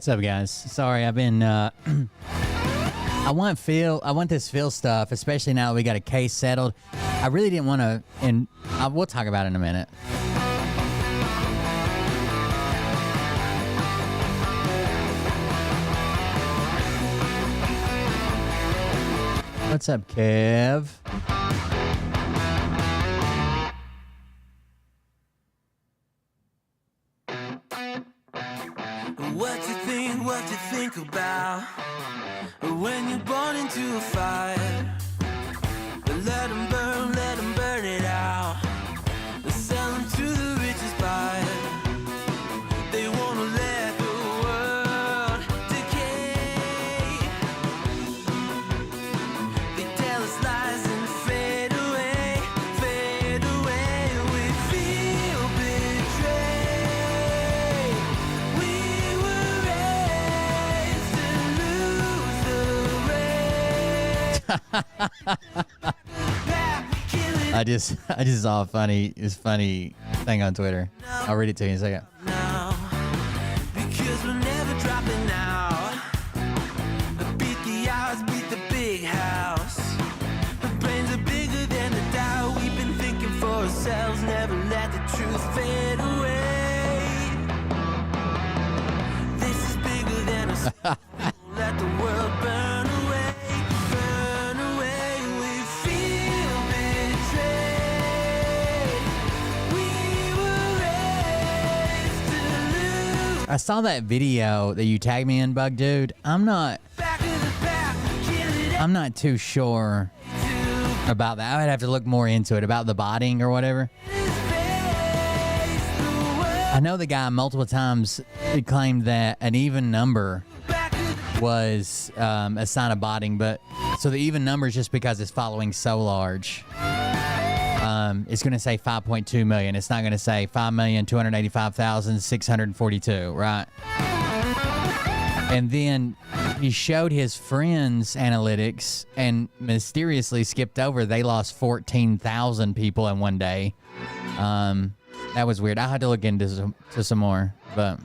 What's up, guys? Sorry, I've been, I want this Phil stuff, especially now that we got a case settled. I really didn't want to, and we'll talk about it in a minute. What's up, Kev? What you think about when you're born into a fire? Let them burn it out. Sell them to the richest buyer. They want to let the world decay. They tell us lies and fade away, fade away. We feel betrayed. We were raised to lose the race. I just saw a funny thing on Twitter. I'll read it to you in a second. Because we're never dropping out. Beat the odds, beat the big house. The brains are bigger than the doubt. We've been thinking for ourselves. Never let the truth fade away. This is bigger than us. Let the world burn away. Burn away. We feel betrayed. We were raised to lose. I saw that video that you tagged me in, Bug Dude. I'm not too sure about that. I would have to look more into it, about the botting or whatever. I know the guy multiple times claimed that an even number was a sign of botting, but so the even number is just because it's following so large. It's going to say 5.2 million. It's not going to say 5,285,642, right? And then he showed his friends' analytics and mysteriously skipped over they lost 14,000 people in one day. That was weird. I had to look into some more, but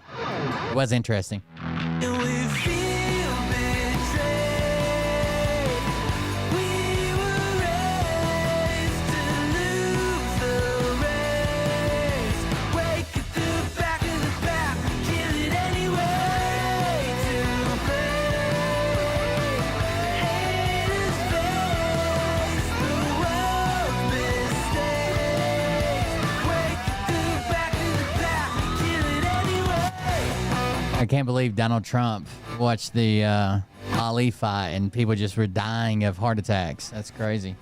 it was interesting. And we feel betrayed. We were raised to lose the race. Wake at the back of the pack, kill it anyway. To play, haters face the world's mistakes. Wake at the back of the pack, kill it anyway. I can't believe Donald Trump watched the Ali fight and people just were dying of heart attacks. That's crazy.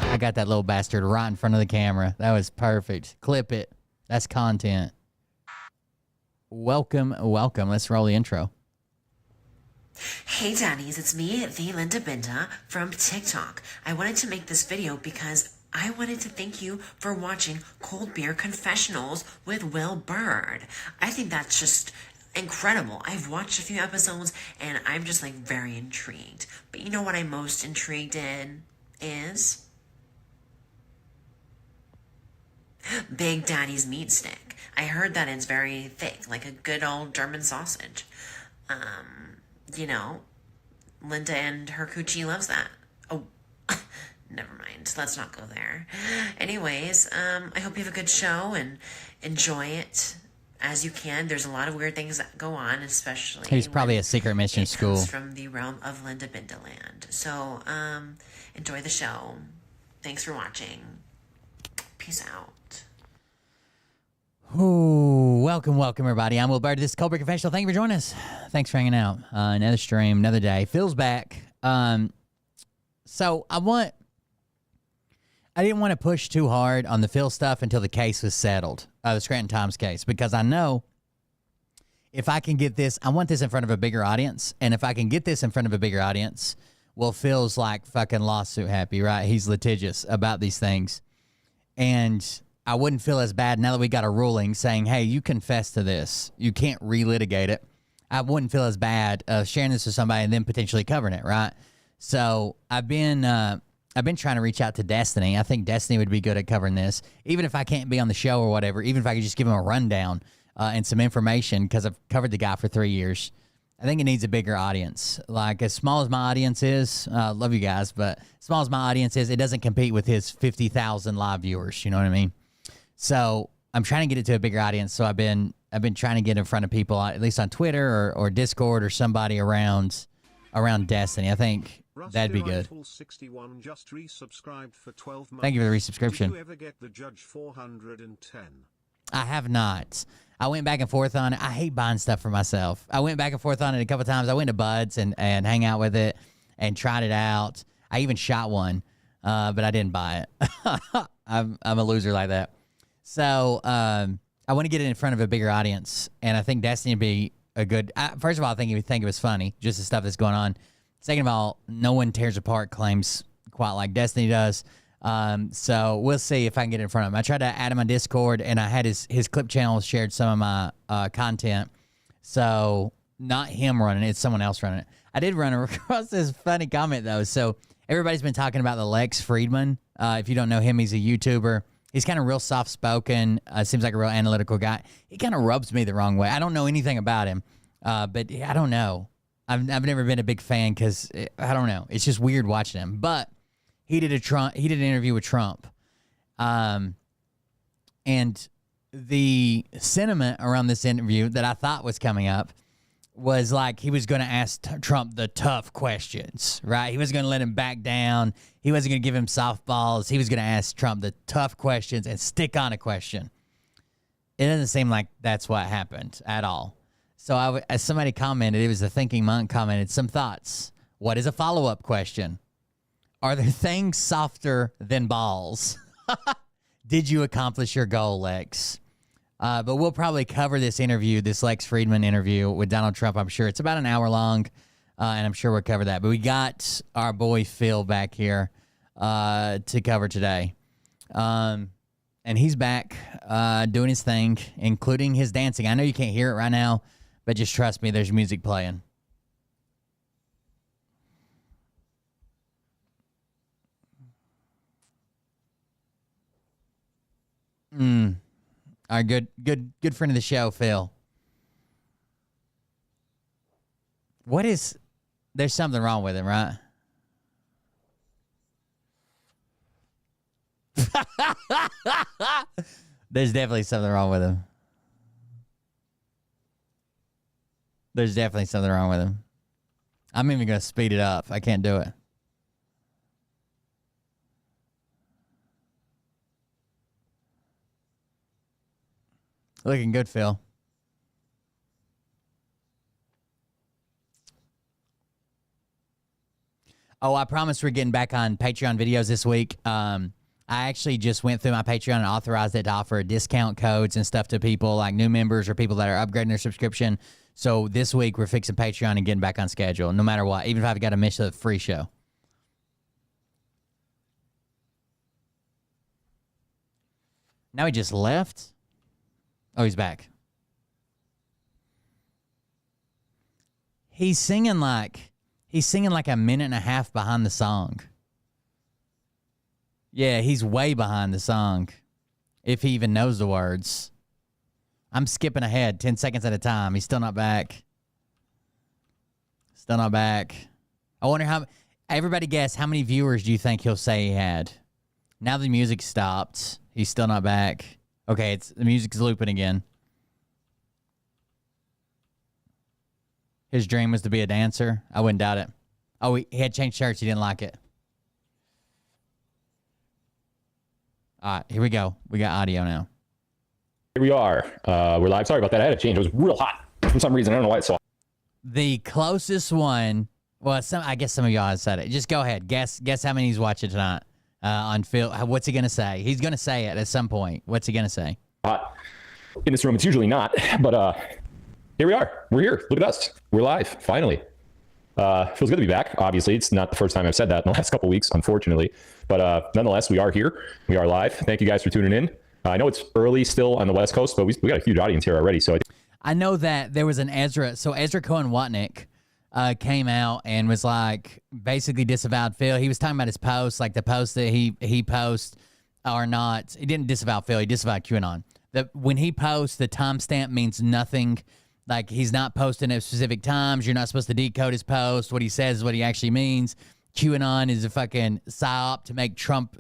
I got that little bastard right in front of the camera. That was perfect. Clip it. That's content. Welcome. Let's roll the intro. Hey daddies, it's me, the Linda Binda from TikTok. I wanted to make this video because I wanted to thank you for watching Cold Beer Confessionals with Will Bird. I think that's just incredible. I've watched a few episodes and I'm just like very intrigued. But you know what I'm most intrigued in is Big Daddy's meat stick. I heard that it's very thick, like a good old German sausage. You know, Linda and her coochie loves that. Oh, never mind. Let's not go there. Anyways, I hope you have a good show and enjoy it as you can. There's a lot of weird things that go on, especially He's probably a secret mission school. comes from the realm of Linda Bindaland. So, enjoy the show. Thanks for watching. Peace out. Ooh, welcome, everybody. I'm Will Bird. This is Cold Beer Confessional. Thank you for joining us. Thanks for hanging out. Another stream, another day. Phil's back. So I didn't want to push too hard on the Phil stuff until the case was settled, the Scranton Times case, because I know if I can get this, I want this in front of a bigger audience, and if I can get this in front of a bigger audience, well, Phil's like fucking lawsuit happy, right? He's litigious about these things, and I wouldn't feel as bad now that we got a ruling saying, hey, you confess to this. You can't relitigate it. I wouldn't feel as bad sharing this with somebody and then potentially covering it, right? So I've been I've been trying to reach out to Destiny. I think Destiny would be good at covering this, even if I can't be on the show or whatever. Even if I could just give him a rundown and some information, because I've covered the guy for 3 years. I think it needs a bigger audience. Like, as small as my audience is, love you guys, but as small as my audience is, it doesn't compete with his 50,000 live viewers. You know what I mean? So I'm trying to get it to a bigger audience. So I've been trying to get in front of people, at least on Twitter or Discord or somebody around Destiny. I think that'd be good. 61 just resubscribed for 12 months. Thank you for the resubscription. Did you ever get the Judge 410? I have not. I went back and forth on it. I hate buying stuff for myself. I went back and forth on it a couple times. I went to Bud's and hang out with it and tried it out. I even shot one, but I didn't buy it. I'm a loser like that. So I want to get it in front of a bigger audience, and I think Destiny would be a good. First of all, I think he would think it was funny, just the stuff that's going on. Second of all, no one tears apart claims quite like Destiny does. So we'll see if I can get it in front of him. I tried to add him on Discord, and I had his clip channel shared some of my content. So not him running it, it's someone else running it. I did run across this funny comment, though. So everybody's been talking about the Lex Friedman. If you don't know him, he's a YouTuber. He's kind of real soft-spoken. Seems like a real analytical guy. He kind of rubs me the wrong way. I don't know anything about him, but I don't know. I've never been a big fan because, I don't know. It's just weird watching him. But he did an interview with Trump. And the sentiment around this interview that I thought was coming up was like he was going to ask Trump the tough questions, right? He was going to let him back down. He wasn't going to give him softballs. He was going to ask Trump the tough questions and stick on a question. It doesn't seem like that's what happened at all. So as somebody commented, it was a Thinking Monk commented, some thoughts. What is a follow-up question? Are there things softer than balls? Did you accomplish your goal, Lex? But we'll probably cover this interview, this Lex Friedman interview with Donald Trump. I'm sure it's about an hour long, and I'm sure we'll cover that. But we got our boy Phil back here to cover today. And he's back doing his thing, including his dancing. I know you can't hear it right now, but just trust me, there's music playing. Our good friend of the show, Phil. There's something wrong with him, right? There's definitely something wrong with him. There's definitely something wrong with him. I'm even going to speed it up. I can't do it. Looking good, Phil. Oh, I promise we're getting back on Patreon videos this week. I actually just went through my Patreon and authorized it to offer discount codes and stuff to people like new members or people that are upgrading their subscription. So this week we're fixing Patreon and getting back on schedule, no matter what, even if I've got to miss a free show. Now he just left? Oh, he's back. He's singing like a minute and a half behind the song. Yeah, he's way behind the song, if he even knows the words. I'm skipping ahead 10 seconds at a time. He's still not back. Still not back. I wonder how... Everybody guess, how many viewers do you think he'll say he had? Now the music stopped. He's still not back. Okay, the music's looping again. His dream was to be a dancer. I wouldn't doubt it. Oh, he had changed shirts. He didn't like it. All right, here we go. We got audio now. Here we are. We're live. Sorry about that. I had to change. It was real hot for some reason. I don't know why it's so hot. The closest one, well, I guess some of y'all have said it. Just go ahead. Guess how many he's watching tonight on Phil. What's he going to say? He's going to say it at some point. What's he going to say? Hot. In this room, it's usually not. But here we are. We're here. Look at us. We're live, finally. Feels good to be back. Obviously, it's not the first time I've said that in the last couple of weeks, unfortunately. But nonetheless, we are here. We are live. Thank you guys for tuning in. I know it's early still on the West Coast, but we got a huge audience here already. So I know that there was an Ezra. So Ezra Cohen Watnick came out and was like basically disavowed Phil. He was talking about his posts, like the posts that he posts are not. He didn't disavow Phil. He disavowed QAnon. When he posts, the timestamp means nothing. Like he's not posting at specific times. You're not supposed to decode his post. What he says is what he actually means. QAnon is a fucking psyop to make Trump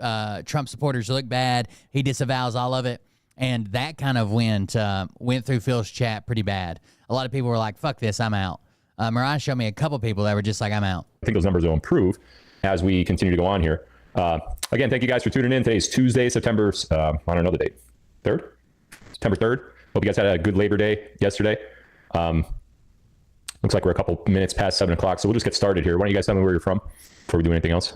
supporters look bad. He disavows all of it. And that kind of went through Phil's chat pretty bad. A lot of people were like, fuck this, I'm out. Mariah showed me a couple people that were just like, I'm out. I think those numbers will improve as we continue to go on here. Again, thank you guys for tuning in. Today's Tuesday, September, I don't know the date, 3rd? September 3rd. Hope you guys had a good Labor Day yesterday. Looks like we're a couple minutes past 7 o'clock, so we'll just get started here. Why don't you guys tell me where you're from before we do anything else?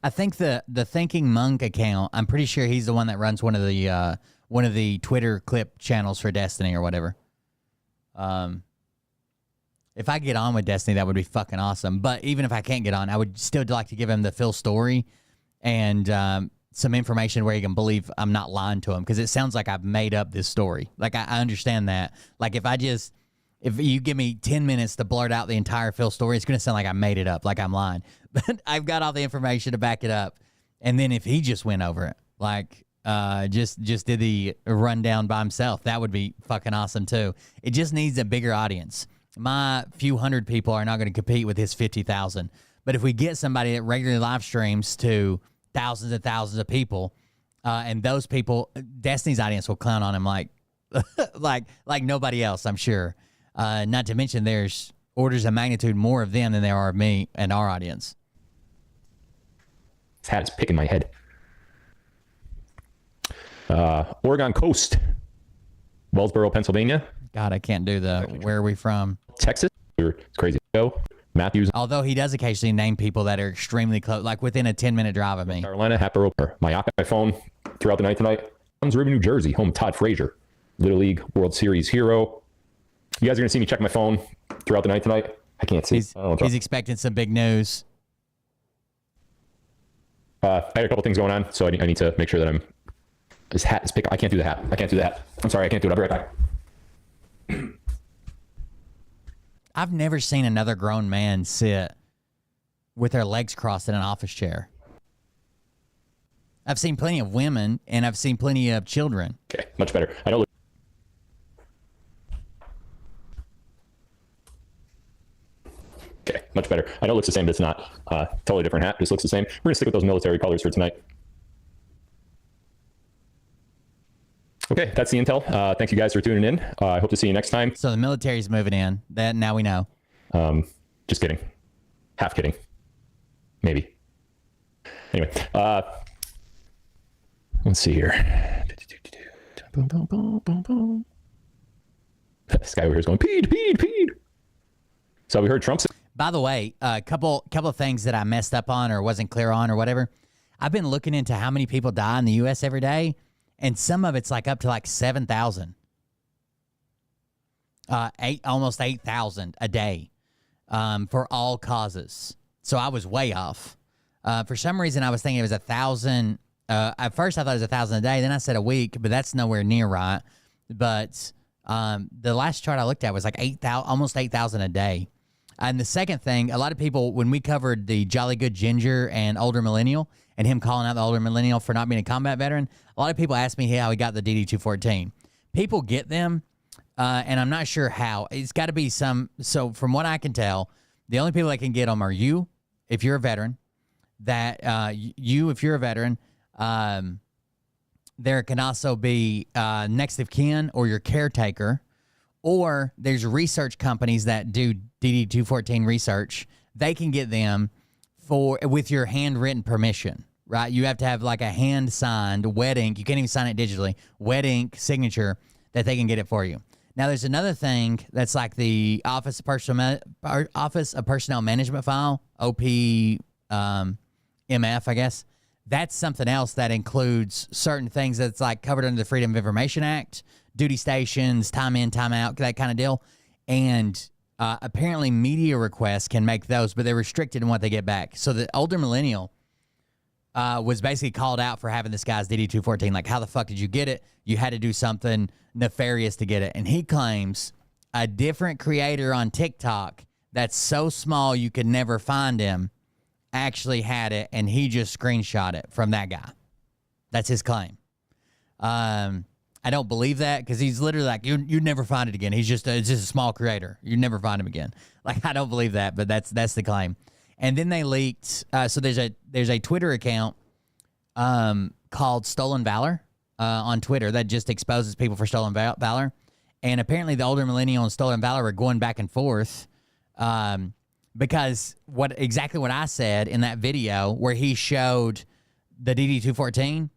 I think the Thinking Monk account, I'm pretty sure he's the one that runs one of the Twitter clip channels for Destiny or whatever. If I get on with Destiny, that would be fucking awesome. But even if I can't get on, I would still like to give him the Phil story and some information where he can believe I'm not lying to him, because it sounds like I've made up this story. Like I understand that. Like if you give me 10 minutes to blurt out the entire Phil story, it's going to sound like I made it up, like I'm lying. But I've got all the information to back it up. And then if he just went over it, like just did the rundown by himself, that would be fucking awesome too. It just needs a bigger audience. My few hundred people are not going to compete with his 50,000. But if we get somebody that regularly live streams to thousands and thousands of people, and those people, Destiny's audience will clown on him like nobody else, I'm sure. Not to mention there's orders of magnitude more of them than there are of me and our audience. This hat is picking my head. Oregon coast. Wellsboro, Pennsylvania. God, I can't do where are we from? Texas. It's crazy. Matthews. Although he does occasionally name people that are extremely close, like within a 10-minute drive of me. Carolina, Hatboro, my phone throughout the night tonight. River, New Jersey, home of Todd Frazier, Little League World Series hero. You guys are going to see me check my phone throughout the night tonight. I can't see. He's expecting some big news. I had a couple things going on, so I need to make sure that I'm... This hat is I can't do the hat. I can't do that. I'm sorry, I can't do it. I'll be right back. I've never seen another grown man sit with their legs crossed in an office chair. I've seen plenty of women, and I've seen plenty of children. Okay, much better. I don't look... Okay, much better. I know it looks the same, but it's not. Totally different hat. Just looks the same. We're going to stick with those military colors for tonight. Okay, that's the intel. Thank you guys for tuning in. I hope to see you next time. So the military's moving in. That now we know. Just kidding. Half kidding. Maybe. Anyway, let's see here. This guy over here is going, peed. So we heard Trump's... By the way, a couple of things that I messed up on or wasn't clear on or whatever. I've been looking into how many people die in the U.S. every day, and some of it's like up to like 7,000. Almost 8,000 a day for all causes. So I was way off. For some reason, I was thinking it was 1,000. At first, I thought it was 1,000 a day. Then I said a week, but that's nowhere near right. But the last chart I looked at was like 8,000, almost 8,000 a day. And the second thing, a lot of people, when we covered the Jolly Good Ginger and older millennial, and him calling out the older millennial for not being a combat veteran, a lot of people asked me how he got the DD214. People get them, and I'm not sure how. It's got to be some. So from what I can tell, the only people that can get them are you, if you're a veteran. If you're a veteran. There can also be next of kin or your caretaker, or there's research companies that do DD214 research. They can get them with your handwritten permission, right? You have to have like a hand-signed wet ink. You can't even sign it digitally. Wet ink signature that they can get it for you. Now, there's another thing that's like the Office of Personnel Management file, OPMF, I guess. That's something else that includes certain things that's like covered under the Freedom of Information Act, duty stations, time in, time out, that kind of deal. And apparently media requests can make those, but they're restricted in what they get back. So the older millennial was basically called out for having this guy's DD214. Like, how the fuck did you get it? You had to do something nefarious to get it. And he claims a different creator on TikTok that's so small you could never find him actually had it, and he just screenshot it from that guy. That's his claim. I don't believe that because he's literally like, you'd never find it again. It's just a small creator. You'd never find him again. Like, I don't believe that, but that's the claim. And then they leaked. So there's a Twitter account called Stolen Valor on Twitter that just exposes people for stolen valor. And apparently the older millennial and Stolen Valor are going back and forth because exactly what I said in that video where he showed the DD214,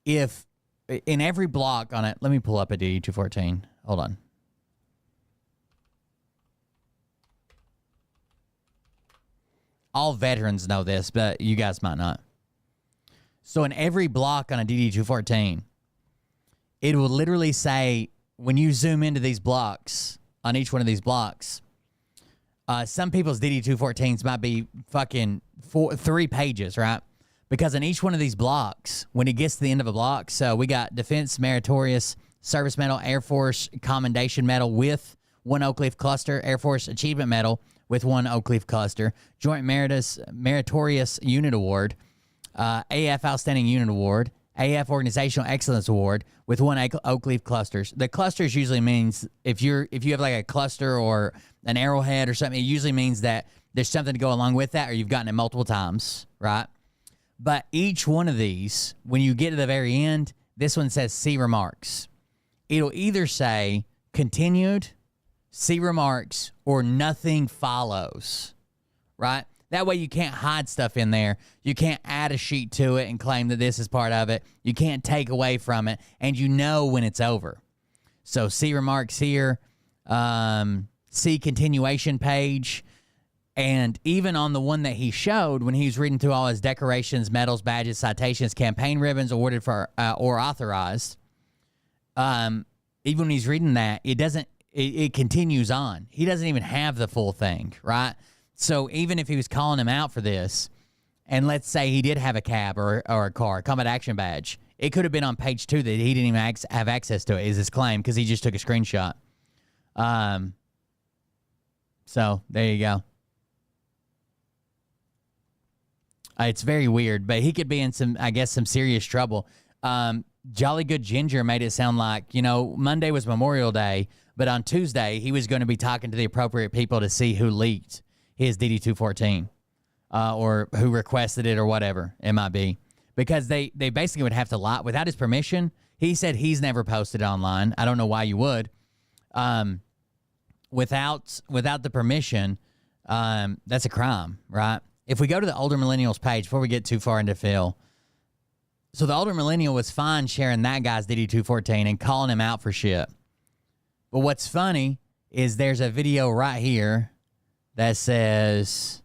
if in every block on it, let me pull up a DD214. Hold on. All veterans know this, but you guys might not. So in every block on a DD214, it will literally say, when you zoom into these blocks, on each one of these blocks, some people's DD214s might be fucking 3 pages, right? Because in each one of these blocks, when it gets to the end of a block, so we got Defense Meritorious Service Medal, Air Force Commendation Medal with 1 Oak Leaf Cluster, Air Force Achievement Medal with 1 Oak Leaf Cluster, Joint Meritorious Unit Award, AF Outstanding Unit Award, AF Organizational Excellence Award with 1 Oak Leaf Clusters. The clusters usually means if you have like a cluster or an arrowhead or something, it usually means that there's something to go along with that or you've gotten it multiple times, right? But each one of these, when you get to the very end, this one says see remarks. It'll either say continued, see remarks, or nothing follows, right? That way you can't hide stuff in there. You can't add a sheet to it and claim that this is part of it. You can't take away from it, and you know when it's over. So see remarks here, see continuation page, and even on the one that he showed when he was reading through all his decorations, medals, badges, citations, campaign ribbons awarded for or authorized, even when he's reading that, it continues on. He doesn't even have the full thing, right? So even if he was calling him out for this, and let's say he did have a cab or a car, a combat action badge, it could have been on page 2 that he didn't even have access to it, is his claim, because he just took a screenshot. So there you go. It's very weird, but he could be in some serious trouble. Jolly Good Ginger made it sound like, Monday was Memorial Day, but on Tuesday, he was going to be talking to the appropriate people to see who leaked his DD214 or who requested it or whatever it might be. Because they basically would have to lie. Without his permission, he said he's never posted it online. I don't know why you would. Without the permission, that's a crime, right? If we go to the older millennials page, before we get too far into Phil, so the older millennial was fine sharing that guy's DD214 and calling him out for shit. But what's funny is there's a video right here that says,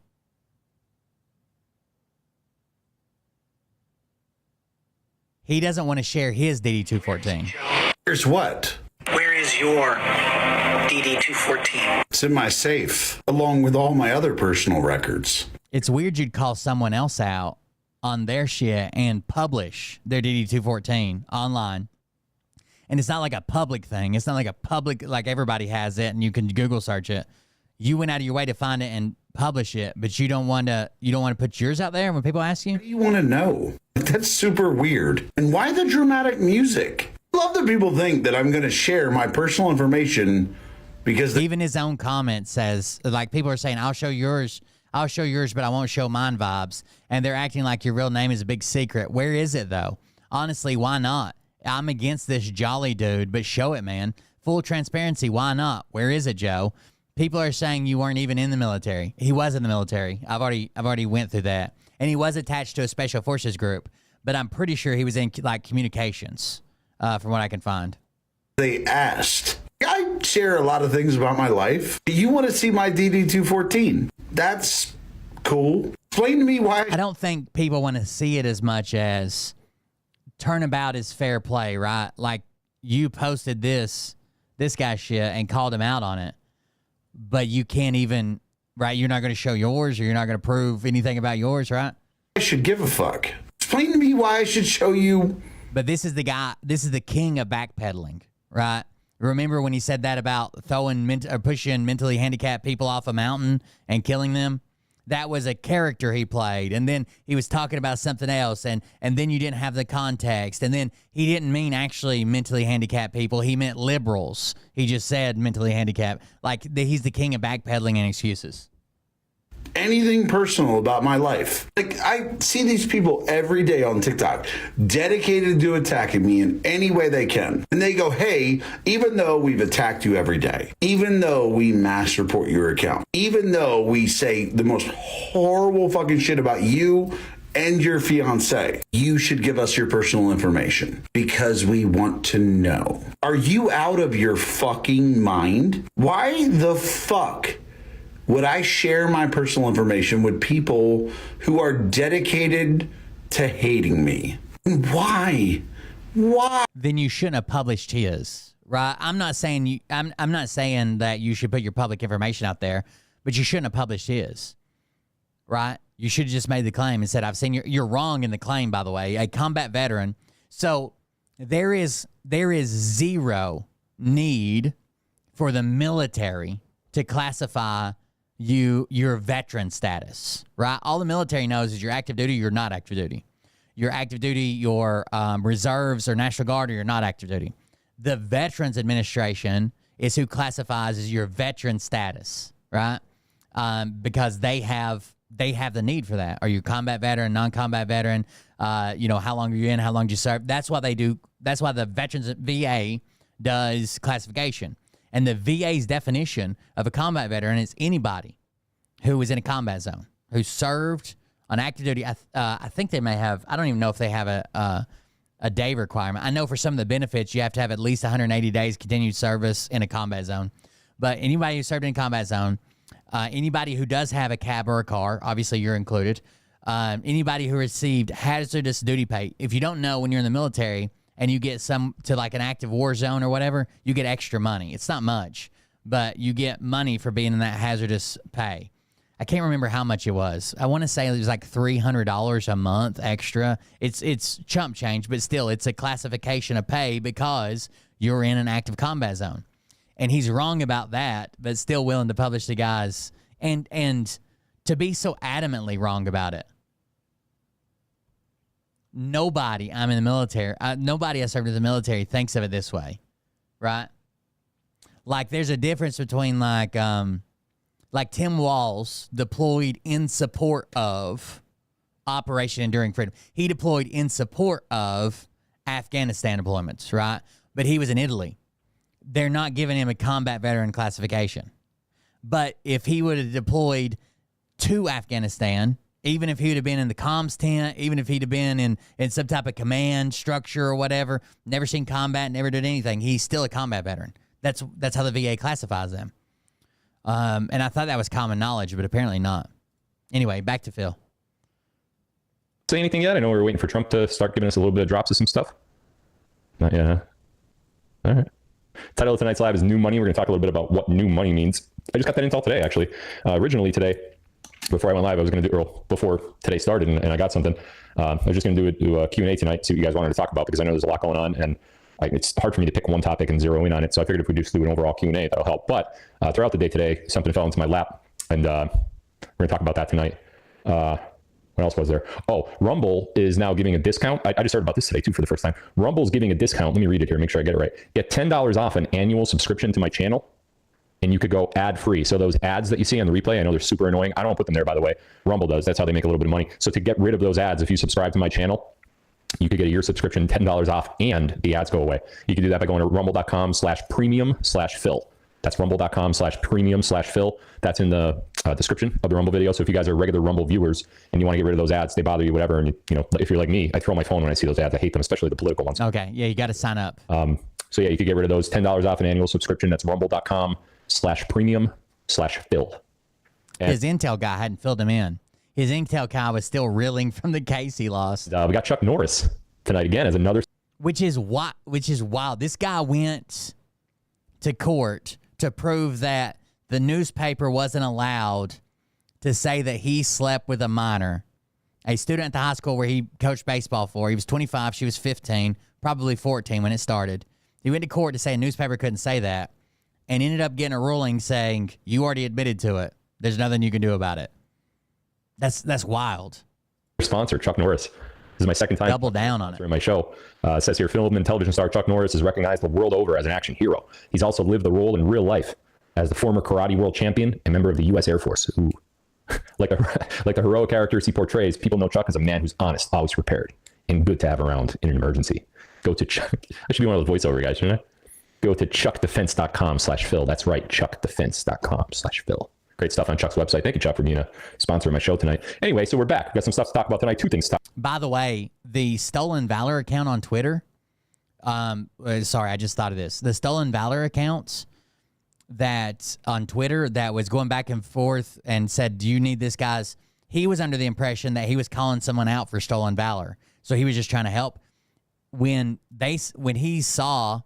he doesn't want to share his DD214. Here's what? Where is your DD214? It's in my safe, along with all my other personal records. It's weird you'd call someone else out on their shit and publish their DD214 online. And it's not like a public thing. It's not like a public, like everybody has it and you can Google search it. You went out of your way to find it and publish it, but you don't want to put yours out there when people ask you? What do you want to know? That's super weird. And why the dramatic music? I love that people think that I'm going to share my personal information because even his own comment says, like, people are saying, I'll show yours, but I won't show mine vibes. And they're acting like your real name is a big secret. Where is it, though? Honestly, why not? I'm against this jolly dude, but show it, man. Full transparency, why not? Where is it, Joe? People are saying you weren't even in the military. He was in the military. I've already went through that. And he was attached to a special forces group, but I'm pretty sure he was in, like, communications, from what I can find. They asked. I share a lot of things about my life. You want to see my DD214? That's cool. Explain to me why. I don't think people want to see it as much as turnabout is fair play, right? Like, you posted this guy's shit and called him out on it, but you can't even, right? You're not going to show yours, or you're not going to prove anything about yours, right? I should give a fuck. Explain to me why I should show you. But this is the guy, this is the king of backpedaling, right? Remember when he said that about pushing mentally handicapped people off a mountain and killing them? That was a character he played. And then he was talking about something else, and then you didn't have the context. And then he didn't mean actually mentally handicapped people. He meant liberals. He just said mentally handicapped. Like, he's the king of backpedaling and excuses. Anything personal about my life. Like, I see these people every day on TikTok dedicated to attacking me in any way they can. And they go, hey, even though we've attacked you every day, even though we mass report your account, even though we say the most horrible fucking shit about you and your fiance, you should give us your personal information because we want to know. Are you out of your fucking mind? Why the fuck would I share my personal information with people who are dedicated to hating me? Why? Why? Then you shouldn't have published his, right? I'm not saying I'm not saying that you should put your public information out there, but you shouldn't have published his, right? You should have just made the claim and said, "I've seen you're wrong in the claim, by the way, a combat veteran." So there is zero need for the military to classify your veteran status, right? All the military knows is you're active duty, you're not active duty. You're active duty, your reserves or National Guard, or you're not active duty. The Veterans Administration is who classifies as your veteran status, right? Because they have the need for that. Are you a combat veteran, non-combat veteran? How long are you in? How long did you serve? That's why they do. That's why the Veterans VA does classification. And the VA's definition of a combat veteran is anybody who was in a combat zone, who served on active duty. I think they may have, I don't even know if they have a day requirement. I know for some of the benefits, you have to have at least 180 days continued service in a combat zone. But anybody who served in a combat zone, anybody who does have a cab or a car, obviously you're included, anybody who received hazardous duty pay. If you don't know, when you're in the military, and you get some to like an active war zone or whatever, you get extra money. It's not much, but you get money for being in that hazardous pay. I can't remember how much it was. I want to say it was like $300 a month extra. It's chump change, but still, it's a classification of pay because you're in an active combat zone. And he's wrong about that, but still willing to publish the guys and to be so adamantly wrong about it. Nobody I'm in the military, nobody I served in the military thinks of it this way, right? Like, there's a difference between like Tim Walz deployed in support of Operation Enduring Freedom. He deployed in support of Afghanistan deployments, right? But he was in Italy. They're not giving him a combat veteran classification. But if he would have deployed to Afghanistan, even if he would have been in the comms tent, even if he'd have been in some type of command structure or whatever, never seen combat, never did anything, he's still a combat veteran. That's how the VA classifies them. And I thought that was common knowledge, but apparently not. Anyway, back to Phil. Say anything yet? I know we were waiting for Trump to start giving us a little bit of drops of some stuff. Not yet, huh? All right. Title of tonight's live is New Money. We're going to talk a little bit about what new money means. I just got that intel today, actually. Originally today, before I went live, I was going to do, or before today started, and I got something. I was just going to do a Q&A tonight, see what you guys wanted to talk about, because I know there's a lot going on, and it's hard for me to pick one topic and zero in on it. So I figured if we just do an overall Q&A, that'll help. But throughout the day today, something fell into my lap, and we're going to talk about that tonight. What else was there? Oh, Rumble is now giving a discount. I just heard about this today, too, for the first time. Rumble's giving a discount. Let me read it here, make sure I get it right. Get $10 off an annual subscription to my channel, and you could go ad-free. So those ads that you see on the replay, I know they're super annoying. I don't put them there, by the way. Rumble does. That's how they make a little bit of money. So to get rid of those ads, if you subscribe to my channel, you could get a year subscription, $10 off, and the ads go away. You can do that by going to rumble.com/premium/Phil. That's rumble.com/premium/Phil. That's in the description of the Rumble video. So if you guys are regular Rumble viewers and you want to get rid of those ads, they bother you, whatever. And you know, if you're like me, I throw my phone when I see those ads. I hate them, especially the political ones. Okay. Yeah, you got to sign up. So yeah, you could get rid of those. $10 off an annual subscription. That's rumble.com/premium/Phil. His Intel guy hadn't filled him in. His Intel guy was still reeling from the case he lost. We got Chuck Norris tonight again as another. Which is wild. This guy went to court to prove that the newspaper wasn't allowed to say that he slept with a minor, a student at the high school where he coached baseball for. He was 25, she was 15, probably 14 when it started. He went to court to say a newspaper couldn't say that and ended up getting a ruling saying, you already admitted to it. There's nothing you can do about it. That's wild. Sponsor, Chuck Norris. This is my second time. Double down on it. In my show. It says here, film and television star Chuck Norris is recognized the world over as an action hero. He's also lived the role in real life as the former karate world champion and member of the U.S. Air Force. Ooh. like the heroic characters he portrays, people know Chuck as a man who's honest, always prepared, and good to have around in an emergency. Go to Chuck. I should be one of those voiceover guys, shouldn't I? Go to chuckdefense.com/Phil. That's right, chuckdefense.com/Phil. Great stuff on Chuck's website. Thank you, Chuck, for being a sponsor of my show tonight. Anyway, so we're back. We've got some stuff to talk about tonight. Two things to talk. By the way, the Stolen Valor account on Twitter, sorry, I just thought of this. The Stolen Valor accounts that on Twitter that was going back and forth and said, do you need this guy's? He was under the impression that he was calling someone out for Stolen Valor. So he was just trying to help. When he saw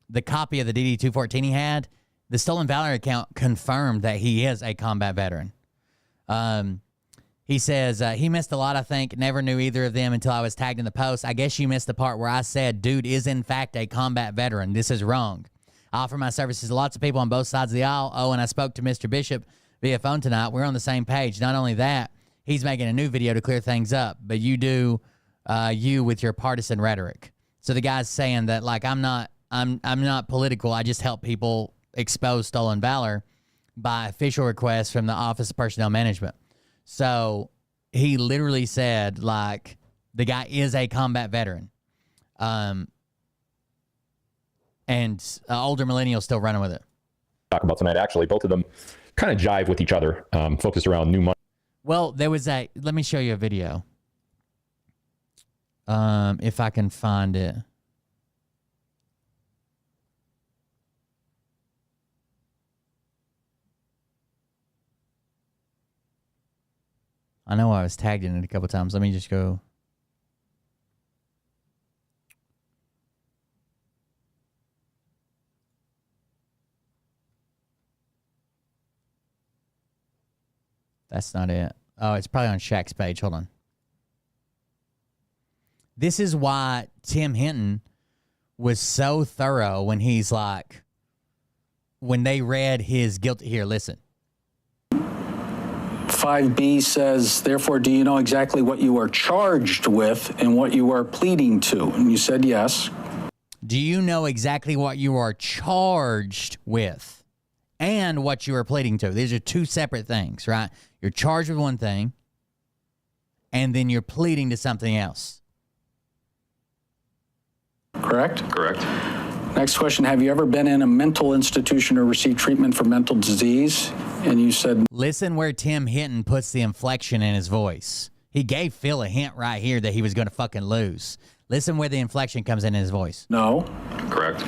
the copy of the DD214 he had, the Stolen Valor account confirmed that he is a combat veteran. He says, he missed a lot, I think. Never knew either of them until I was tagged in the post. I guess you missed the part where I said, dude is in fact a combat veteran. This is wrong. I offer my services to lots of people on both sides of the aisle. Oh, and I spoke to Mr. Bishop via phone tonight. We're on the same page. Not only that, he's making a new video to clear things up, but you do you with your partisan rhetoric. So the guy's saying that, like, I'm not political. I just help people expose Stolen Valor by official request from the Office of Personnel Management. So he literally said, like, the guy is a combat veteran. And older millennials still running with it. Talk about tonight, actually. Both of them kind of jive with each other, focused around new money. Well, there was let me show you a video. If I can find it. I know I was tagged in it a couple times. Let me just go. That's not it. Oh, it's probably on Shaq's page. Hold on. This is why Tim Hinton was so thorough when he's like, when they read his guilty. Here, listen. 5B says, therefore, do you know exactly what you are charged with and what you are pleading to? And you said yes. Do you know exactly what you are charged with and what you are pleading to? These are two separate things, right? You're charged with one thing, and then you're pleading to something else. Correct? Correct. Next question, have you ever been in a mental institution or received treatment for mental disease? And you said... Listen where Tim Hinton puts the inflection in his voice. He gave Phil a hint right here that he was going to fucking lose. Listen where the inflection comes in his voice. No. Correct.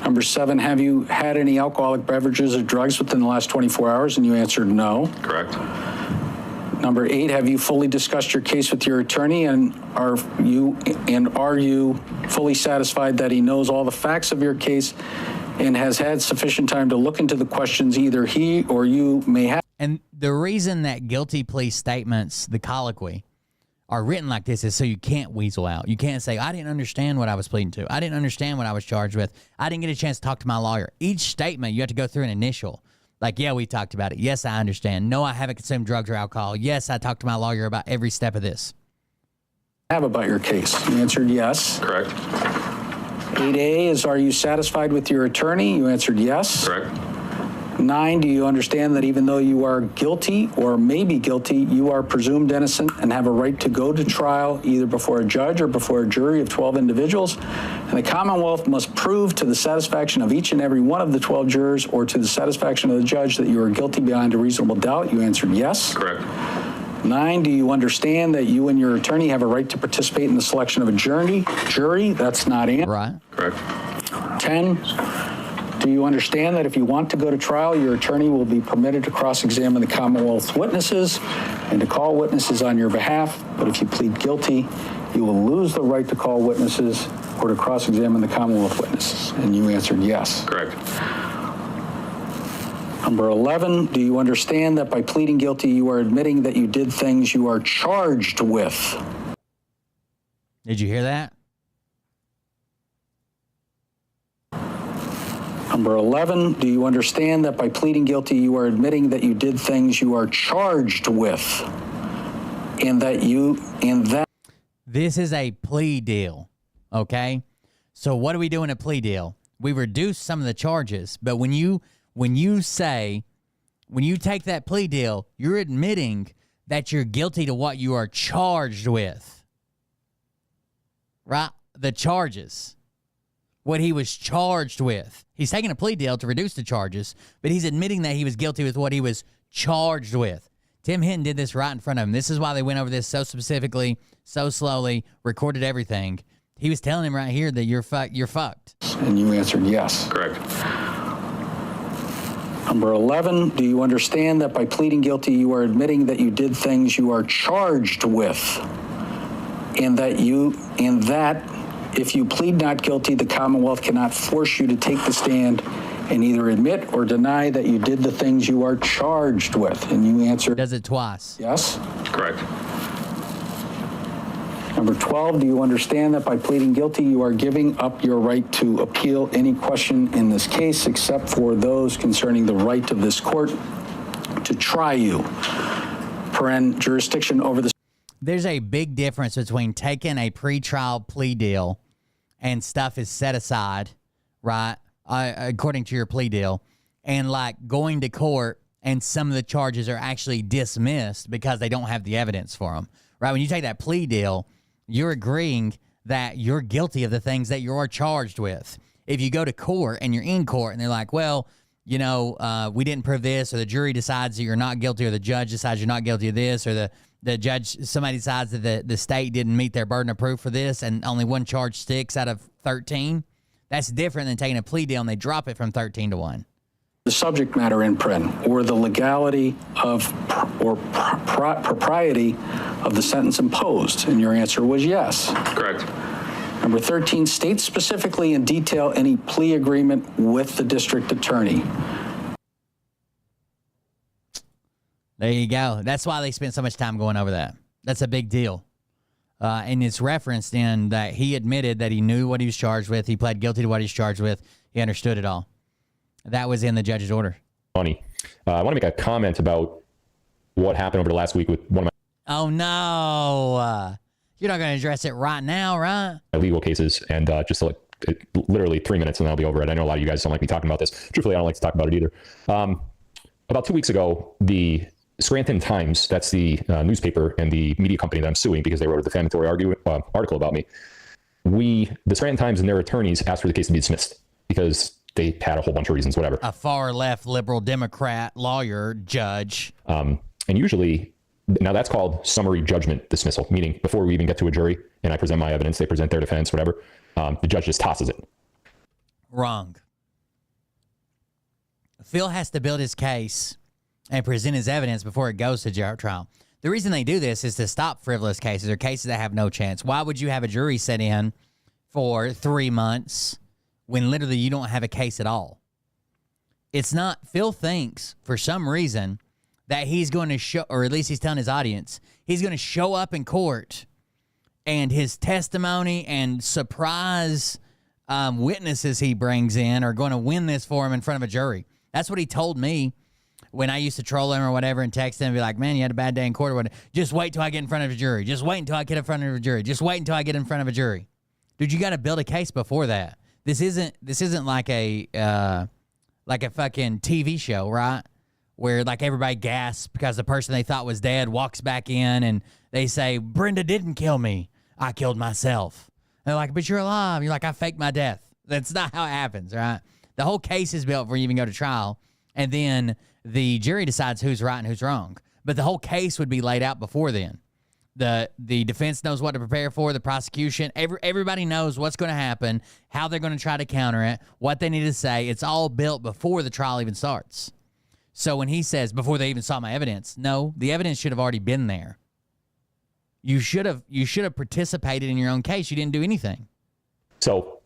Number 7, have you had any alcoholic beverages or drugs within the last 24 hours? And you answered no. Correct. Number 8, have you fully discussed your case with your attorney, and are you fully satisfied that he knows all the facts of your case and has had sufficient time to look into the questions either he or you may have? And the reason that guilty plea statements, the colloquy, are written like this is so you can't weasel out. You can't say, I didn't understand what I was pleading to. I didn't understand what I was charged with. I didn't get a chance to talk to my lawyer. Each statement, you have to go through an initial. Like, yeah, we talked about it. Yes, I understand. No, I haven't consumed drugs or alcohol. Yes, I talked to my lawyer about every step of this. Have about your case. You answered yes. Correct. 8A is, are you satisfied with your attorney? You answered yes. Correct. 9, do you understand that even though you are guilty or may be guilty, you are presumed innocent and have a right to go to trial either before a judge or before a jury of 12 individuals? And the Commonwealth must prove to the satisfaction of each and every one of the 12 jurors or to the satisfaction of the judge that you are guilty beyond a reasonable doubt. You answered yes. Correct. 9, do you understand that you and your attorney have a right to participate in the selection of a jury? That's not in. Right. Correct. 10, do you understand that if you want to go to trial, your attorney will be permitted to cross-examine the Commonwealth's witnesses and to call witnesses on your behalf? But if you plead guilty, you will lose the right to call witnesses or to cross-examine the Commonwealth witnesses. And you answered yes. Correct. Number 11, do you understand that by pleading guilty, you are admitting that you did things you are charged with? Did you hear that? Number 11, do you understand that by pleading guilty, you are admitting that you did things you are charged with, and that This is a plea deal, okay? So what do we do in a plea deal? We reduce some of the charges, but when you take that plea deal, you're admitting that you're guilty to what you are charged with. Right? The charges. What he was charged with. He's taking a plea deal to reduce the charges, but he's admitting that he was guilty with what he was charged with. Tim Hinton did this right in front of him. This is why they went over this so specifically, so slowly, recorded everything. He was telling him right here that you're fucked. And you answered yes. Correct. Number 11, do you understand that by pleading guilty, you are admitting that you did things you are charged with, and that if you plead not guilty, the Commonwealth cannot force you to take the stand and either admit or deny that you did the things you are charged with? And you answered Does it twice. yes. Correct. Number 12, do you understand that by pleading guilty, you are giving up your right to appeal any question in this case except for those concerning the right of this court to try you, jurisdiction over the... There's a big difference between taking a pretrial plea deal and stuff is set aside, right, according to your plea deal, and like going to court and some of the charges are actually dismissed because they don't have the evidence for them, right? When you take that plea deal, you're agreeing that you're guilty of the things that you are charged with. If you go to court and you're in court and they're like, well, you know, we didn't prove this, or the jury decides that you're not guilty, or the judge decides you're not guilty of this, or the judge, somebody decides that the state didn't meet their burden of proof for this and only one charge sticks out of 13, that's different than taking a plea deal and they drop it from 13 to 1. The subject matter in print, or the legality of propriety of the sentence imposed? And your answer was yes. Correct. Number 13, state specifically in detail any plea agreement with the district attorney. There you go. That's why they spent so much time going over that. That's a big deal. And it's referenced in that he admitted that he knew what he was charged with. He pled guilty to what he was charged with. He understood it all. That was in the judge's order. Funny. I want to make a comment about what happened over the last week with one of Oh, no. You're not going to address it right now, right? my legal cases, and just like literally 3 minutes and then I'll be over it. I know a lot of you guys don't like me talking about this. Truthfully, I don't like to talk about it either. About 2 weeks ago, the Scranton Times, that's the newspaper and the media company that I'm suing because they wrote a defamatory article about me. The Scranton Times and their attorneys asked for the case to be dismissed because they had a whole bunch of reasons, whatever. A far left liberal Democrat lawyer judge. And usually, now that's called summary judgment dismissal, meaning before we even get to a jury and I present my evidence, they present their defense, whatever, the judge just tosses it. Wrong. Phil has to build his case and present his evidence before it goes to trial. The reason they do this is to stop frivolous cases or cases that have no chance. Why would you have a jury sit in for 3 months when literally you don't have a case at all? It's not. Phil thinks for some reason that he's going to show, or at least he's telling his audience, he's going to show up in court and his testimony and surprise witnesses he brings in are going to win this for him in front of a jury. That's what he told me when I used to troll him or whatever and text him and be like, man, you had a bad day in court or whatever. Just wait till I get in front of a jury. Just wait until I get in front of a jury. Just wait until I get in front of a jury. Dude, you got to build a case before that. This isn't like a fucking TV show, right? Where like everybody gasps because the person they thought was dead walks back in and they say, Brenda didn't kill me. I killed myself. And they're like, but you're alive. You're like, I faked my death. That's not how it happens, right? The whole case is built before you even go to trial. And then the jury decides who's right and who's wrong. But the whole case would be laid out before then. The defense knows what to prepare for. The prosecution, everybody knows what's going to happen, how they're going to try to counter it, what they need to say. It's all built before the trial even starts. So when he says, before they even saw my evidence, no, the evidence should have already been there. You should have participated in your own case. You didn't do anything. So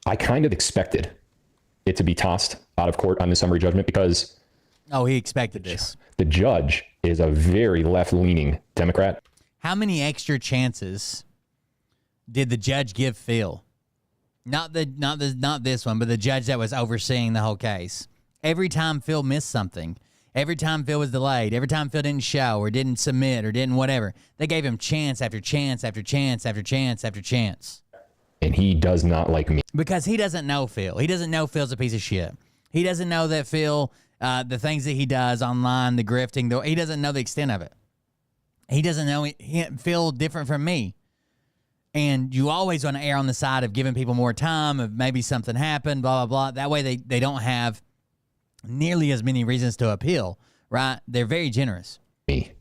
I kind of expected it to be tossed out of court on the summary judgment because... Oh, he expected this. The judge is a very left-leaning Democrat. How many extra chances did the judge give Phil? Not this one, but the judge that was overseeing the whole case. Every time Phil missed something, every time Phil was delayed, every time Phil didn't show or didn't submit or didn't whatever, they gave him chance after chance after chance after chance after chance. And he does not like me. Because he doesn't know Phil. He doesn't know Phil's a piece of shit. He doesn't know that Phil, the things that he does online, the grifting, he doesn't know the extent of it. He doesn't know Phil different from me. And you always want to err on the side of giving people more time, of maybe something happened, blah, blah, blah. That way they don't have nearly as many reasons to appeal, right? They're very generous. Me.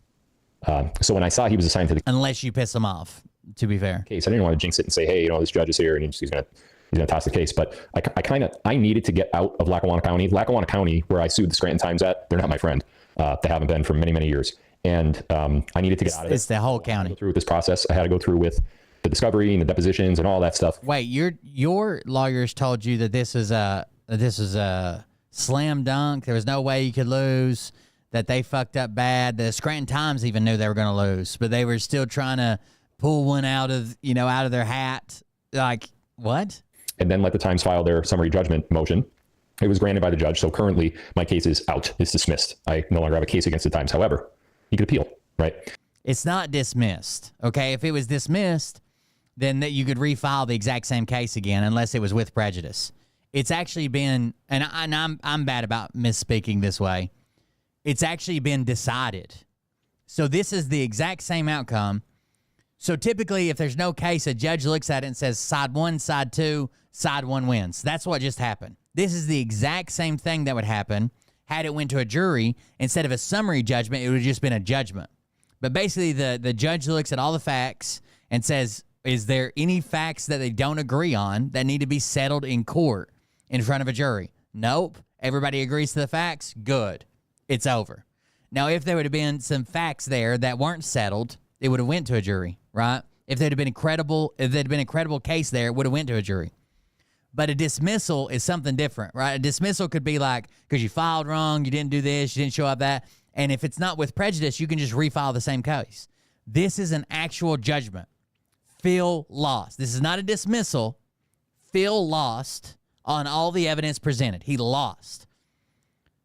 So when I saw he was assigned to the Unless you piss them off, to be fair. case, I didn't want to jinx it and say, hey, this judge is here and he's gonna toss the case. But I needed to get out of Lackawanna County. Lackawanna County, where I sued the Scranton Times at, they're not my friend. They haven't been for many, many years. And I needed to get out of it. It's the whole county. Go through with this process. I had to go through with the discovery and the depositions and all that stuff. Wait, your lawyers told you that this is a slam dunk. There was no way you could lose. That they fucked up bad. The Scranton Times even knew they were going to lose, but they were still trying to pull one out of their hat. Like, what? And then let the Times file their summary judgment motion. It was granted by the judge. So currently my case is out. It's dismissed. I no longer have a case against the Times. However, you could appeal, right? It's not dismissed. Okay. If it was dismissed, then that you could refile the exact same case again, unless it was with prejudice. It's actually been, and I'm bad about misspeaking this way. It's actually been decided. So this is the exact same outcome. So typically, if there's no case, a judge looks at it and says, side one, side two, side one wins. That's what just happened. This is the exact same thing that would happen had it went to a jury. Instead of a summary judgment, it would have just been a judgment. But basically, the judge looks at all the facts and says, is there any facts that they don't agree on that need to be settled in court in front of a jury? Nope. Everybody agrees to the facts? Good. It's over. Now, if there would have been some facts there that weren't settled, it would have went to a jury, right? If there'd been a credible case there, it would have went to a jury. But a dismissal is something different, right? A dismissal could be like, because you filed wrong, you didn't do this, you didn't show up that. And if it's not with prejudice, you can just refile the same case. This is an actual judgment. Phil lost. This is not a dismissal. Phil lost on all the evidence presented. He lost.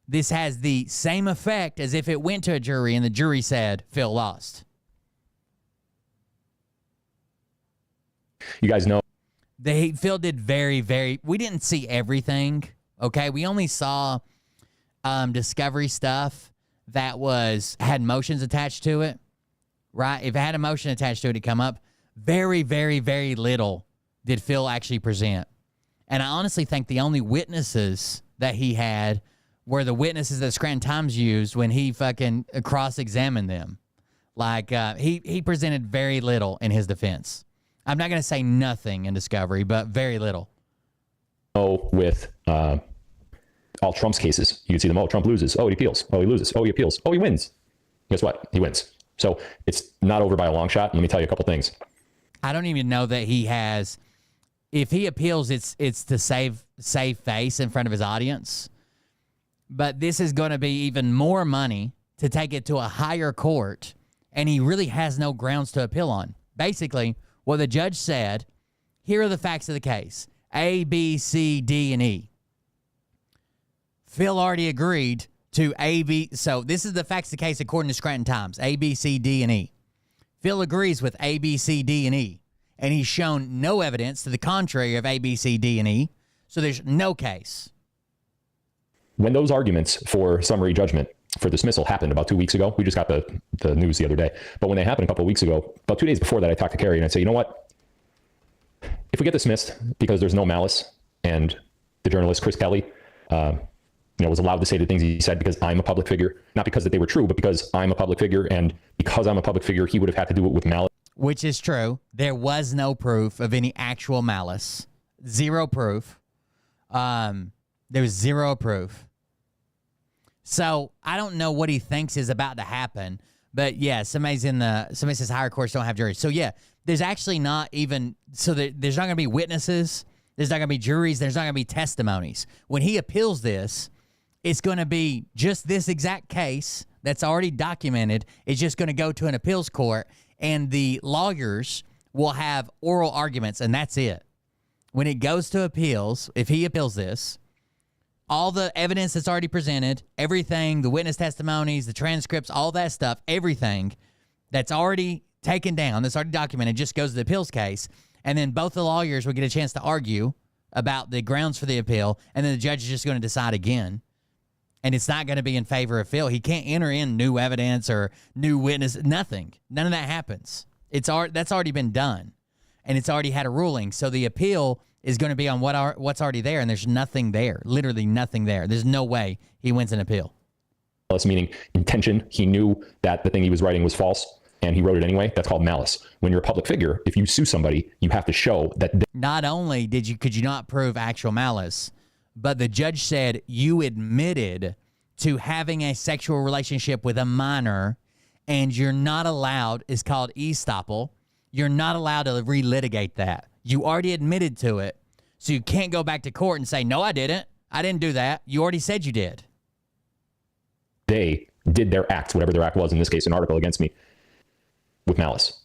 This has the same effect as if it went to a jury and the jury said Phil lost. You guys know. Phil did very, we didn't see everything, okay? We only saw discovery stuff that had motions attached to it, right? If it had a motion attached to it, it'd come up. Very, very, very little did Phil actually present. And I honestly think the only witnesses that he had were the witnesses that Scranton Times used when he fucking cross-examined them. Like, he presented very little in his defense. I'm not going to say nothing in discovery, but very little. Oh, with all Trump's cases, you can see them. Oh, Trump loses. Oh, he appeals. Oh, he loses. Oh, he appeals. Oh, he wins. Guess what? He wins. So it's not over by a long shot. Let me tell you a couple things. I don't even know that he has. If he appeals, it's to save face in front of his audience. But this is going to be even more money to take it to a higher court, and he really has no grounds to appeal on. Basically, what the judge said, here are the facts of the case. A, B, C, D, and E. Phil already agreed to A, B. So this is the facts of the case according to Scranton Times. A, B, C, D, and E. Phil agrees with A, B, C, D, and E. And he's shown no evidence to the contrary of A, B, C, D, and E. So there's no case. When those arguments for summary judgment for dismissal happened about 2 weeks ago, we just got the news the other day. But when they happened a couple of weeks ago, about 2 days before that, I talked to Carrie and I said, you know what? If we get dismissed because there's no malice and the journalist Chris Kelly, was allowed to say the things he said because I'm a public figure, not because that they were true, but because I'm a public figure, and because I'm a public figure, he would have had to do it with malice. Which is true. There was no proof of any actual malice. Zero proof. There was zero proof. So I don't know what he thinks is about to happen, but yeah, somebody says higher courts don't have juries. So yeah, there's actually not even, there's not going to be witnesses. There's not going to be juries. There's not going to be testimonies. When he appeals this, it's going to be just this exact case that's already documented. It's just going to go to an appeals court, and the lawyers will have oral arguments, and that's it. when it goes to appeals, if he appeals this, all the evidence that's already presented, everything, the witness testimonies, the transcripts, all that stuff, everything that's already taken down, that's already documented, just goes to the appeals case. And then both the lawyers will get a chance to argue about the grounds for the appeal. And then the judge is just going to decide again. And it's not going to be in favor of Phil. He can't enter in new evidence or new witness, nothing. None of that happens. That's already been done. And it's already had a ruling. So the appeal is going to be on what's already there, and there's nothing there. Literally nothing there. There's no way he wins an appeal. Malice meaning intention. He knew that the thing he was writing was false, and he wrote it anyway. That's called malice. When you're a public figure, if you sue somebody, you have to show that. Not only could you not prove actual malice, but the judge said you admitted to having a sexual relationship with a minor, and you're not allowed, it's called estoppel. You're not allowed to relitigate that. You already admitted to it, so you can't go back to court and say, no, I didn't. I didn't do that. You already said you did. They did their act, whatever their act was, in this case, an article against me, with malice.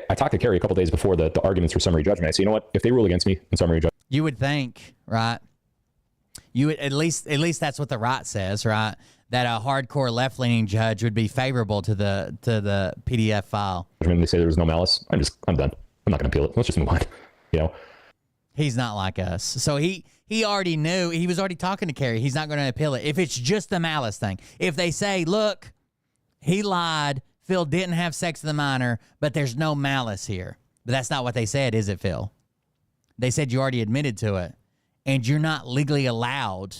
I talked to Kerry a couple days before the arguments for summary judgment. I said, you know what? If they rule against me in summary judgment. You would think, right? You would, at least that's what the right says, right? That a hardcore left-leaning judge would be favorable to the PDF file. They say there was no malice. I'm done. I'm not going to appeal it. Let's just move on. You know, he's not like us. So he already knew. He was already talking to Kerry. He's not going to appeal it. If it's just the malice thing, if they say, look, he lied, Phil didn't have sex with a minor, but there's no malice here. But that's not what they said, is it, Phil? They said you already admitted to it, and you're not legally allowed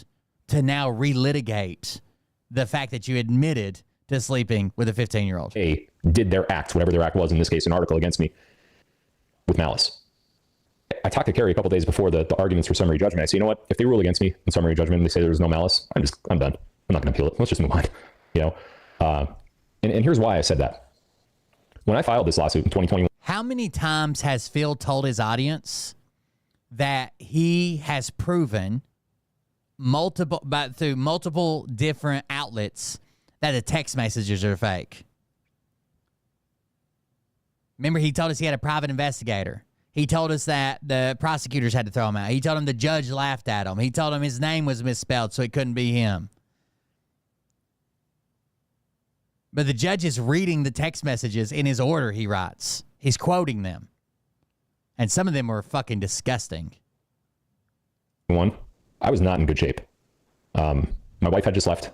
to now relitigate the fact that you admitted to sleeping with a 15-year-old. They did their act, whatever their act was, in this case, an article against me, with malice. I talked to Kerry a couple days before the arguments for summary judgment. I said, you know what? If they rule against me in summary judgment and they say there was no malice, I'm done. I'm not going to appeal it. Let's just move on. You know, and here's why I said that. When I filed this lawsuit in 2021. How many times has Phil told his audience that he has proven through multiple different outlets that the text messages are fake? Remember, he told us he had a private investigator. He told us that the prosecutors had to throw him out. He told him the judge laughed at him. He told him his name was misspelled, so it couldn't be him. But the judge is reading the text messages in his order he writes. He's quoting them. And some of them were fucking disgusting. I was not in good shape. My wife had just left.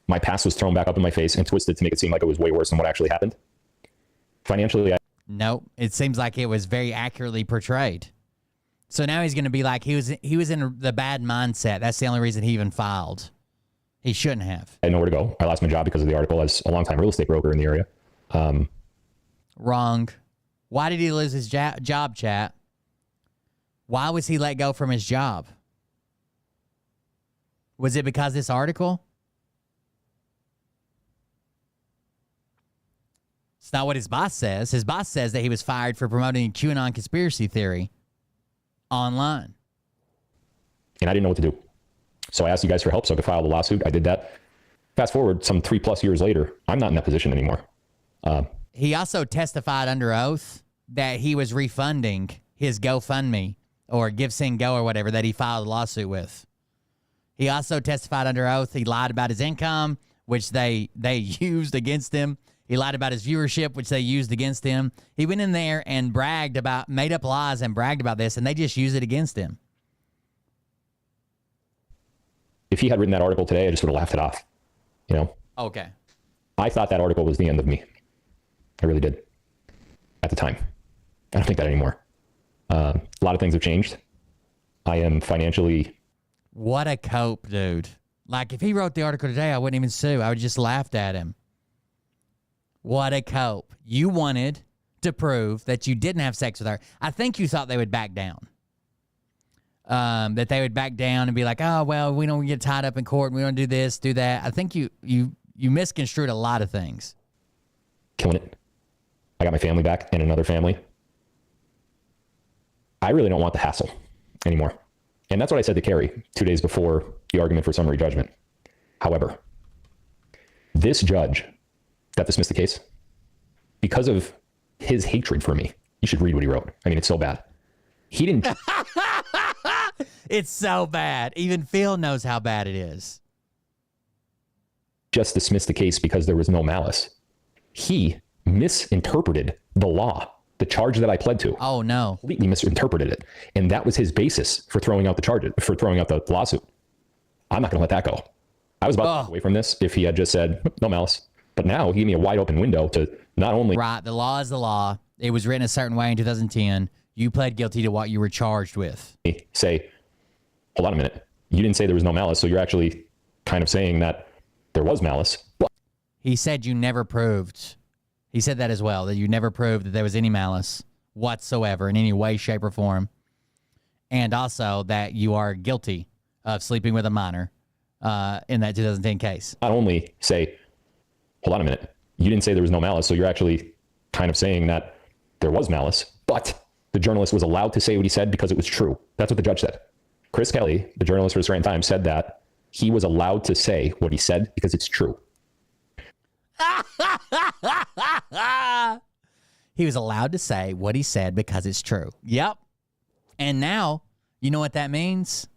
My past was thrown back up in my face and twisted to make it seem like it was way worse than what actually happened. Financially, no, it seems like it was very accurately portrayed. So now he's going to be like, he was in the bad mindset. That's the only reason he even filed. He shouldn't have. I had nowhere to go. I lost my job because of the article as a longtime real estate broker in the area. Wrong. Why did he lose his job, chat? Why was he let go from his job? Was it because of this article? It's not what his boss says. His boss says that he was fired for promoting QAnon conspiracy theory online. And I didn't know what to do. So I asked you guys for help so I could file the lawsuit. I did that. Fast forward some 3+ years later, I'm not in that position anymore. He also testified under oath that he was refunding his GoFundMe or GiveSendGo or whatever that he filed a lawsuit with. He also testified under oath he lied about his income, which they used against him. He lied about his viewership, which they used against him. He went in there and made up lies and bragged about this, and they just used it against him. If he had written that article today, I just would have laughed it off. You know? Okay. I thought that article was the end of me. I really did. At the time. I don't think that anymore. A lot of things have changed. I am financially... What a cope, dude. Like, if he wrote the article today, I wouldn't even sue. I would just laughed at him. What a cope. You wanted to prove that you didn't have sex with her. I think you thought they would back down. That they would back down and be like, oh, well, we don't get tied up in court. We don't do this, do that. I think you misconstrued a lot of things. Killing it. I got my family back and another family. I really don't want the hassle anymore. And that's what I said to Kerry 2 days before the argument for summary judgment. However, this judge that dismissed the case, because of his hatred for me, you should read what he wrote. I mean, it's so bad. He didn't It's so bad. Even Phil knows how bad it is. just dismiss the case because there was no malice. He misinterpreted the law, the charge that I pled to. Oh, no. Completely misinterpreted it. And that was his basis for throwing out the charges, for throwing out the lawsuit. I'm not going to let that go. I was about to walk away from this if he had just said, no malice. But now he gave me a wide open window to not only... Right. The law is the law. It was written a certain way in 2010. You pled guilty to what you were charged with. say, hold on a minute. You didn't say there was no malice, so you're actually kind of saying that there was malice. He said you never proved. He said that as well, that you never proved that there was any malice whatsoever in any way, shape, or form. And also that you are guilty of sleeping with a minor in that 2010 case. Not only say, hold on a minute. You didn't say there was no malice, so you're actually kind of saying that there was malice, but the journalist was allowed to say what he said because it was true. That's what the judge said. Chris Kelly, the journalist for the Scranton Times, said that he was allowed to say what he said because it's true. He was allowed to say what he said because it's true. Yep. And now, you know what that means?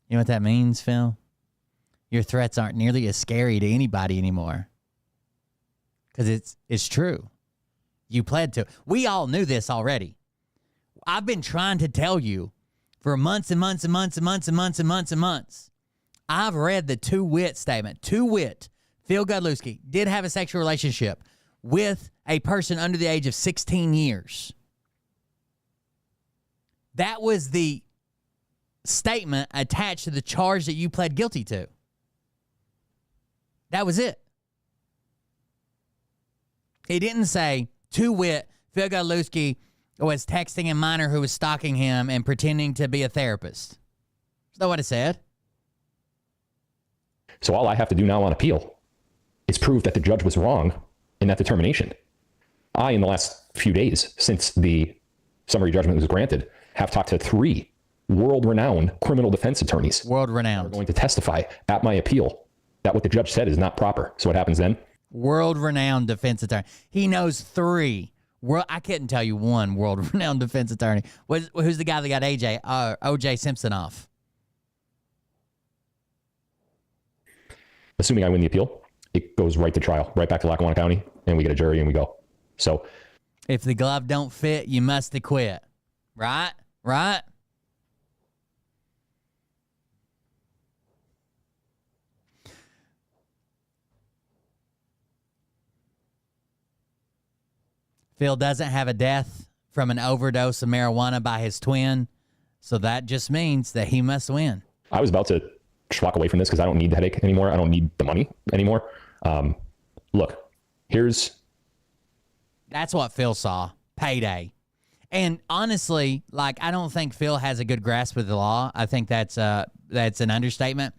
You know what that means, Phil? Your threats aren't nearly as scary to anybody anymore. Because it's true. You pled to. We all knew this already. I've been trying to tell you for months and months and months and months and months and months and months. I've read the two-wit statement. Two-wit. Phil Godlewski did have a sexual relationship with a person under the age of 16 years. That was the statement attached to the charge that you pled guilty to. That was it. He didn't say, two-wit, Phil Godlewski was texting a minor who was stalking him and pretending to be a therapist. That's not what it said. So all I have to do now on appeal is prove that the judge was wrong in that determination. I, in the last few days, since the summary judgment was granted, have talked to 3 world-renowned criminal defense attorneys. World-renowned. Are going to testify at my appeal that what the judge said is not proper. So what happens then? World-renowned defense attorney. He knows 3. I couldn't tell you one world-renowned defense attorney. Who's the guy that got O.J. Simpson off? Assuming I win the appeal, it goes right to trial, right back to Lackawanna County, and we get a jury and we go. So if the glove don't fit, you must acquit. Right? Right? Phil doesn't have a death from an overdose of marijuana by his twin, so that just means that he must win. I was about to just walk away from this because I don't need the headache anymore. I don't need the money anymore. Look, That's what Phil saw. Payday. And honestly, like, I don't think Phil has a good grasp of the law. I think that's an understatement.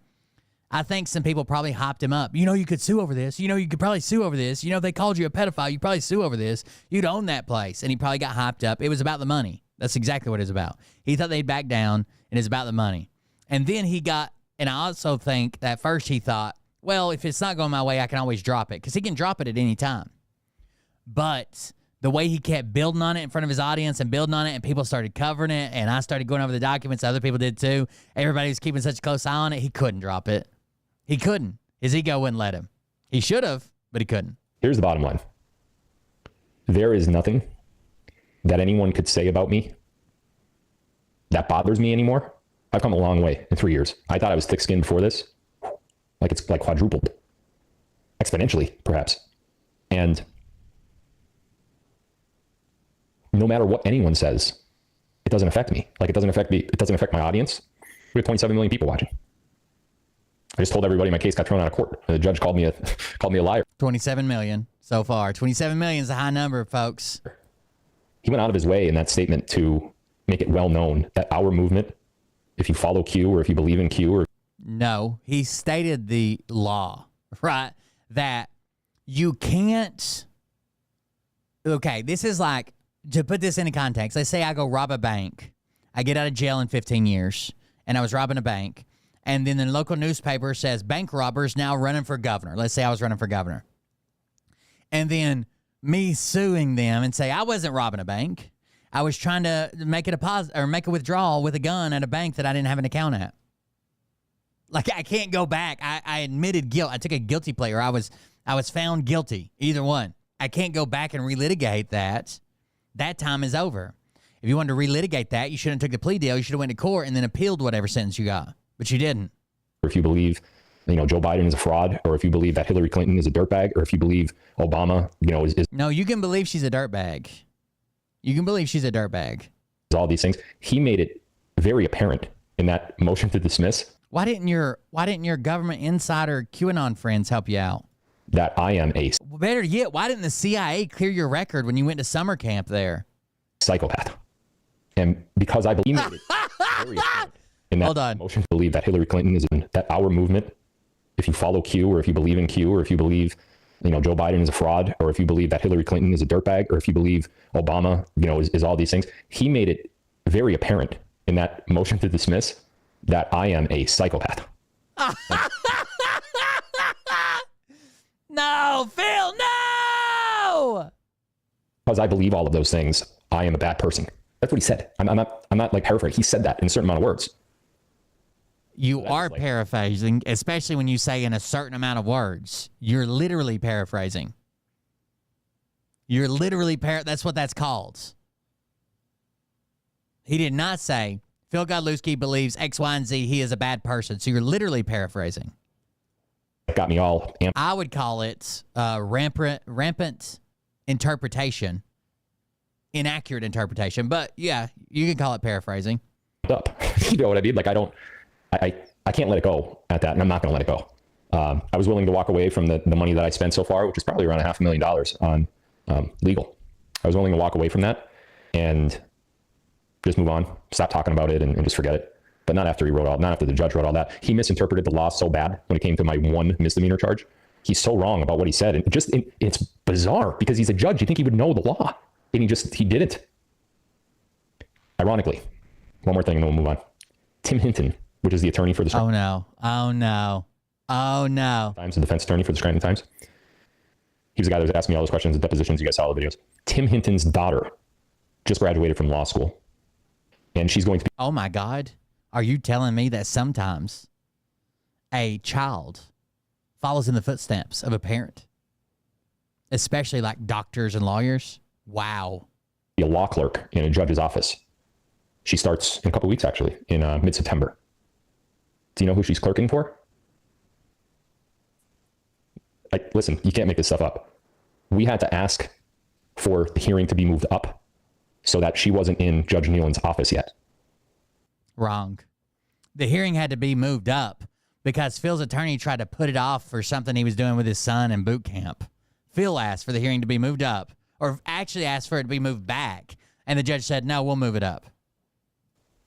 I think some people probably hopped him up. You know, you could sue over this. You know, you could probably sue over this. You know, if they called you a pedophile, you probably sue over this. You'd own that place. And he probably got hyped up. It was about the money. That's exactly what it was about. He thought they'd back down, and it's about the money. And then he got, and I also think that first he thought, well, if it's not going my way, I can always drop it, because he can drop it at any time. But the way he kept building on it in front of his audience and building on it, and people started covering it, and I started going over the documents, other people did too. Everybody was keeping such a close eye on it, he couldn't drop it. He couldn't. His ego wouldn't let him. He should have, but he couldn't. Here's the bottom line. There is nothing that anyone could say about me that bothers me anymore. I've come a long way in 3 years. I thought I was thick-skinned before this. Like, it's like quadrupled. Exponentially, perhaps. And no matter what anyone says, it doesn't affect me. Like, it doesn't affect my audience. We have 27 million people watching. I just told everybody my case got thrown out of court. The judge called me a liar. 27 million so far. 27 million is a high number, folks. He went out of his way in that statement to make it well known that our movement, if you follow Q or if you believe in Q or... No, he stated the law, right? That you can't... Okay, this is like, to put this into context, let's say I go rob a bank. I get out of jail in 15 years, and I was robbing a bank. And then the local newspaper says, bank robbers now running for governor. Let's say I was running for governor. And then me suing them and say, I wasn't robbing a bank. I was trying to make a deposit or make a withdrawal with a gun at a bank that I didn't have an account at. Like, I can't go back. I admitted guilt. I took a guilty plea, or I was found guilty. Either one. I can't go back and relitigate that. That time is over. If you wanted to relitigate that, you shouldn't have took the plea deal. You should have went to court and then appealed whatever sentence you got. But you didn't. Or if you believe, Joe Biden is a fraud, or if you believe that Hillary Clinton is a dirtbag, or if you believe Obama, is No, you can believe she's a dirtbag. You can believe she's a dirtbag. All these things. He made it very apparent in that motion to dismiss. Why didn't your government insider QAnon friends help you out? That I am a Better yet, why didn't the CIA clear your record when you went to summer camp there? psychopath. And because I believe it very apparent in that motion to believe that Hillary Clinton is in that our movement, if you follow Q, or if you believe in Q, or if you believe, Joe Biden is a fraud, or if you believe that Hillary Clinton is a dirtbag, or if you believe Obama, is all these things. He made it very apparent in that motion to dismiss that I am a psychopath. No, Phil, no! Because I believe all of those things, I am a bad person. That's what he said. I'm not like paraphrasing. He said that in a certain amount of words. You are paraphrasing, especially when you say in a certain amount of words. You're literally paraphrasing. You're literally that's what that's called. He did not say, Phil Godlewski believes X, Y, and Z, he is a bad person. So you're literally paraphrasing. It got me all amped. I would call it rampant interpretation, inaccurate interpretation. But yeah, you can call it paraphrasing. Up. You know what I mean? Like, I can't let it go at that, and I'm not going to let it go. I was willing to walk away from the money that I spent so far, which is probably around $500,000 on legal. I was willing to walk away from that and just move on, stop talking about it, and just forget it. But not after the judge wrote all that. He misinterpreted the law so bad when it came to my one misdemeanor charge. He's so wrong about what he said, and it's bizarre because he's a judge. You think he would know the law, and he didn't. Ironically, one more thing, and then we'll move on. Tim Hinton, which is the attorney for the Oh no! Times, the defense attorney for the Scranton Times. He was the guy that was asking me all those questions at depositions. You guys saw all the videos. Tim Hinton's daughter just graduated from law school, and she's going to be. Oh my God! Are you telling me that sometimes a child follows in the footsteps of a parent, especially like doctors and lawyers? Wow! Be a law clerk in a judge's office. She starts in a couple weeks, actually, in mid-September. Do you know who she's clerking for? Listen, you can't make this stuff up. We had to ask for the hearing to be moved up so that she wasn't in Judge Nealon's office yet. Wrong. The hearing had to be moved up because Phil's attorney tried to put it off for something he was doing with his son in boot camp. Phil asked for the hearing to be moved up, or actually asked for it to be moved back, and the judge said, no, we'll move it up.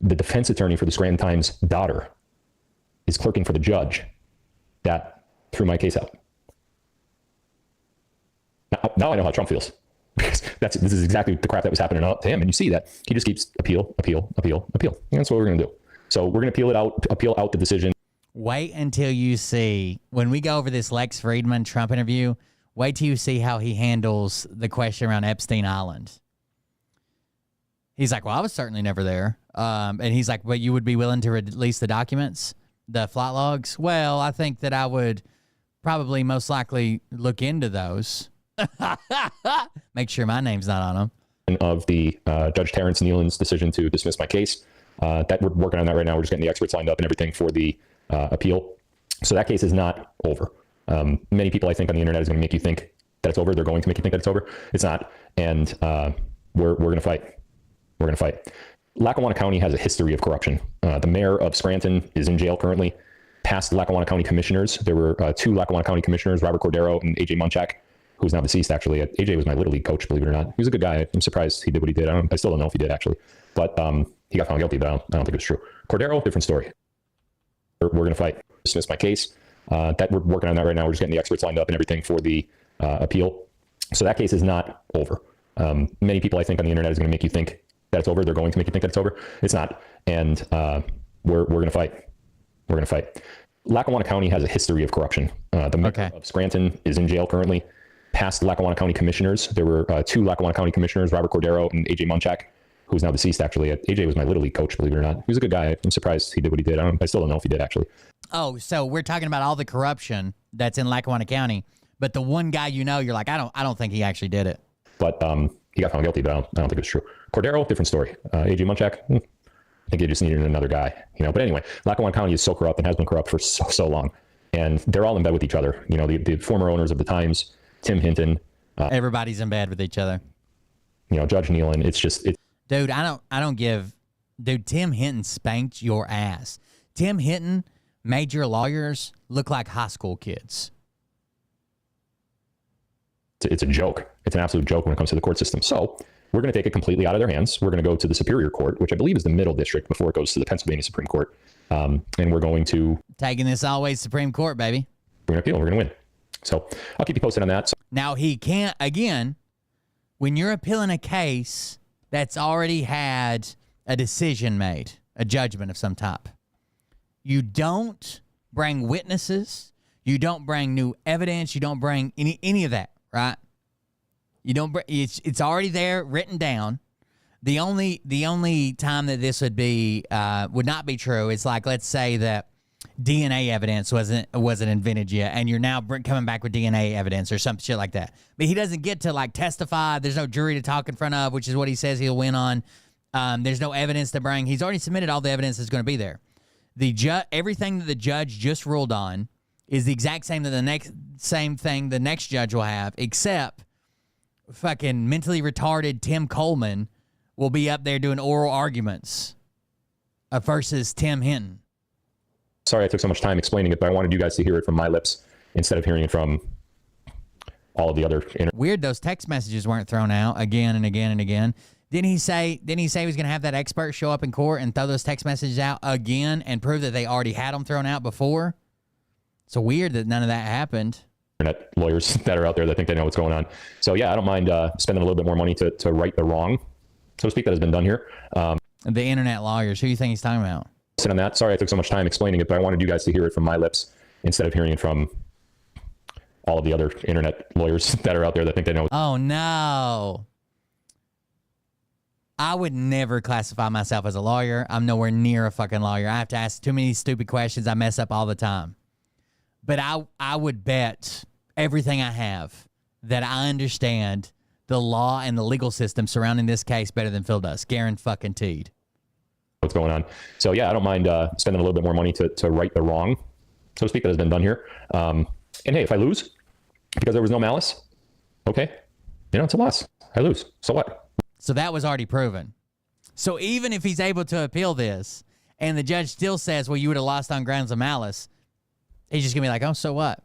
The defense attorney for the Scranton Times' daughter is clerking for the judge that threw my case out. Now I know how Trump feels. Because this is exactly the crap that was happening to him. And you see that he just keeps appeal. And that's what we're going to do. So we're going to appeal out the decision. Wait until you see, when we go over this Lex Friedman Trump interview, wait till you see how he handles the question around Epstein Island. He's like, well, I was certainly never there. And he's like, well, you would be willing to release the documents, the flight logs? Well, I think that I would probably most likely look into those. Make sure my name's not on them. Of the Judge Terrence Nealon's decision to dismiss my case. That we're working on that right now. We're just getting the experts lined up and everything for the appeal. So that case is not over. Many people, I think, on the internet is going to make you think that it's over. They're going to make you think that it's over. It's not. And we're going to fight. We're going to fight. Lackawanna County has a history of corruption. The mayor of Scranton is in jail currently. Past Lackawanna County commissioners, there were two Lackawanna County commissioners, Robert Cordero and AJ Munchak, who's now deceased, actually. AJ was my Little League coach, believe it or not. He was a good guy. I'm surprised he did what he did. I still don't know if he did, actually. But he got found guilty, but I don't think it was true. Cordero, different story. We're going to fight. Dismiss my case. That we're working on that right now. We're just getting the experts lined up and everything for the appeal. So that case is not over. Many people, I think, on the internet is going to make you think that it's over. They're going to make you think that it's over. It's not. And we're going to fight. We're going to fight. Lackawanna County has a history of corruption. The mayor of Scranton is in jail currently. Past Lackawanna County commissioners, there were two Lackawanna County commissioners, Robert Cordero and AJ Munchak, who's now deceased, actually. AJ was my Little League coach, believe it or not. He was a good guy. I'm surprised he did what he did. I still don't know if he did, actually. Oh, so we're talking about all the corruption that's in Lackawanna County, but the one guy you're like, I don't think he actually did it. But he got found guilty, but I don't think it was true. Cordero, different story. AJ Munchak, I think they just needed another guy, But anyway, Lackawanna County is so corrupt and has been corrupt for so long. And they're all in bed with each other. The former owners of the Times, Tim Hinton. Everybody's in bed with each other. Judge Nealon. Dude, I don't give. Dude, Tim Hinton spanked your ass. Tim Hinton made your lawyers look like high school kids. It's a joke. It's an absolute joke when it comes to the court system. So we're going to take it completely out of their hands. We're going to go to the Superior Court, which I believe is the middle district before it goes to the Pennsylvania Supreme Court. And we're going to... Taking this always Supreme Court, baby. We're going to appeal. We're going to win. So I'll keep you posted on that. Now, he can't... Again, when you're appealing a case that's already had a decision made, a judgment of some type, you don't bring witnesses. You don't bring new evidence. You don't bring any of that, right? You don't. It's already there, written down. The only time that this would not be true is like, let's say that DNA evidence wasn't invented yet, and you're now coming back with DNA evidence or some shit like that. But he doesn't get to like testify. There's no jury to talk in front of, which is what he says he'll win on. There's no evidence to bring. He's already submitted all the evidence that's going to be there. Everything that the judge just ruled on is the exact same that the next judge will have, except fucking mentally retarded Tim Coleman will be up there doing oral arguments versus Tim Hinton. Sorry I took so much time explaining it, but I wanted you guys to hear it from my lips instead of hearing it from all of the other... Weird those text messages weren't thrown out again and again and again. Didn't he say he was going to have that expert show up in court and throw those text messages out again and prove that they already had them thrown out before? So weird that none of that happened. Internet lawyers that are out there that think they know what's going on. So yeah, I don't mind spending a little bit more money to right the wrong, so to speak, that has been done here. The internet lawyers, who do you think he's talking about? On that. Sorry I took so much time explaining it, but I wanted you guys to hear it from my lips instead of hearing it from all of the other internet lawyers that are out there that think they know. Oh, no. I would never classify myself as a lawyer. I'm nowhere near a fucking lawyer. I have to ask too many stupid questions. I mess up all the time. But I would bet everything I have that I understand the law and the legal system surrounding this case better than Phil does. Guaranteed. What's going on. So yeah, I don't mind spending a little bit more money to right the wrong, so to speak, that has been done here. And hey, if I lose because there was no malice, okay, it's a loss. I lose. So what? So that was already proven. So even if he's able to appeal this and the judge still says, well, you would have lost on grounds of malice, he's just going to be like, oh, so what?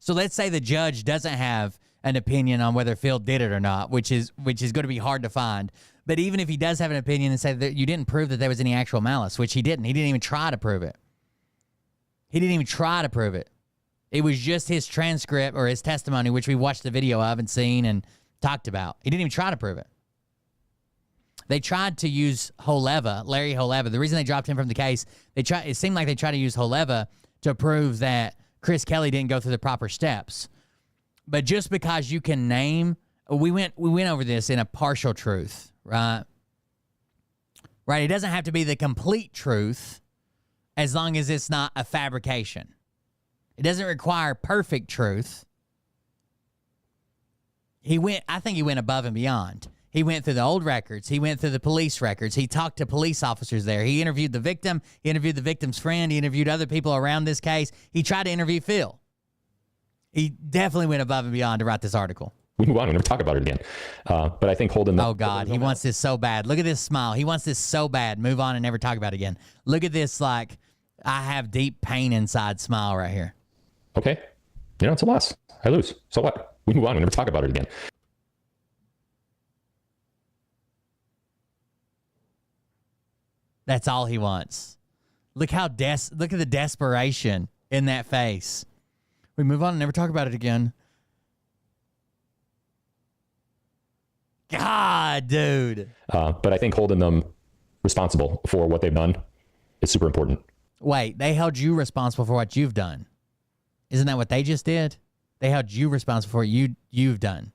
So let's say the judge doesn't have an opinion on whether Phil did it or not, which is going to be hard to find. But even if he does have an opinion and say that you didn't prove that there was any actual malice, which he didn't even try to prove it. It was just his transcript or his testimony, which we watched the video of and seen and talked about. He didn't even try to prove it. They tried to use Larry Holeva. The reason they dropped him from the case, it seemed like they tried to use Holeva to prove that Chris Kelly didn't go through the proper steps. But just because you can name, we went over this in a partial truth. Right. It doesn't have to be the complete truth as long as it's not a fabrication. It doesn't require perfect truth. I think he went above and beyond. He went through the old records. He went through the police records. He talked to police officers there. He interviewed the victim. He interviewed the victim's friend. He interviewed other people around this case. He tried to interview Phil. He definitely went above and beyond to write this article. We move on and never talk about it again. But I think holding the... Oh, God. He wants this so bad. Look at this smile. He wants this so bad. Move on and never talk about it again. Look at this, like, I have deep pain inside smile right here. Okay. It's a loss. I lose. So what? We move on and never talk about it again. That's all he wants. Look at the desperation in that face. We move on and never talk about it again. God, dude. But I think holding them responsible for what they've done is super important. Wait, they held you responsible for what you've done. Isn't that what they just did? They held you responsible for what you've done.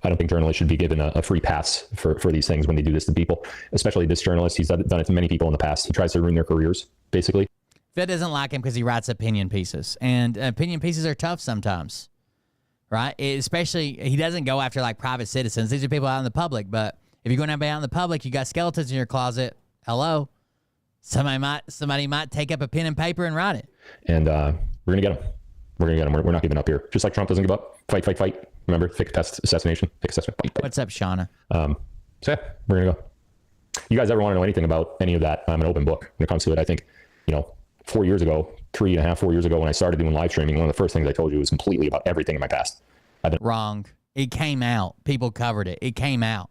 I don't think journalists should be given a free pass for these things when they do this to people, especially this journalist. He's done it to many people in the past. He tries to ruin their careers, basically. Phil doesn't like him because he writes opinion pieces, and opinion pieces are tough sometimes, right? Especially, he doesn't go after like private citizens. These are people out in the public, but if you're going to be out in the public, you got skeletons in your closet. Hello, somebody might take up a pen and paper and write it. And we're gonna get him. We're gonna get him. We're not giving up here. Just like Trump doesn't give up. Fight, fight, fight. Remember, fake test assassination, fake assessment. Fight, fight. What's up, Shauna? So yeah, we're gonna go. You guys ever want to know anything about any of that? I'm an open book when it comes to it. I think, 4 years ago, 4 years ago, when I started doing live streaming, one of the first things I told you was completely about everything in my past. Wrong. It came out. People covered it. It came out.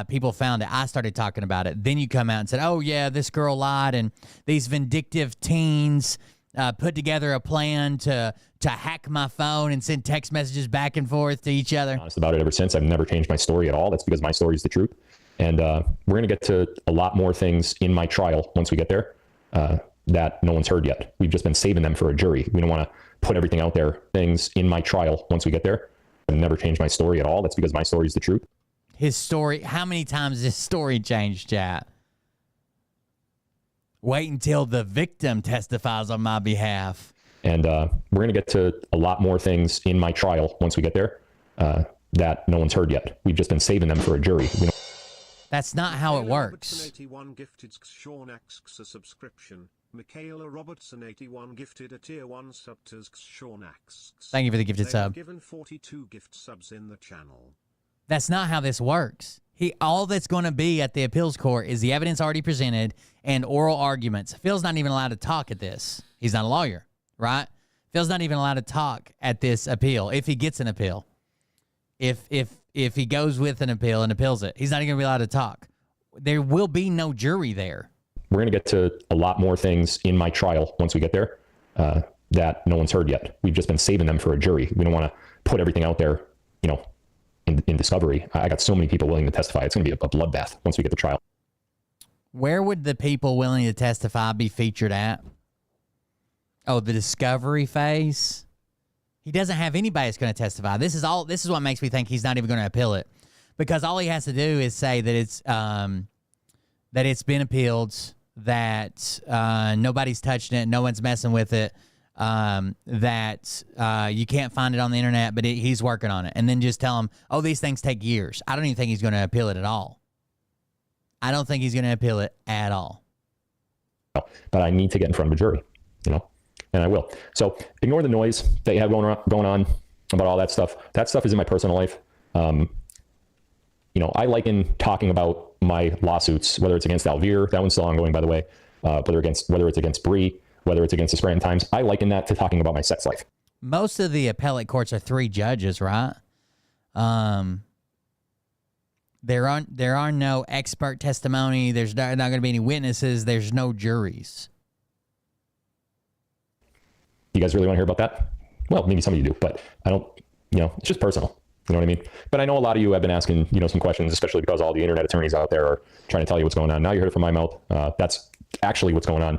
People found it. I started talking about it. Then you come out and said, oh, yeah, this girl lied, and these vindictive teens put together a plan to hack my phone and send text messages back and forth to each other. Honest about it ever since. I've never changed my story at all. That's because my story is the truth. And we're going to get to a lot more things in my trial once we get there that no one's heard yet. We've just been saving them for a jury. We don't want to put everything out there. Things in my trial once we get there. I've never changed my story at all. That's because my story is the truth. His story, how many times has his story changed, chat? Wait until the victim testifies on my behalf. And we're going to get to a lot more things in my trial once we get there that no one's heard yet. We've just been saving them for a jury. That's not how it works. 81 gifted Sean X a subscription. Michaela Robertson 81 gifted a tier 1 sub to Sean X. Thank you for the gifted sub. Given 42 gift subs in the channel. That's not how this works. All that's going to be at the appeals court is the evidence already presented and oral arguments. Phil's not even allowed to talk at this. He's not a lawyer, right? Phil's not even allowed to talk at this appeal if he gets an appeal. If he goes with an appeal and appeals it, he's not even going to be allowed to talk. There will be no jury there. We're going to get to a lot more things in my trial once we get there that no one's heard yet. We've just been saving them for a jury. We don't want to put everything out there, in discovery. I got so many people willing to testify. It's going to be a bloodbath once we get to trial. Where would the people willing to testify be featured at? Oh, the discovery phase? He doesn't have anybody that's going to testify. This is what makes me think he's not even going to appeal it. Because all he has to do is say that it's been appealed, that nobody's touching it, no one's messing with it, that you can't find it on the internet, but he's working on it. And then just tell him, oh, these things take years. I don't even think he's going to appeal it at all. I don't think he's going to appeal it at all. But I need to get in front of a jury, and I will. So ignore the noise that you have going on about all that stuff. That stuff is in my personal life. I liken talking about my lawsuits, whether it's against Alvear, that one's still ongoing, by the way, whether it's against Bree, whether it's against the Scranton Times. I liken that to talking about my sex life. Most of the appellate courts are 3 judges, right? There are no expert testimony. There's not going to be any witnesses. There's no juries. You guys really want to hear about that? Well, maybe some of you do, but I don't, it's just personal. You know what I mean? But I know a lot of you have been asking, some questions, especially because all the internet attorneys out there are trying to tell you what's going on. Now you heard it from my mouth. That's actually what's going on.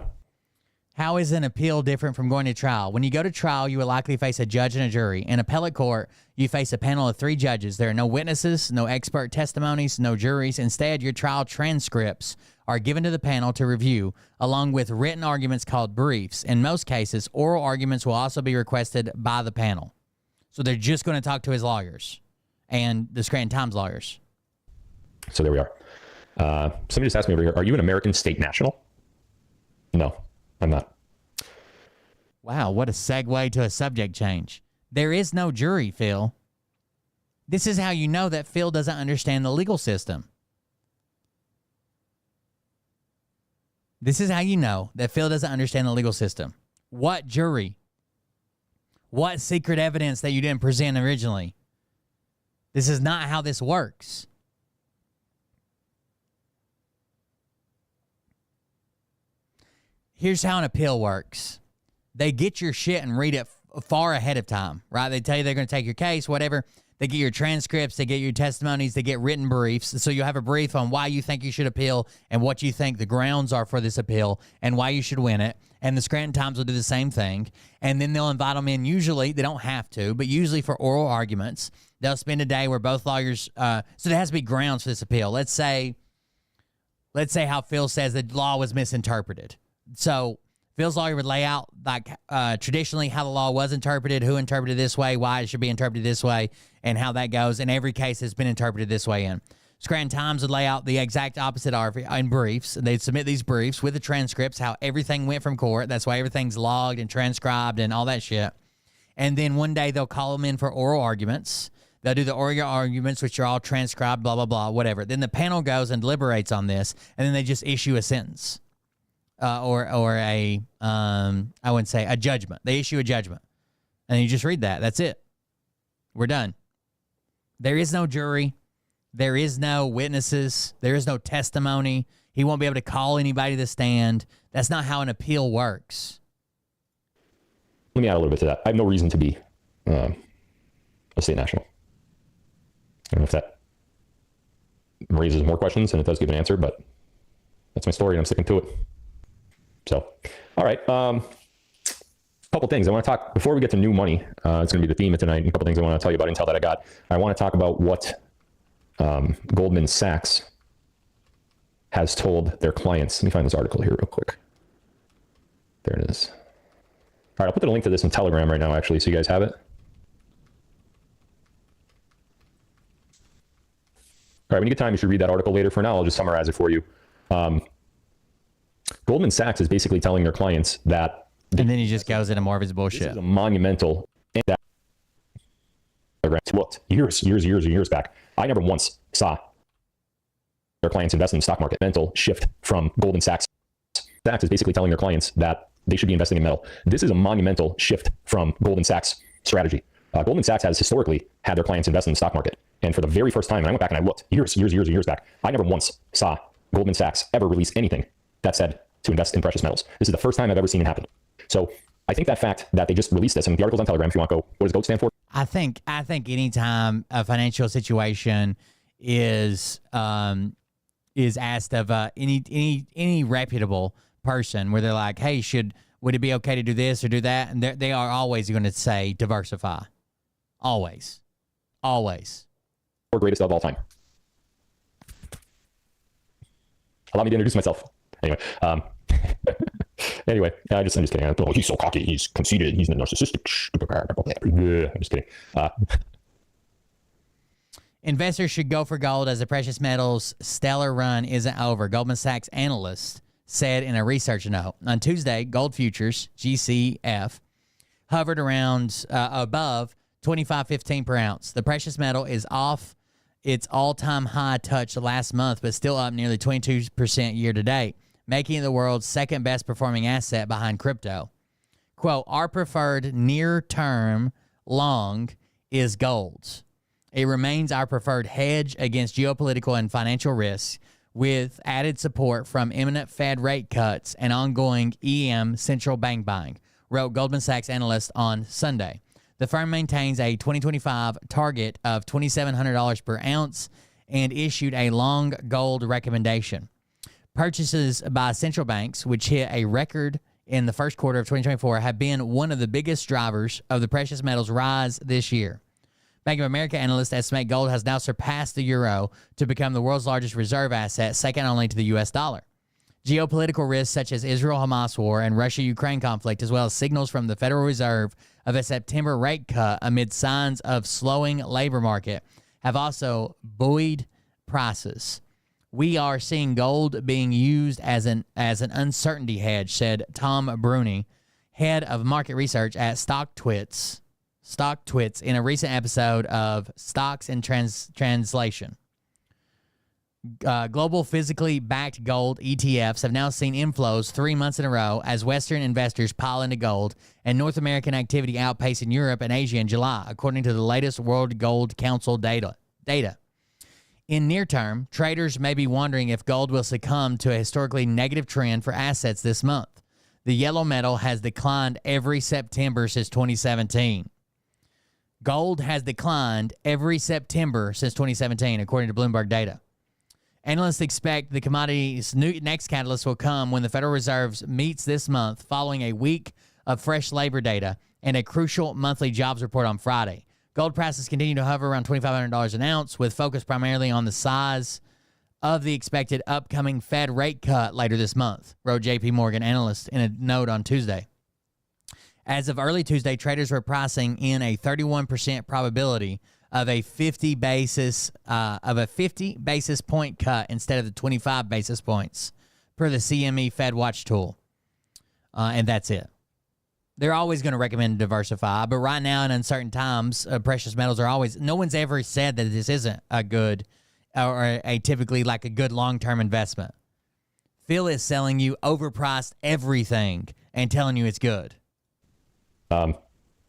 How is an appeal different from going to trial? When you go to trial, you will likely face a judge and a jury. In appellate court, you face a panel of 3 judges. There are no witnesses, no expert testimonies, no juries. Instead, your trial transcripts are given to the panel to review, along with written arguments called briefs. In most cases, oral arguments will also be requested by the panel. So they're just going to talk to his lawyers and the Scranton Times lawyers. So there we are. Somebody just asked me over here, are you an American state national? No, I'm not. Wow, what a segue to a subject change. There is no jury, Phil. This is how you know that Phil doesn't understand the legal system. This is how you know that Phil doesn't understand the legal system. What jury? What secret evidence that you didn't present originally? This is not how this works. Here's how an appeal works. They get your shit and read it far ahead of time, right? They tell you they're going to take your case, whatever. They get your transcripts, they get your testimonies, they get written briefs. So you have a brief on why you think you should appeal and what you think the grounds are for this appeal and why you should win it. And the Scranton Times will do the same thing. And then they'll invite them in. Usually, they don't have to, but usually for oral arguments, They'll spend a day where both lawyers, so there has to be grounds for this appeal. Let's say how Phil says the law was misinterpreted. So Phil's lawyer would lay out like traditionally how the law was interpreted, who interpreted this way, why it should be interpreted this way, and how that goes. And every case has been interpreted this way in. Scranton Times would lay out the exact opposite in briefs. They'd submit these briefs with the transcripts, how everything went from court. That's why everything's logged and transcribed and all that shit. And then one day they'll call them in for oral arguments. They'll do the oral arguments, which are all transcribed, blah, blah, blah, whatever. Then the panel goes and deliberates on this, and then they just issue a sentence or a, I wouldn't say a judgment. They issue a judgment. And you just read that. That's it. We're done. There is no jury. There is no witnesses. There is no testimony. He won't be able to call anybody to the stand. That's not how an appeal works. Let me add a little bit to that. I have no reason to be a state national. I don't know if that raises more questions than it does give an answer, but that's my story and I'm sticking to it. So, all right. A couple things I want to talk before we get to new money. It's going to be the theme of tonight. A couple things I want to tell you about intel that I got. I want to talk about what Goldman Sachs has told their clients. Let me find this article here real quick. There it is. All right, I'll put the link to this in Telegram right now, actually, so you guys have it. All right, when you get time, you should read that article later. For now, I'll just summarize it for you. Goldman Sachs is basically telling their clients that... And then he just goes into more of his bullshit. This is a monumental... Looked years back. I never once saw their clients invest in the stock market. Mental shift from Goldman Sachs. Sachs is basically telling their clients that they should be investing in metal. This is a monumental shift from Goldman Sachs' strategy. Goldman Sachs has historically had their clients invest in the stock market. And for the very first time, and I went back and I looked years back, I never once saw Goldman Sachs ever release anything that said to invest in precious metals. This is the first time I've ever seen it happen. So I think that fact that they just released this, and the article's on Telegram if you want to go, what does GOAT stand for? I think anytime a financial situation is asked of any reputable person where they're like, hey, would it be okay to do this or do that? And they are always going to say diversify. Always. Or greatest of all time. Allow me to introduce myself. Anyway, I'm just kidding. Oh, he's so cocky. He's conceited. He's narcissistic. I'm just kidding. Investors should go for gold as the precious metals' stellar run isn't over, Goldman Sachs analyst said in a research note. On Tuesday, gold futures, GCF, hovered around above $25.15 per ounce. The precious metal is off its all-time high touched last month, but still up nearly 22% year-to-date, making it the world's second best performing asset behind crypto. Quote, our preferred near-term long is gold. It remains our preferred hedge against geopolitical and financial risks, with added support from imminent Fed rate cuts and ongoing EM central bank buying, wrote Goldman Sachs analyst on Sunday. The firm maintains a 2025 target of $2,700 per ounce and issued a long gold recommendation. Purchases by central banks, which hit a record in the first quarter of 2024, have been one of the biggest drivers of the precious metals rise this year. Bank of America analysts estimate gold has now surpassed the euro to become the world's largest reserve asset, second only to the U.S. dollar. Geopolitical risks such as Israel-Hamas war and Russia-Ukraine conflict, as well as signals from the Federal Reserve of a September rate cut amid signs of slowing labor market, have also buoyed prices. We are seeing gold being used as an uncertainty hedge, said Tom Bruni, head of market research at StockTwits, in a recent episode of Stocks in Translation. Global physically backed gold ETFs have now seen inflows 3 months in a row as Western investors pile into gold, and North American activity outpacing Europe and Asia in July, according to the latest World Gold Council data. In near term, traders may be wondering if gold will succumb to a historically negative trend for assets this month. The yellow metal has declined every September since 2017. Gold has declined every September since 2017, according to Bloomberg data. Analysts expect the commodity's next catalyst will come when the Federal Reserve meets this month following a week of fresh labor data and a crucial monthly jobs report on Friday. Gold prices continue to hover around $2,500 an ounce, with focus primarily on the size of the expected upcoming Fed rate cut later this month, wrote J.P. Morgan analyst in a note on Tuesday. As of early Tuesday, traders were pricing in a 31% probability of a 50 basis point cut instead of the 25 basis points per the CME Fed Watch tool, and that's it. They're always going to recommend diversify, but right now in uncertain times, precious metals are always. No one's ever said that this isn't a good or a typically like a good long-term investment. Phil is selling you overpriced everything and telling you it's good. I don't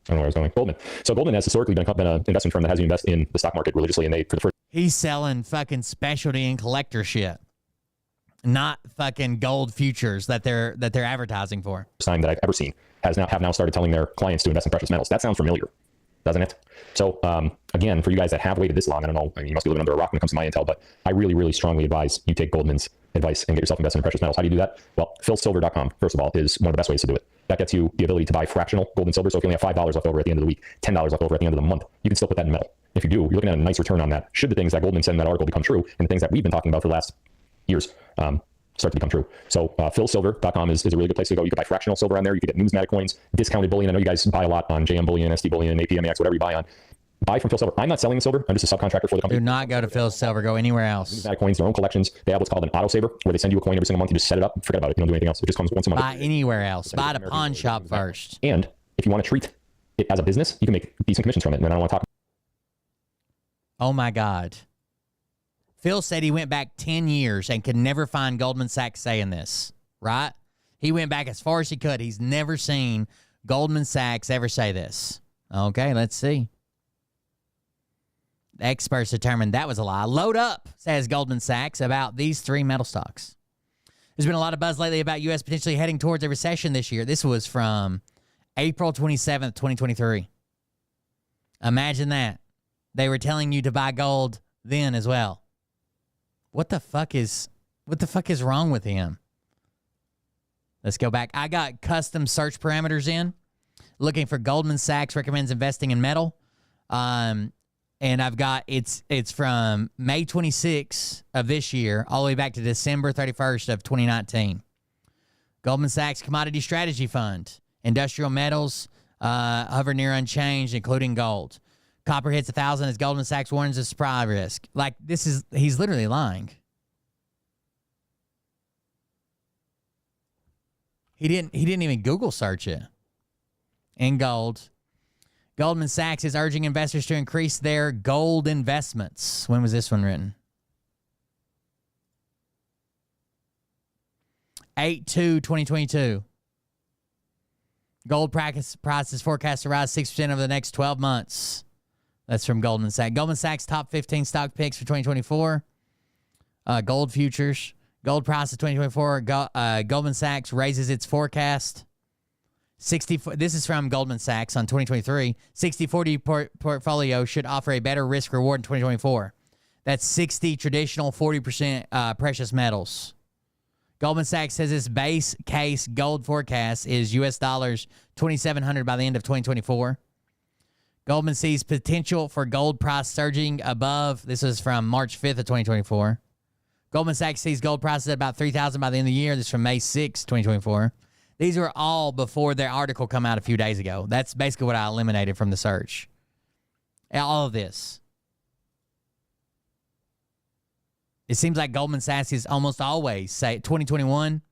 know where I was going. Goldman. So Goldman has historically been an investment firm that has you invest in the stock market religiously, and they for the first. He's selling fucking specialty and collector shit, not fucking gold futures that they're advertising for. Time that I've ever seen have now started telling their clients to invest in precious metals. That sounds familiar, doesn't it? So again, for you guys that have waited this long, I don't know, you must be living under a rock when it comes to my intel, but I really, really strongly advise you take Goldman's advice and get yourself invested in precious metals. How do you do that? Well, philsilver.com, first of all, is one of the best ways to do it. That gets you the ability to buy fractional gold and silver. So if you only have $5 left over at the end of the week, $10 left over at the end of the month, you can still put that in metal. If you do, you're looking at a nice return on that. Should the things that Goldman said in that article become true, and the things that we've been talking about for the last years start to become true. So philsilver.com is a really good place to go. You can buy fractional silver on there. You can get numismatic coins, discounted bullion. I know you guys buy a lot on JM Bullion, ST Bullion, APMAX, whatever you buy on. Buy from Phil Silver. I'm not selling the silver. I'm just a subcontractor for the company. Do not go to Phil Silver. Go anywhere else. Numismatic coins, their own collections. They have what's called an auto saver, where they send you a coin every single month. You just set it up. Forget about it. You don't do anything else. It just comes once a month. Buy anywhere else. Buy at a pawn shop first. And if you want to treat it as a business, you can make decent commissions from it. And then I don't want to talk. Oh my God. Phil said he went back 10 years and could never find Goldman Sachs saying this, right? He went back as far as he could. He's never seen Goldman Sachs ever say this. Okay, let's see. Experts determined that was a lie. Load up, says Goldman Sachs, about these three metal stocks. There's been a lot of buzz lately about U.S. potentially heading towards a recession this year. This was from April 27th, 2023. Imagine that. They were telling you to buy gold then as well. What the fuck is wrong with him? Let's go back. I got custom search parameters in, looking for Goldman Sachs recommends investing in metal. And I've got, it's from May 26th of this year all the way back to December 31st of 2019. Goldman Sachs Commodity Strategy Fund. Industrial metals hover near unchanged, including gold. Copper hits 1,000 as Goldman Sachs warns of supply risk. Like, he's literally lying. He didn't even Google search it. In gold. Goldman Sachs is urging investors to increase their gold investments. When was this one written? 8/2/2022. Gold prices forecast to rise 6% over the next 12 months. That's from Goldman Sachs. Goldman Sachs top 15 stock picks for 2024. Gold futures. Gold prices 2024. Goldman Sachs raises its forecast. This is from Goldman Sachs on 2023. 60-40 portfolio should offer a better risk reward in 2024. That's 60 traditional, 40% precious metals. Goldman Sachs says its base case gold forecast is US dollars 2,700 by the end of 2024. Goldman sees potential for gold price surging above. This is from March 5th of 2024. Goldman Sachs sees gold prices at about 3,000 by the end of the year. This is from May 6th, 2024. These were all before their article come out a few days ago. That's basically what I eliminated from the search. All of this. It seems like Goldman Sachs is almost always, say, 2021,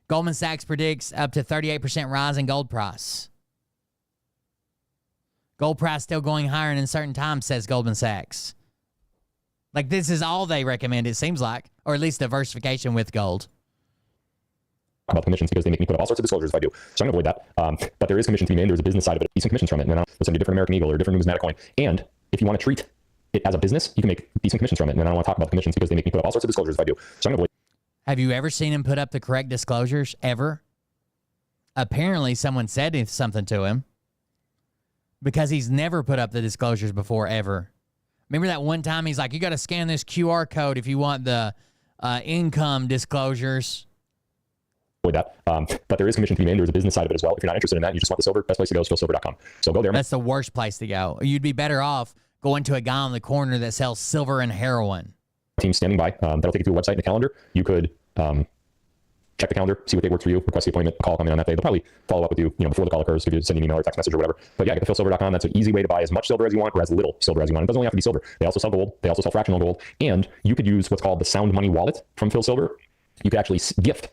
Goldman Sachs predicts up to 38% rise in gold price. Gold price still going higher in uncertain times, says Goldman Sachs. Like, this is all they recommend, it seems like, or at least diversification with gold. About commissions because they make me put up all sorts of disclosures if I do. So I'm going to avoid that. But there is commission to be made. There's a business side of it. Decent commissions from it. And then I'll send you a different American Eagle or a different numismatic coin. And if you want to treat it as a business, you can make decent commissions from it. And then I don't want to talk about the commissions because they make me put up all sorts of disclosures if I do. So I'm going to avoid. Have you ever seen him put up the correct disclosures ever? Apparently someone said something to him because he's never put up the disclosures before ever. Remember that one time he's like, you got to scan this QR code if you want the income disclosures. avoid that. But there is commission to be made. There's a business side of it as well. If you're not interested in that, and you just want the silver, best place to go is philsilver.com. So go there. That's the worst place to go. You'd be better off going to a guy on the corner that sells silver and heroin. Team standing by. That'll take you to a website and a calendar. You could check the calendar, see what day works for you, request the appointment, call, come in on that day. They'll probably follow up with you, before the call occurs, if you send an email or text message or whatever. But yeah, get to philsilver.com. That's an easy way to buy as much silver as you want or as little silver as you want. It doesn't only have to be silver. They also sell gold. They also sell fractional gold. And you could use what's called the Sound Money wallet from Phil Silver. You could actually gift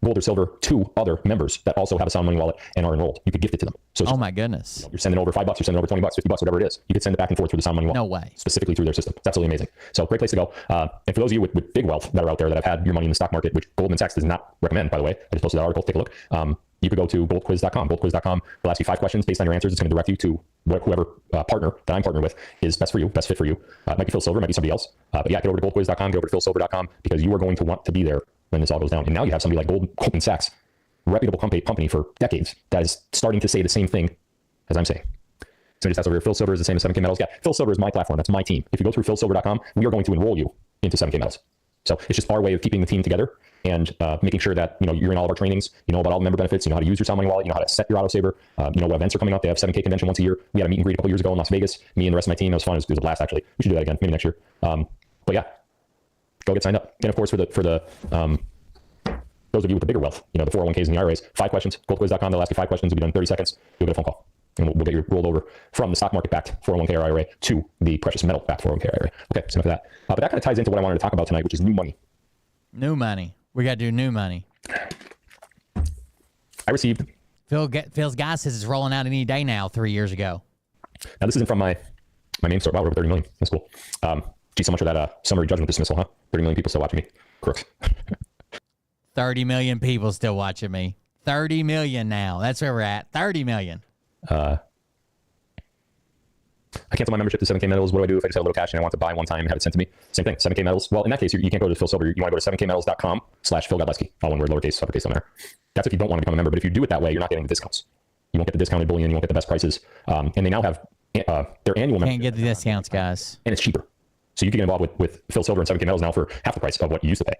gold or silver to other members that also have a Sound Money wallet and are enrolled. You could gift it to them. So oh my goodness. You're sending over $5, you're sending over $20, $50, whatever it is. You could send it back and forth through the Sound Money wallet. No way. Specifically through their system. It's absolutely amazing. So great place to go. And for those of you with big wealth that are out there that have had your money in the stock market, which Goldman Sachs does not recommend, by the way, I just posted that article, take a look. You could go to goldquiz.com. Goldquiz.com will ask you 5 questions. Based on your answers, it's going to direct you to whoever partner that I'm partnered with is best for you, best fit for you. It might be Phil Silver, it might be somebody else. But yeah, get over to goldquiz.com, get over to philsilver.com, because you are going to want to be there when this all goes down. And now you have somebody like Goldman Sachs, reputable company for decades, that is starting to say the same thing as I'm saying. So just ask over here, Phil Silver is the same as 7K Metals. Yeah, Phil Silver is my platform. That's my team. If you go through philsilver.com, we are going to enroll you into 7K Metals. So it's just our way of keeping the team together and making sure that you're in all of our trainings, you know about all the member benefits, you know how to use your Sound Money wallet, you know how to set your autosaver, you know what events are coming up. They have 7K convention once a year. We had a meet and greet a couple years ago in Las Vegas. Me and the rest of my team. It was fun. It was a blast, actually. We should do that again, maybe next year. But yeah, go get signed up. And of course, for the those of you with the bigger wealth, the 401ks and the IRAs, 5 questions. Goldquiz.com. They'll ask you 5 questions. It'll be done in 30 seconds. You'll get a phone call, and we'll get you rolled over from the stock market backed 401k or IRA to the precious metal backed 401k or IRA. Okay, so enough of that. But that kind of ties into what I wanted to talk about tonight, which is new money. New money. We got to do new money. I received. Phil's guy says it's rolling out any day now. 3 years ago. Now this isn't from my main store. Wow, we're over 30 million. That's cool. Gee, so much for that summary judgment dismissal, huh? 30 million people still watching me. Crooks. 30 million people still watching me. 30 million now. That's where we're at. 30 million. I cancel my membership to 7K Metals. What do I do if I just have a little cash and I want to buy one time and have it sent to me? Same thing. 7K Metals. Well, in that case, you can't go to Phil Silver. You want to go to 7kmetals.com/PhilGodleski. All one word, lowercase, uppercase on there. That's if you don't want to become a member. But if you do it that way, you're not getting the discounts. You won't get the discounted bullion. You won't get the best prices. And they now have their annual membership. Can't get the discounts, guys. And it's cheaper. So you can get involved with Phil Silver and 7K Metals now for half the price of what you used to pay,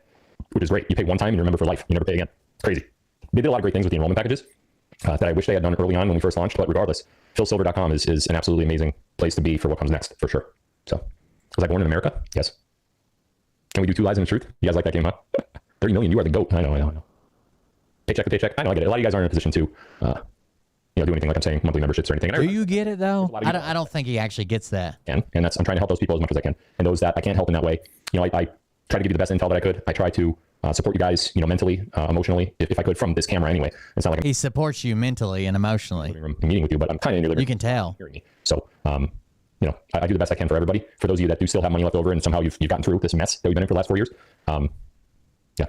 which is great. You pay one time and you're a member for life. You never pay again. Crazy. They did a lot of great things with the enrollment packages that I wish they had done early on when we first launched. But regardless, philsilver.com is an absolutely amazing place to be for what comes next, for sure. So, was I born in America? Yes. Can we do 2 lies and a truth? You guys like that game, huh? 30 million, you are the GOAT. I know. Paycheck to paycheck. I know, I get it. A lot of you guys aren't in a position to do anything like I'm saying, monthly memberships or anything. Do you get it, though? I don't think he actually gets that. And that's, I'm trying to help those people as much as I can. And those that I can't help in that way, I try to give you the best intel that I could. I try to support you guys, mentally, emotionally, if I could, from this camera anyway. It's not like he supports you mentally and emotionally. I'm meeting with you, but I'm kind of in your living room. You can tell. Hearing me. So, I do the best I can for everybody. For those of you that do still have money left over and somehow you've gotten through this mess that we've been in for the last 4 years. Yeah.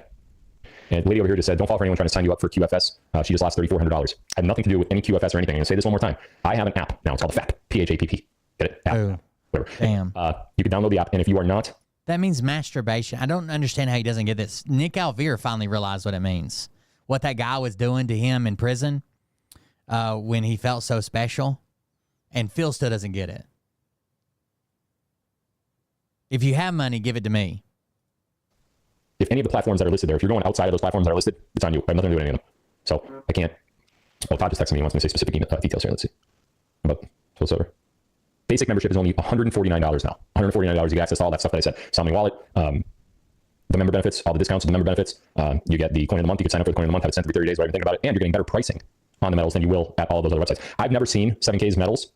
And the lady over here just said, don't fall for anyone trying to sign you up for QFS. She just lost $3,400. I have nothing to do with any QFS or anything. I'm going to say this one more time. I have an app now. It's called the FAP. P-H-A-P-P. Get it? App. Oh, whatever. damn. You can download the app. And if you are not. That means masturbation. I don't understand how he doesn't get this. Nick Alvear finally realized what it means. What that guy was doing to him in prison when he felt so special. And Phil still doesn't get it. If you have money, give it to me. If any of the platforms that are listed there, if you're going outside of those platforms that are listed, it's on you. I have nothing to do with any of them. So I can't. Well, Todd just texted me. He wants me to say specific details here. Let's see. But Phil Silver. Basic membership is only $149 now. $149. You get access to all that stuff that I said. Sound Money wallet, the member benefits, all the discounts of the member benefits. You get the coin of the month. You can sign up for the coin of the month, have it sent every 30 days, whatever you think about it. And you're getting better pricing on the metals than you will at all of those other websites. I've never seen 7K's metals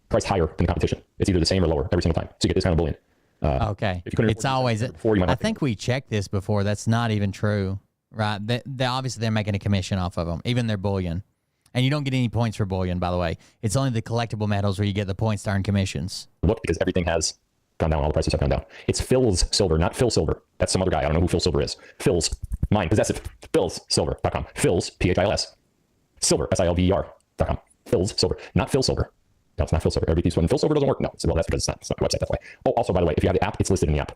priced higher than the competition. It's either the same or lower every single time. So you get discounted bullion. Okay. It's always before, I think we checked this before. That's not even true, right? They obviously they're making a commission off of them, even their bullion. And you don't get any points for bullion, by the way. It's only the collectible metals where you get the points to earn commissions. Look, because everything has gone down. All the prices have gone down. It's Phil's Silver, not Phil Silver. That's some other guy. I don't know who Phil Silver is. Phil's, mine, possessive. Philsilver.com. Phil's, P-H-I-L-S. Silver, S-I-L-V-E-R.com. Phil's Silver, not Phil Silver. No, it's not Phil Silver. Everybody keeps when Phil Silver doesn't work. No, well, that's because it's not a website that way. Oh, also, by the way, if you have the app, it's listed in the app.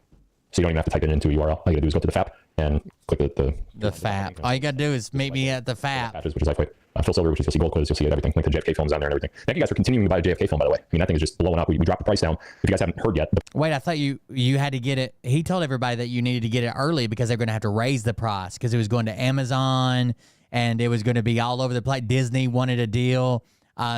So you don't even have to type it into a URL. All you gotta do is go to the FAP and click the FAP. All you gotta do is meet me at the FAP. Patches, which is lightweight. Phil Silver, which is you'll see gold quiz, you'll see everything. Link to the JFK films on there and everything. Thank you guys for continuing to buy the JFK film, by the way. I mean, that thing is just blowing up. We dropped the price down. If you guys haven't heard yet. Wait, I thought you had to get it. He told everybody that you needed to get it early because they're going to have to raise the price because it was going to Amazon and it was going to be all over the place. Disney wanted a deal.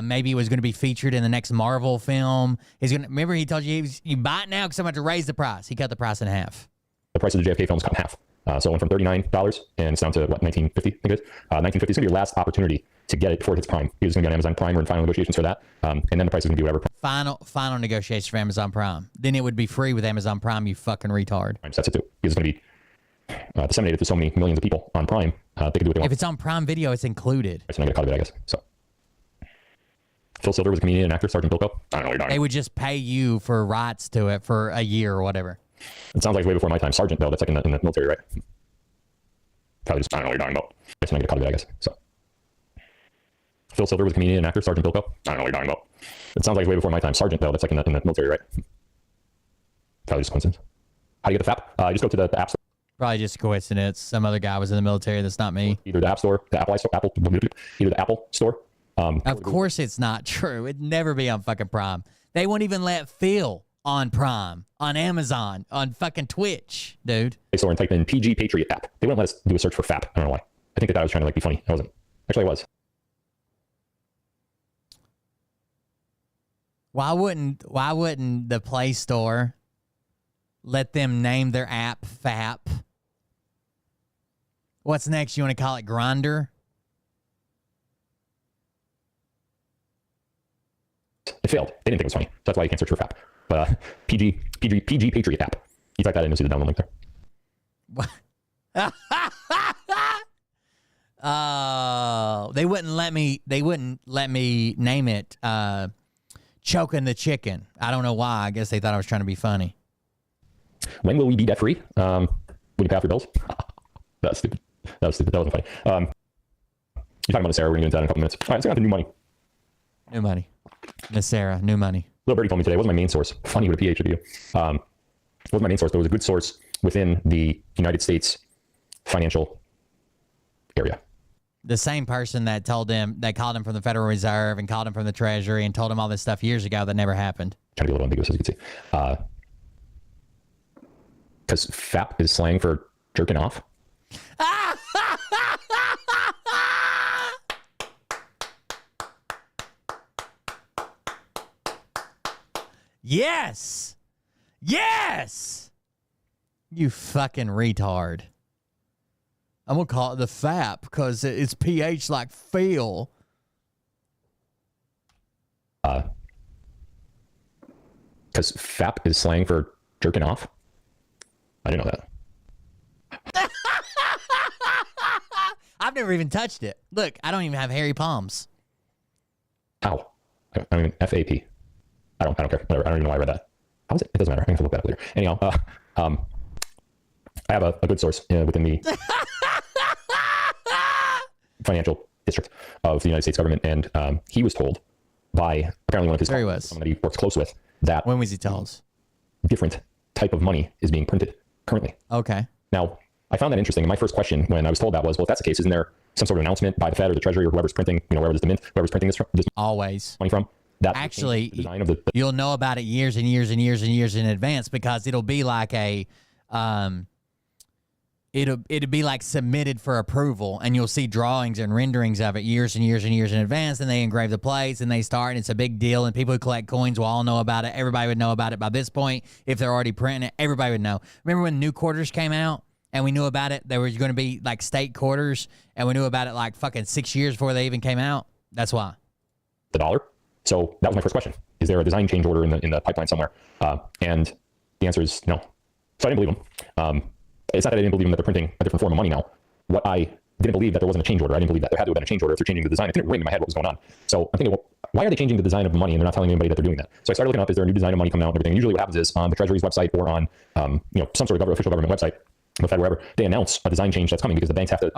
Maybe it was going to be featured in the next Marvel film. Remember he told you you buy it now because I'm about to raise the price. He cut the price in half. The price of the JFK film is cut in half. So it went from $39 and it's down to what, $19.50, I think it is. $19.50 is going to be your last opportunity to get it before it hits Prime. It's going to be on Amazon Prime. We're in final negotiations for that. And then the price is going to be whatever. Final negotiations for Amazon Prime. Then it would be free with Amazon Prime, you fucking retard. Prime sets it to. Because it's going to be disseminated to so many millions of people on Prime. They can do what they want. If it's on Prime Video, it's included. So I'm going to cut it, I guess. So Phil Silver was a comedian and actor, Sergeant Bilko. I don't know what you're talking. They would just pay you for rights to it for a year or whatever. It sounds like way before my time. Sergeant, though, that's like in the military, right? Probably just, I don't know what you're talking about. So I'm going to cut it, I guess. So Phil Silver was a comedian and actor, Sergeant Bilko. I don't know what you're talking about. It sounds like way before my time. Sergeant, though, that's like in the military, right? Probably just coincidence. How do you get the FAP? Just go to the App Store. Probably just a coincidence. Some other guy was in the military that's not me. Either the App Store, the Apple Store, either the Apple Store. Of course it's not true. It'd never be on fucking Prime. They won't even let Phil on Prime, on Amazon, on fucking Twitch, dude. Store and type in PG Patriot app. They wouldn't let us do a search for FAP. I don't know why. I think they thought I was trying to like be funny. I wasn't. Actually, I was. Why wouldn't the Play Store let them name their app FAP? What's next? You want to call it Grindr? It failed. They didn't think it was funny. So that's why you can't search for FAP. But PG Patriot app. You type that in, you'll see the download link there. What? Oh, they wouldn't let me name it Choking the Chicken. I don't know why. I guess they thought I was trying to be funny. When will we be debt free? When you pay off your bills? That was stupid. That wasn't funny. You're talking about the Sarah. We're going to get into that in a couple minutes. All right, let's go on to new money. New money. Miss Sarah, new money. Little Birdie told me today, it wasn't my main source. Funny with a PH with you. It wasn't my main source, but it was a good source within the United States financial area. The same person that called him from the Federal Reserve and called him from the Treasury and told him all this stuff years ago that never happened. Trying to be a little ambiguous, as you can see. Because FAP is slang for jerking off. Yes! Yes! You fucking retard. I'm going to call it the FAP because it's PH like Phil. Because FAP is slang for jerking off. I didn't know that. I've never even touched it. Look, I don't even have hairy palms. Ow. I mean, FAP. I don't care. Whatever. I don't even know why I read that. How is it? It doesn't matter. I can look that up later. Anyhow, I have a good source within the financial district of the United States government, and he was told by apparently one of his colleagues, someone that he works close with, that when was he told? Different type of money is being printed currently. Okay. Now, I found that interesting, and my first question when I was told that was, well, if that's the case, isn't there some sort of announcement by the Fed or the Treasury or whoever's printing, wherever it's the mint, whoever's printing this always money from? That actually, the design of the you'll know about it years and years and years and years in advance because it'll be like it'll be like submitted for approval, and you'll see drawings and renderings of it years and years and years in advance, and they engrave the plates and they start, and it's a big deal, and people who collect coins will all know about it. Everybody would know about it by this point. If they're already printing it, everybody would know. Remember when new quarters came out and we knew about it? There was going to be like state quarters, and we knew about it like fucking 6 years before they even came out. That's why. The dollar. So that was my first question. Is there a design change order in the pipeline somewhere? And the answer is no. So I didn't believe them. It's not that I didn't believe them that they're printing a different form of money now. What I didn't believe that there wasn't a change order. I didn't believe that there had to have been a change order if they're changing the design. It didn't ring in my head what was going on. So I'm thinking, well, why are they changing the design of the money and they're not telling anybody that they're doing that? So I started looking up, is there a new design of money coming out and everything? Usually what happens is on the Treasury's website or on some sort of official government website, the Fed, wherever, they announce a design change that's coming because the banks have to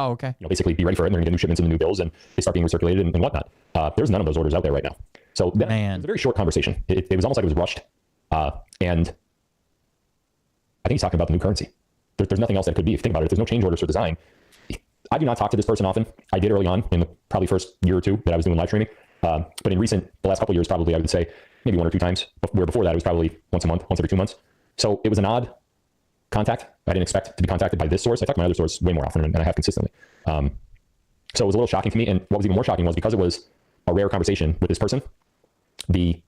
basically be ready for it, and they're going to get new shipments and new bills, and they start being recirculated and whatnot. There's none of those orders out there right now. So it was a very short conversation. It was almost like it was rushed. And I think he's talking about the new currency. There's nothing else that it could be. If you think about it, if there's no change orders for design. I do not talk to this person often. I did early on in the probably first year or two that I was doing live streaming. But in the last couple of years, probably I would say maybe 1 or 2 times, where before that it was probably once a month, once every 2 months. So it was an odd contact. I didn't expect to be contacted by this source. I talk to my other source way more often, and I have consistently. So it was a little shocking to me. And what was even more shocking was because it was a rare conversation with this person, the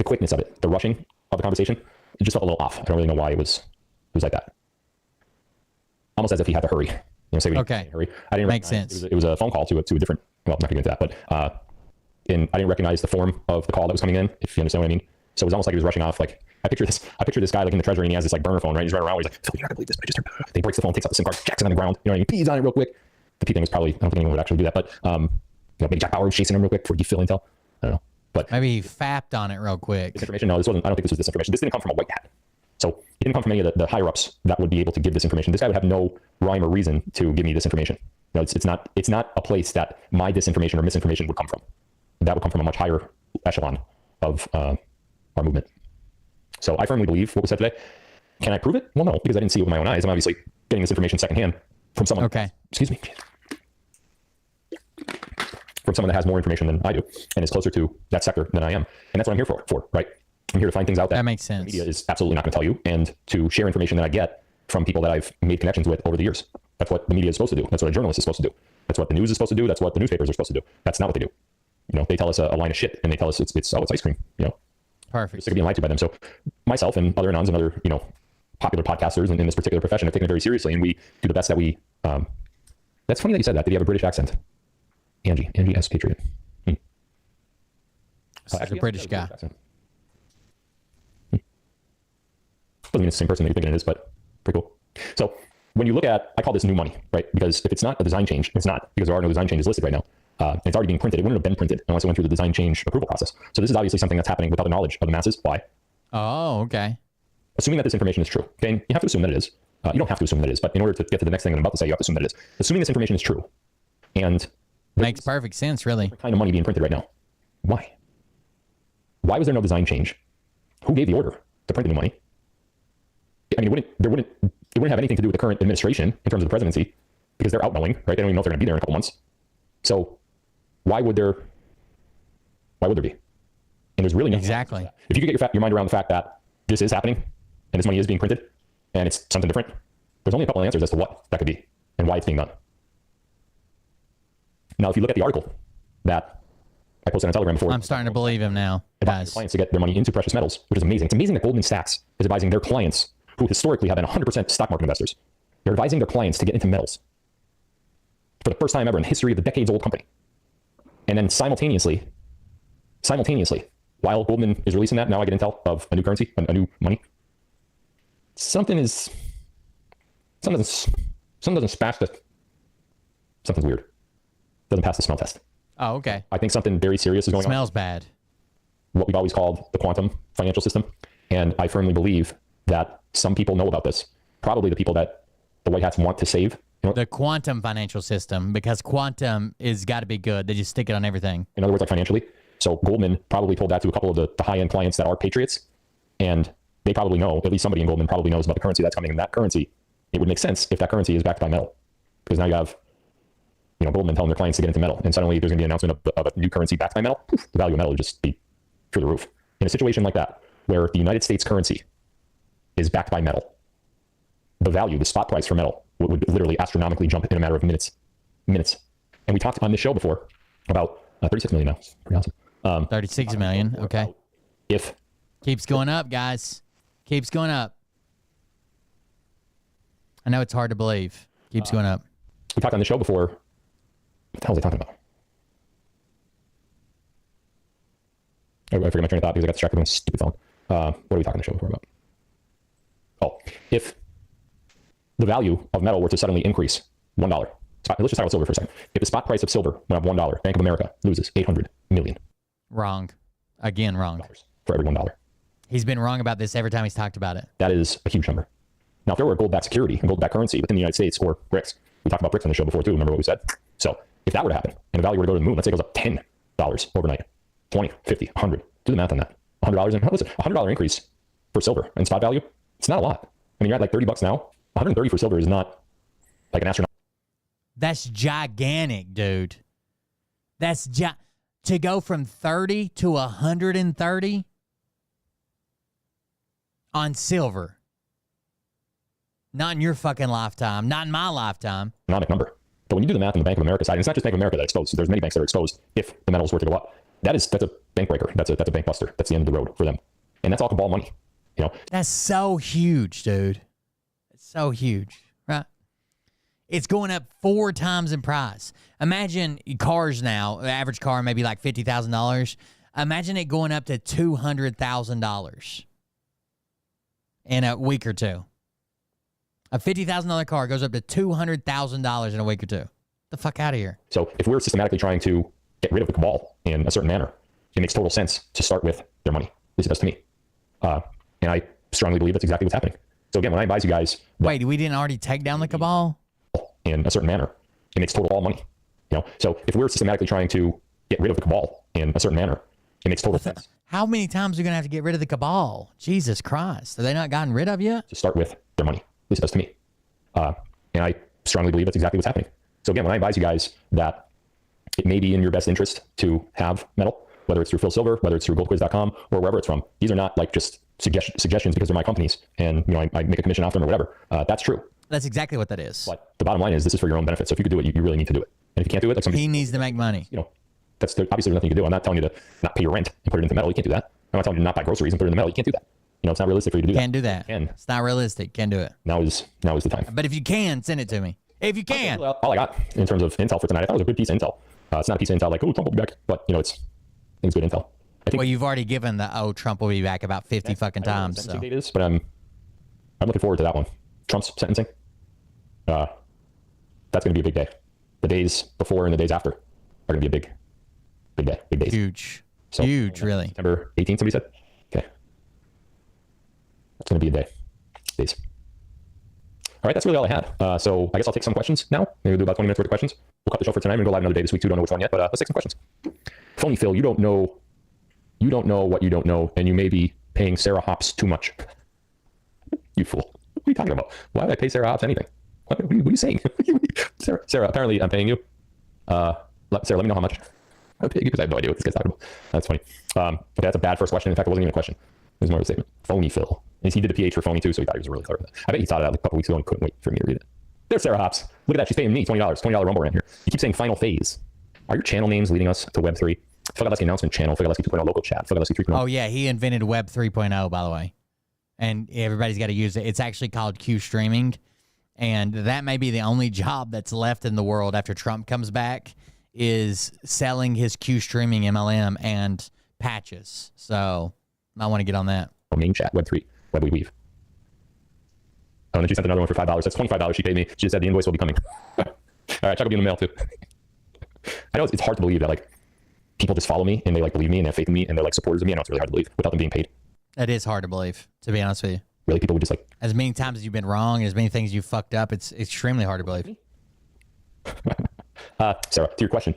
quickness of it, the rushing of the conversation, it just felt a little off. I don't really know why it was like that. Almost as if he had to hurry. Say okay. Hurry. I didn't Makes sense. It was a phone call to a different. Well, I'm not going to get into that, but I didn't recognize the form of the call that was coming in. If you understand what I mean. So it was almost like he was rushing off. Like I picture this guy like in the treasury, and he has this like burner phone, right? He's running around. He's like, "You're not gonna believe this, but I just heard." He breaks the phone, takes out the SIM card, jacks it on the ground. You know what I mean? Pees on it real quick. The P thing was probably, I don't think anyone would actually do that, but maybe Jack Bauer was chasing him real quick before he fill intel. I don't know, but maybe he fapped on it real quick. This information, no, this wasn't. I don't think this was this information. This didn't come from a white hat. So it didn't come from any of the higher ups that would be able to give this information. This guy would have no rhyme or reason to give me this information. No, it's not a place that my disinformation or misinformation would come from. That would come from a much higher echelon of our movement. So I firmly believe what was said today. Can I prove it? Well, no, because I didn't see it with my own eyes. I'm obviously getting this information secondhand from someone. Okay. Excuse me. From someone that has more information than I do and is closer to that sector than I am. And that's what I'm here for, right? I'm here to find things out that makes sense. The media is absolutely not going to tell you, and to share information that I get from people that I've made connections with over the years. That's what the media is supposed to do. That's what a journalist is supposed to do. That's what the news is supposed to do. That's what the newspapers are supposed to do. That's not what they do. They tell us a line of shit, and they tell us it's ice cream. Perfect. We're sick of being lied to by them. So myself and other anons and other popular podcasters in this particular profession have taken it very seriously, and we do the best that we. That's funny that you said that. Did he have a British accent? Angie S. Patriot. Actually, a British guy. Doesn't mean it's the same person that you think it is, but pretty cool. So when you look at, I call this new money, right? Because if it's not a design change, it's not, because there are no design changes listed right now. It's already being printed. It wouldn't have been printed unless it went through the design change approval process. So this is obviously something that's happening without the knowledge of the masses. Why? Oh, okay. Assuming that this information is true. Okay, you have to assume that it is. You don't have to assume that it is, but in order to get to the next thing I'm about to say, you have to assume that it is. Assuming this information is true, and makes perfect sense, really. Kind of money being printed right now. Why? Why was there no design change? Who gave the order to print the new money? I mean, it wouldn't have anything to do with the current administration in terms of the presidency, because they're outknowing, right? They don't even know if they're going to be there in a couple months. So why would there be? And there's really no exactly. If you could get your mind around the fact that this is happening and this money is being printed and it's something different, there's only a couple of answers as to what that could be and why it's being done. Now, if you look at the article that I posted on Telegram before, I'm starting to believe him now, guys. Clients to get their money into precious metals, which is amazing. It's amazing that Goldman Sachs is advising their clients, who historically have been 100% stock market investors, they're advising their clients to get into metals for the first time ever in the history of the decades-old company. And then simultaneously, while Goldman is releasing that, now I get intel of a new currency, a new money. Something doesn't pass the. Something's weird. Doesn't pass the smell test. Oh, okay. I think something very serious is going on. Smells bad. What we've always called the quantum financial system. And I firmly believe that some people know about this. Probably the people that the White Hats want to save. The quantum financial system, because quantum is got to be good. They just stick it on everything. In other words, like financially. So Goldman probably told that to a couple of the high-end clients that are patriots. And they probably know, at least somebody in Goldman probably knows about the currency that's coming. And that currency, it would make sense if that currency is backed by metal. Because now you have Goldman telling their clients to get into metal, and suddenly there's going to be an announcement of a new currency backed by metal. Poof, the value of metal would just be through the roof. In a situation like that, where the United States currency is backed by metal, the value, the spot price for metal would literally astronomically jump in a matter of minutes. And we talked on this show before about 36 million now. It's pretty awesome. 36 million. Okay. If keeps going up, guys, keeps going up. I know it's hard to believe. Keeps going up. We talked on the show before. What the hell was I talking about? I forget my train of thought because I got distracted with my stupid phone. What are we talking on the show before about? Oh, if the value of metal were to suddenly increase $1, let's just talk about silver for a second. If the spot price of silver went up $1, Bank of America loses $800 million. Wrong. Again, wrong. For every $1. He's been wrong about this every time he's talked about it. That is a huge number. Now, if there were a gold-backed security, a gold-backed currency within the United States, or BRICS, we talked about BRICS on the show before too, remember what we said? So if that were to happen, and the value were to go to the moon, let's say it goes up $10 overnight, 20, 50, 100, do the math on that. $100, and listen, $100 increase for silver and spot value, it's not a lot. I mean, you're at like $30 now. 130 for silver is not like an astronaut. That's gigantic, dude. That's to go from 30 to 130 on silver. Not in your fucking lifetime. Not in my lifetime. Number. But when you do the math on the Bank of America side, and it's not just Bank of America that exposed. There's many banks that are exposed if the metals were to go up. That's a bank breaker. That's a bank buster. That's the end of the road for them. And that's all cabal money. You know. That's so huge, dude. It's so huge, right? It's going up 4 times in price. Imagine cars now. The average car maybe like $50,000. Imagine it going up to $200,000 in a week or two. A $50,000 car goes up to $200,000 in a week or two. The fuck out of here. So if we're systematically trying to get rid of the cabal in a certain manner, it makes total sense to start with their money. At least it does to me. And I strongly believe that's exactly what's happening. So again, when I advise you guys... Wait, we didn't already take down the cabal? In a certain manner, it makes total all money. You know, so if we're systematically trying to get rid of the cabal in a certain manner, it makes total sense. How many times are you going to have to get rid of the cabal? Jesus Christ. Have they not gotten rid of you? To start with their money. At least it does to me. And I strongly believe that's exactly what's happening. So again, when I advise you guys that it may be in your best interest to have metal, whether it's through Phil Silver, whether it's through goldquiz.com or wherever it's from, these are not like just suggestions because they're my companies and you know I make a commission off them or whatever. That's true. That's exactly what that is. But the bottom line is this is for your own benefit. So if you could do it, you really need to do it. And if you can't do it, like somebody... He needs to make money. You know, obviously there's nothing you can do. I'm not telling you to not pay your rent and put it into metal. You can't do that. I'm not telling you to not buy groceries and put it in the metal. You can't do that. You know, it's not realistic for you to do that. Can't do that. It's not realistic. Can't do it. Now is the time. But if you can, send it to me. If you can. All I got in terms of intel for tonight, I thought it was a good piece of intel. It's not a piece of intel like, oh, Trump will be back. But, you know, it's good intel. I think, well, you've already given the, Trump will be back about 50 fucking times. I don't know what the date is, but I'm looking forward to that one. Trump's sentencing. That's going to be a big day. The days before and the days after are going to be a big day. Big days. Huge. So, huge, really. September 18th, somebody said? Okay. That's going to be a day. Days. All right, that's really all I had. So I guess I'll take some questions now. Maybe we'll do about 20 minutes worth of questions. We'll cut the show for tonight. We're going to go live another day this week too. Don't know which one yet, but let's take some questions. Phony Phil, you don't know what you don't know, and you may be paying Sarah Hops too much. You fool. What are you talking about? Why would I pay Sarah Hops anything? What are you saying? Sarah, apparently I'm paying you. Sarah, let me know how much. I'm paying you because I have no idea what this guy's talking about. That's funny. Okay, that's a bad first question. In fact, it wasn't even a question. It was more of a statement. Phony Phil. And he did the PH for phony too, so he thought he was really clever. I bet he thought of that like a couple weeks ago and couldn't wait for me to read it. There's Sarah Hops. Look at that. She's paying me $20 Rumble rant here. You keep saying final phase. Are your channel names leading us to Web 3? Figalasky announcement channel, Figalasky 2.0 local chat, Figalasky 3.0. Oh, yeah. He invented Web 3.0, by the way. And everybody's got to use it. It's actually called Q streaming. And that may be the only job that's left in the world after Trump comes back is selling his Q streaming MLM and patches. So I want to get on that. Main chat, Web 3, Web we weave. Oh, and then she sent another one for $5. That's $25 she paid me. She just said the invoice will be coming. All right, check will be in the mail too. I know it's hard to believe that like people just follow me and they like believe me and have faith in me and they're like supporters of me. I know it's really hard to believe without them being paid. It is hard to believe, to be honest with you. Really, people would just like... As many times as you've been wrong, as many things you've fucked up, it's extremely hard to believe. Sarah, to your question.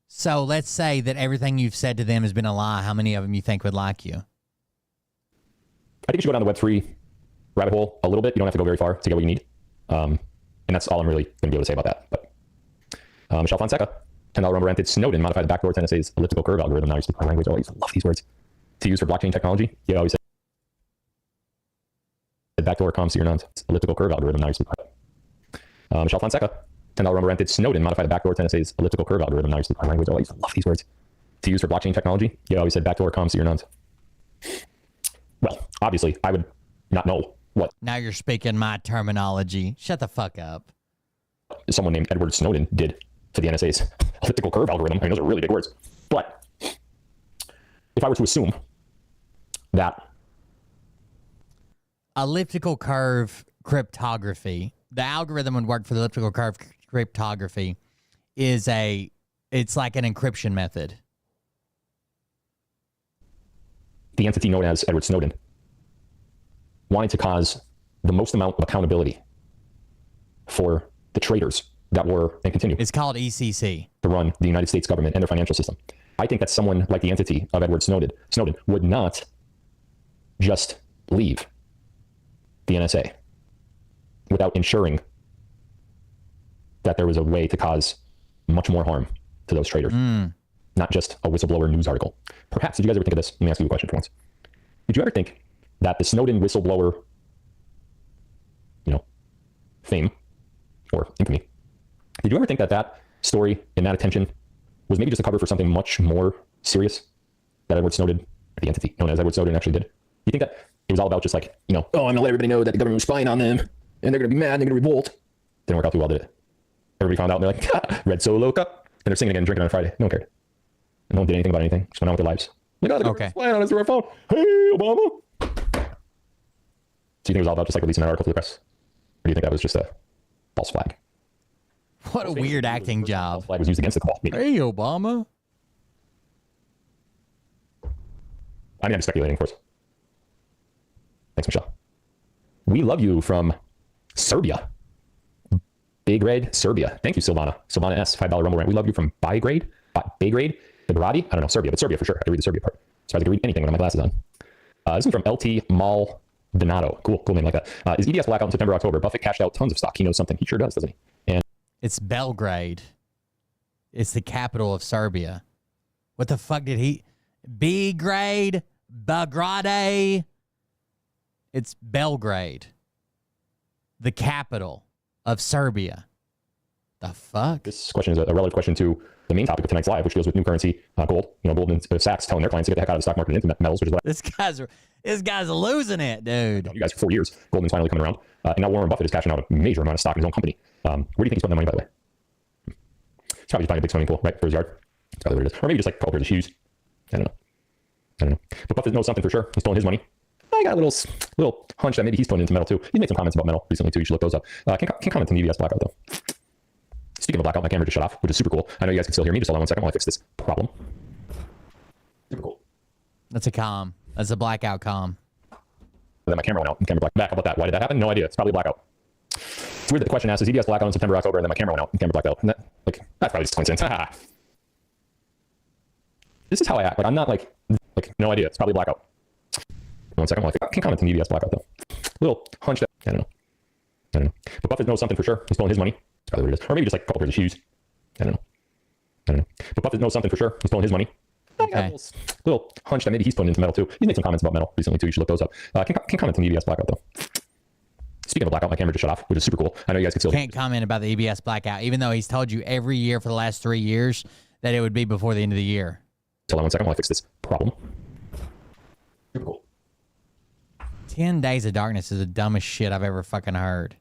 So let's say that everything you've said to them has been a lie. How many of them you think would like you? I think you should go down the Web3 rabbit hole a little bit. You don't have to go very far to get what you need. And that's all I'm really going to be able to say about that. But Michelle Fonseca, $10 Rumble rented Snowden, modified the backdoor to NSA's elliptical curve algorithm. Now you speak my language. I love these words. To use for blockchain technology. Yeah, I always said backdoor comms to your nons. Elliptical curve algorithm. Now you speak Michelle Fonseca, $10 Rumble rented Snowden, modified the backdoor to NSA's elliptical curve algorithm. Now you speak my language. I love these words. To use for blockchain technology. Yeah, I always said backdoor comms to your nons. Well, obviously, I would not know what. Now you're speaking my terminology. Shut the fuck up. Someone named Edward Snowden did to the NSA's elliptical curve algorithm. I mean, those are really big words. But if I were to assume that elliptical curve cryptography, the algorithm would work for the elliptical curve cryptography it's like an encryption method. The entity known as Edward Snowden wanted to cause the most amount of accountability for the traitors that were and continue. It's called ECC. To run the United States government and their financial system. I think that someone like the entity of Edward Snowden would not just leave the NSA without ensuring that there was a way to cause much more harm to those traitors, not just a whistleblower news article. Perhaps, did you guys ever think of this? Let me ask you a question for once. Did you ever think that the Snowden whistleblower, fame or infamy, did you ever think that that story and that attention was maybe just a cover for something much more serious that Edward Snowden, the entity known as Edward Snowden, actually did? You think that it was all about just like, oh, I'm going to let everybody know that the government was spying on them and they're going to be mad and they're going to revolt? Didn't work out too well, did it? Everybody found out and they're like, Red Solo Cup. And they're singing again, drinking on a Friday. No one cared. And no one did anything about anything. Just went on with their lives. Like, oh, the government's spying on us through our phone. Hey, Obama. So you think it was all about just like releasing that article to the press? Or do you think that was just a false flag? What a weird acting job. False flag was used against the call. Maybe. Hey, Obama. I mean, I'm speculating, of course. Thanks, Michelle. We love you from Serbia. Baygrade, Serbia. Thank you, Silvana. Silvana S. $5 Rumble Rant. We love you from Baygrade. Baygrade? Bigarati? I don't know. Serbia, but Serbia for sure. I can read the Serbia part. So I can read anything when I have my glasses on. This is from LT Maldonado. Cool name like that. Is EDS blackout in September, October? Buffett cashed out tons of stock. He knows something. He sure does, doesn't he? And it's Belgrade. It's the capital of Serbia. What the fuck did he... B-grade? Belgrade? It's Belgrade. The capital of Serbia. The fuck? This question is a relative question to the main topic of tonight's live, which deals with new currency, gold. Goldman Sachs telling their clients to get the heck out of the stock market and into metals, which is what this guy's losing it, dude. You guys for 4 years. Goldman's finally coming around, and now Warren Buffett is cashing out a major amount of stock in his own company. Where do you think he's putting that money, by the way? He's probably just buying a big swimming pool, right, for his yard. That's probably what it is. Or maybe just like a couple pairs of shoes. I don't know. But Buffett knows something for sure. He's pulling his money. I got a little hunch that maybe he's putting into metal too. He's made some comments about metal recently too. You should look those up. Can't comment on the EBS blackout though. Speaking of blackout, my camera just shut off, which is super cool. I know you guys can still hear me. Just hold on one second while I fix this problem. Super cool. That's a comm. That's a blackout comm. And then my camera went out. The camera blacked. Back. How about that? Why did that happen? No idea. It's probably a blackout. It's weird that the question asks, is EBS blackout in September, October, and then my camera went out and the camera blacked out. And that's probably just coincidence. This is how I act. Like I'm not like no idea. It's probably blackout. One second. I can comment on the EBS blackout though. Little hunch that I don't know. But Buffett knows something for sure. He's pulling his money. That's probably what it is. Or maybe just like a couple pairs of shoes. I don't know. But Buffett knows something for sure. He's pulling his money. Okay. I got a little hunch that maybe he's putting into metal too. He's made some comments about metal recently too. You should look those up. Can comment on the EBS blackout though. Speaking of blackout, my camera just shut off, which is super cool. I know you guys can still can't comment about the EBS blackout, even though he's told you every year for the last 3 years that it would be before the end of the year. Hold on one second while I fix this problem. Super cool. 10 Days of Darkness is the dumbest shit I've ever fucking heard.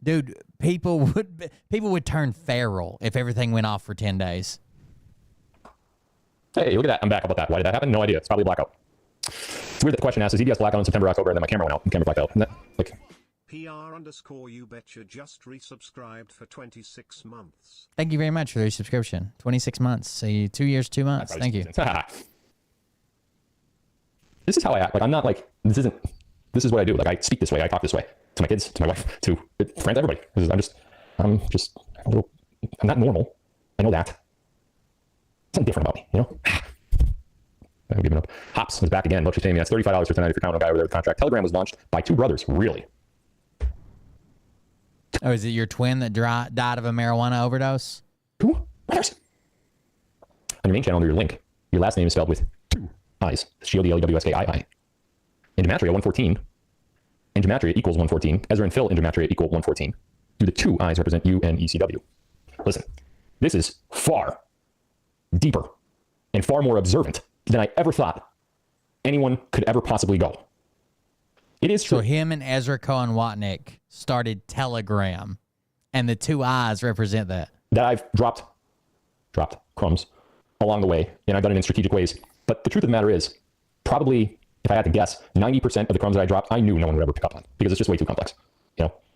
Dude, people would turn feral if everything went off for 10 days. Hey, look at that. I'm back. How about that? Why did that happen? No idea. It's probably blackout. It's weird that the question asks, is EBS blackout in September, October, and then my camera went out and the camera blacked out. And that, PR_you betcha just resubscribed for 26 months. Thank you very much for the resubscription. 26 months. So 2 years, 2 months. Thank you. This is how I act. Like I'm not like this is what I do. Like I speak this way. I talk this way to my kids, to my wife, to friends, everybody. I'm not normal. I know that. Something different about me, I'm giving up. Hops is back again. Look, she's saying that's $35 for 1090 if you're counting a guy over there with contract. Telegram was launched by 2 brothers. Really? Oh, is it your twin that died of a marijuana overdose? 2 brothers. On your main channel under your link, your last name is spelled with 2 I's. It's Godlewski. In Gematria 114. In Gematria equals 114. Ezra and Phil in Gematria equal 114. Do the 2 I's represent U and ECW? Listen, this is far deeper and far more observant than I ever thought anyone could ever possibly go. It is true. So him and Ezra Cohen Watnick started Telegram, and the 2 I's represent that. That I've dropped crumbs along the way, and I've done it in strategic ways. But the truth of the matter is, probably, if I had to guess, 90% of the crumbs that I dropped, I knew no one would ever pick up on because it's just way too complex.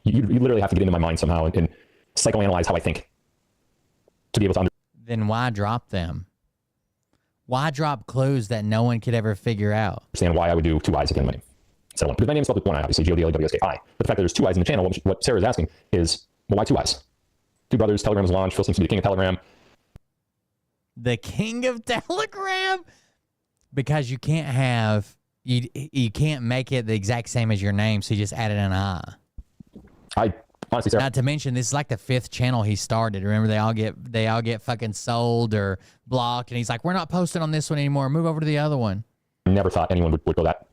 You literally have to get into my mind somehow and psychoanalyze how I think to be able to understand. Then why drop them? Why drop clues that no one could ever figure out? Understand why I would do 2 I's at the end of my name instead of 1. Because my name is spelled with 1 I, obviously, Godlewski. But the fact that there's 2 I's in the channel, what Sarah's asking is, well, why 2 I's? 2 brothers, Telegram was launched, Phil seems to be the king of Telegram. The king of Telegram? Because you can't have you can't make it the exact same as your name, so you just added an I. I honestly, Sarah, Not to mention, this is like the 5th channel he started. Remember, they all get fucking sold or blocked, and he's like, we're not posting on this one anymore. Move over to the other one. never thought anyone would go that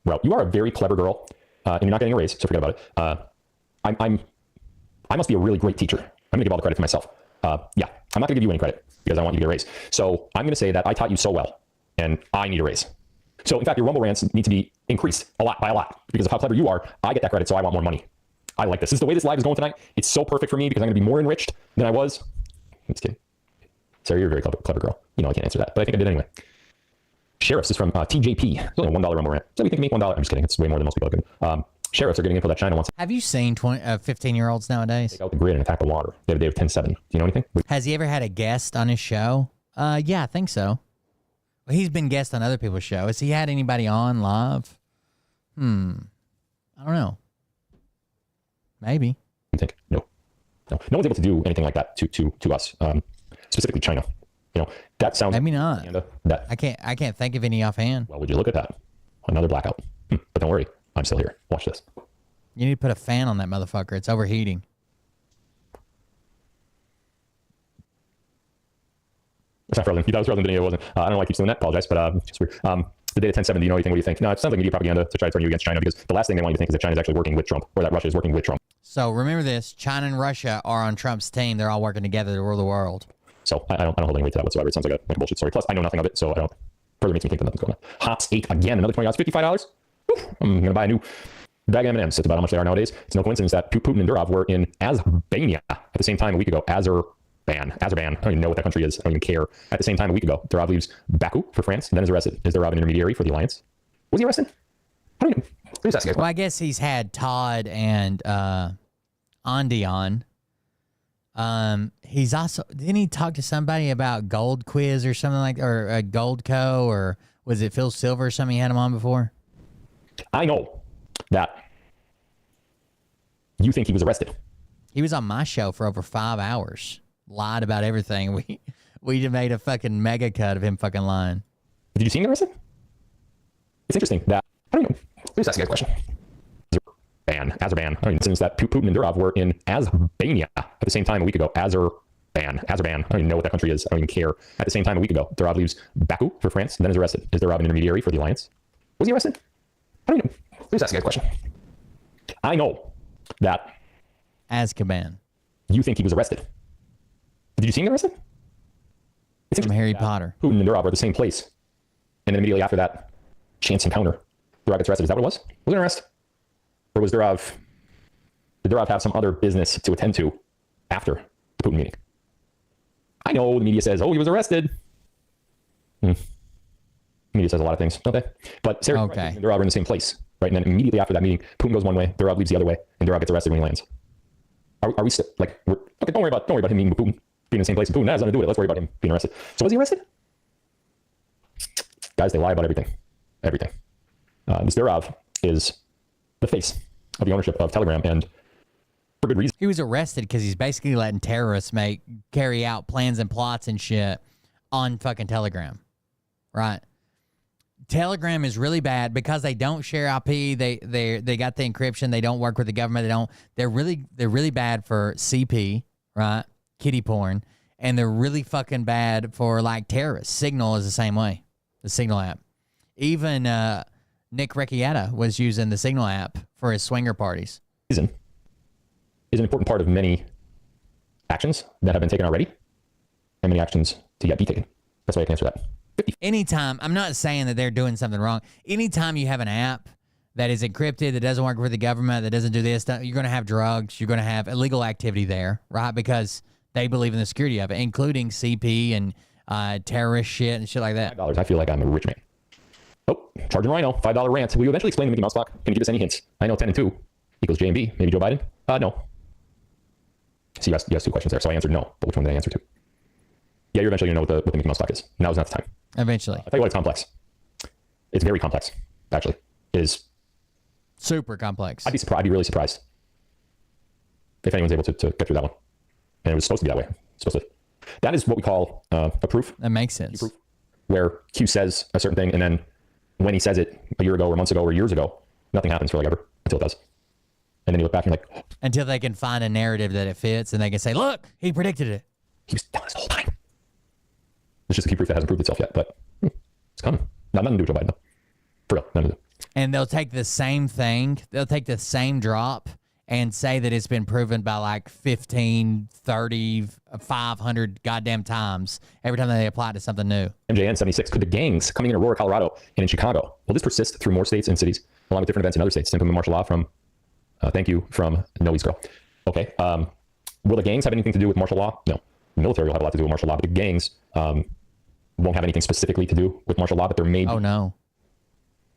route. You are a very clever girl, and you're not getting a raise, so forget about it. I must be a really great teacher. I'm going to give all the credit to myself. Yeah, I'm not going to give you any credit because I want you to get a raise. So I'm going to say that I taught you so well, and I need a raise. So in fact, your Rumble rants need to be increased by a lot because of how clever you are. I get that credit, so I want more money. I like this. This is the way this live is going tonight. It's so perfect for me because I'm going to be more enriched than I was. I'm just kidding. Sarah, you're a very clever girl. You know I can't answer that, but I think I did anyway. Sheriffs is from TJP. It's only a $1 Rumble rant. So we think make $1. I'm just kidding. It's way more than most people are good. Sheriffs are getting info that China wants. Have you seen 15-year-olds nowadays? Take out the grid and attack the water. They have a day of 10-7. Do you know anything? Has he ever had a guest on his show? Yeah, I think so. Well, he's been guest on other people's show. Has he had anybody on live? I don't know. Maybe. You think? No. No one's able to do anything like that to us, specifically China. You know, that sounds... Maybe not. That, I can't think of any offhand. well, would you look at that? Another blackout. But don't worry. I'm still here. Watch this. You need to put a fan on that motherfucker. It's overheating. It's not frozen. You thought it was frozen, didn't you? It wasn't. I don't know why I keep doing that. Apologize, but it's just weird. The day of 10-7, do you know anything? What do you think? No, it sounds like media propaganda to try to turn you against China because the last thing they want you to think is that China is actually working with Trump or that Russia is working with Trump. So remember this. China and Russia are on Trump's team. They're all working together to rule the world. So I don't hold any weight to that whatsoever. It sounds like a bullshit story. Plus, I know nothing of it, so I don't. Further makes me think that nothing's going on. Hops 8 again. Another $20. $55. Woo, I'm going to buy a new bag of M&Ms. That's about how much they are nowadays. It's no coincidence that Putin and Durov were in Albania at the same time a week ago. Azerbaijan. I don't even know what that country is. I don't even care. At the same time a week ago, Durov leaves Baku for France and then is arrested. Is Durov an intermediary for the alliance? Was he arrested? I don't know. Just ask you guys. Well, I guess he's had Todd and Andy on. He's also, didn't he talk to somebody about Gold Quiz or something like, or Gold Co, or was it Phil Silver or something? He had him on before. I know that you think he was arrested. He was on my show for over 5 hours. Lied about everything. We just made a fucking mega cut of him fucking lying. Did you see him arrested? It's interesting that, I don't know. Let me ask you guys a question. Azerbaijan. I mean, since that Putin and Durov were in Albania at the same time a week ago. Azerbaijan. I don't even know what that country is. I don't even care. At the same time a week ago, Durov leaves Baku for France and then is arrested. Is Durov an intermediary for the alliance? Was he arrested? I don't know. Let me ask you guys a question. I know that Azkaban. you think he was arrested. Did you see him arrested? It's From Harry Potter. Putin and Durov were at the same place. And then immediately after that chance encounter, Durov gets arrested. Is that what it was? Was it an arrest? Or was did Durov have some other business to attend to after the Putin meeting? I know the media says, oh, he was arrested. The media says a lot of things, don't they? But Sarah and Durov are in the same place, right? And then immediately after that meeting, Putin goes one way, Durov leaves the other way, and Durov gets arrested when he lands. Are we still, like, okay, don't worry about him meeting with Putin, being in the same place with Putin. That has nothing to do with it. Let's worry about him being arrested. So was he arrested? Guys, they lie about everything. Everything. This Durov is the face of the ownership of Telegram, and for good reason. He was arrested because he's basically letting terrorists carry out plans and plots and shit on fucking Telegram, right? Telegram is really bad because they don't share IP. They got the encryption. They don't work with the government. They're really bad for CP, right? Kiddie porn, and they're really fucking bad for like terrorists. Signal is the same way. The Signal app. Even Nick Recchietta was using the Signal app for his swinger parties. Is an important part of many actions that have been taken already, and many actions to yet be taken. That's why I can answer that. Anytime, I'm not saying that they're doing something wrong. Anytime you have an app that is encrypted, that doesn't work for the government, that doesn't do this, you're going to have drugs, you're going to have illegal activity there, right? Because they believe in the security of it, including CP and terrorist shit and shit like that. $5. I feel like I'm a rich man. Oh, charging Rhino, $5 rant. Will you eventually explain the Mickey Mouse clock? Can you give us any hints? I know 10 and 2 equals J and B. Maybe Joe Biden? No. So you asked 2 questions there, so I answered no. But which one did I answer to? Yeah, you're eventually going to know what the Mickey Mouse clock is. Now's not the time. Eventually. I'll tell you what, it's complex. It's very complex, actually. It is super complex. I'd be really surprised if anyone's able to get through that one. And it was supposed to be that way. That is what we call a proof. That makes sense. Proof, where Q says a certain thing, and then when he says it a year ago or months ago or years ago, nothing happens for like ever until it does. And then you look back and you're like, until they can find a narrative that it fits and they can say, look, he predicted it. he was telling us the whole time. It's just a key proof that hasn't proved itself yet, but it's coming. Nothing to do with Joe Biden, though. For real, nothing to do. And they'll take the same thing, they'll take the same drop and say that it's been proven by like 15, 30, 500 goddamn times every time they apply it to something new. MJN 76, could the gangs coming in Aurora, Colorado and in Chicago, will this persist through more states and cities, along with different events in other states? Implement martial law from, thank you, from Noe's girl. Okay. Will the gangs have anything to do with martial law? No. The military will have a lot to do with martial law, but the gangs won't have anything specifically to do with martial law, but there may be. Oh, no.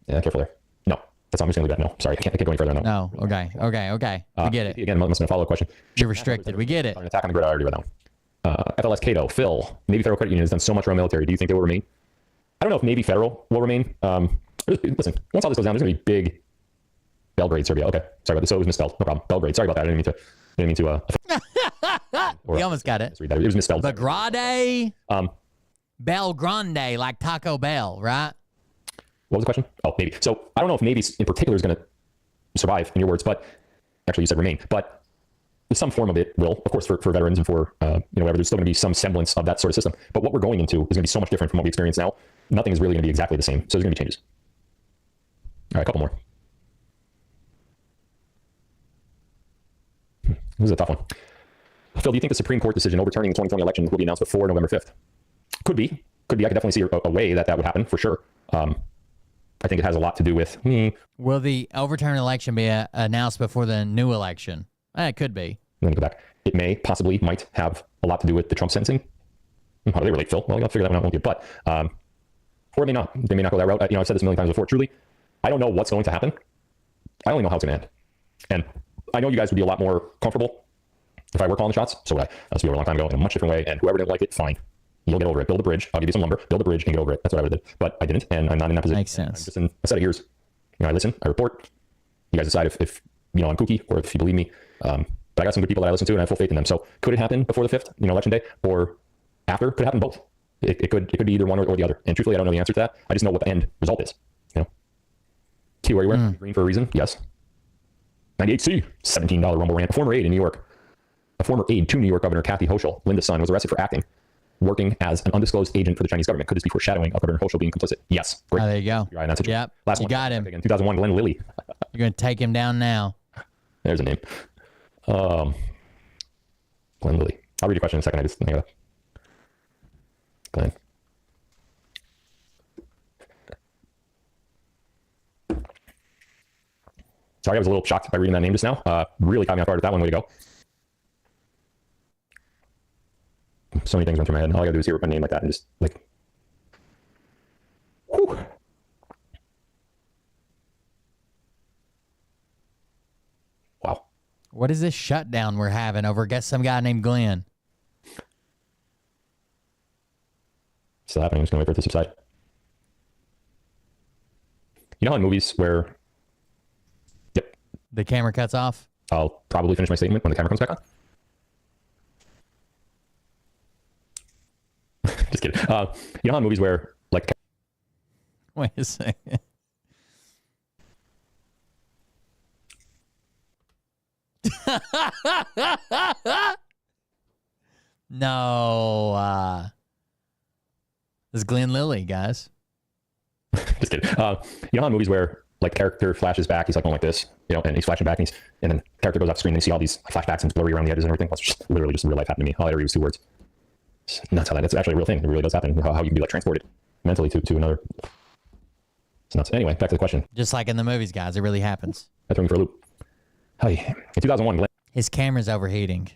Yeah, careful there. No. That's all I'm just going to leave that. No. Sorry, I can't go any further. No. Okay. We get it. Again, must have been a follow-up question. You're restricted. We get it. An attack on the grid, I already read that one. FLS Cato, Phil, Navy Federal Credit Union has done so much around military. Do you think they will remain? I don't know if Navy Federal will remain. Listen, once all this goes down, there's going to be big Belgrade, Serbia. Okay. Sorry about this. So it was misspelled. No problem. Belgrade. Sorry about that. I didn't mean to You almost got it. Read that. It was misspelled. Belgrade. Belgrande, like Taco Bell, right? What was the question? Oh, Navy. So I don't know if Navy in particular is going to survive, in your words, but actually you said remain. But some form of it will, of course, for veterans and for whatever. There's still going to be some semblance of that sort of system. But what we're going into is going to be so much different from what we experience now. Nothing is really going to be exactly the same. So there's going to be changes. All right, a couple more. This is a tough one. Phil, do you think the Supreme Court decision overturning the 2020 election will be announced before November 5th? Could be. I could definitely see a way that would happen for sure. I think it has a lot to do with Will the overturned election be announced before the new election? It could be. Let me go back. It might have a lot to do with the Trump sentencing. How do they relate, Phil? Well, I'll figure that one out, won't you? But, or it may not. They may not go that route. I've said this a million times before. Truly, I don't know what's going to happen. I only know how it's going to end. And I know you guys would be a lot more comfortable if I were calling the shots. So would I. That was a long time ago in a much different way. And whoever didn't like it, fine. You'll get over it. Build a bridge. I'll give you some lumber. Build a bridge and get over it. That's what I would have did. But I didn't, and I'm not in that position. Makes sense. I'm just in a set of ears. I listen. I report. You guys decide if I'm kooky or if you believe me. But I got some good people that I listen to, and I have full faith in them. So could it happen before the 5th, election day, or after? Could happen both. It could be either one or the other. And truthfully, I don't know the answer to that. I just know what the end result is. T, where you wearing green for a reason? Yes. 98C, $17 Rumble rant. A former aide to New York Governor Kathy Hochul, Linda's son, was arrested for working as an undisclosed agent for the Chinese government. Could this be foreshadowing of Governor Hochul being complicit? Yes. Great. Oh, there you go. You're right in that situation. Yep. Last you one. Got him. Again, 2001, Glenn Lilly. You're going to take him down now. There's a name. Glenn Lilly. I'll read your question in a second. I just think of Glenn. Sorry, I was a little shocked by reading that name just now. Really caught me off guard with that one. Way to go. So many things run through my head. All I gotta do is hear a name like that and just whew. Wow. What is this shutdown we're having over some guy named Glenn? Still happening. I'm just gonna wait for it to subside. You know how in movies where the camera cuts off? I'll probably finish my statement when the camera comes back on. Just kidding. You know how in movies where Wait a second. No. This is Glenn Lilly, guys. Just kidding. You know how in movies where character flashes back, he's like this, and he's flashing back, and then character goes off screen and you see all these flashbacks and it's blurry around the edges and everything. That's just literally just real life happened to me. All I ever use 2 words. It's nuts how that's actually a real thing. It really does happen. How you can be transported mentally to another. It's nuts. Anyway, back to the question. Just like in the movies, guys, it really happens. That threw me for a loop. Hey, in 2001, his camera's overheating.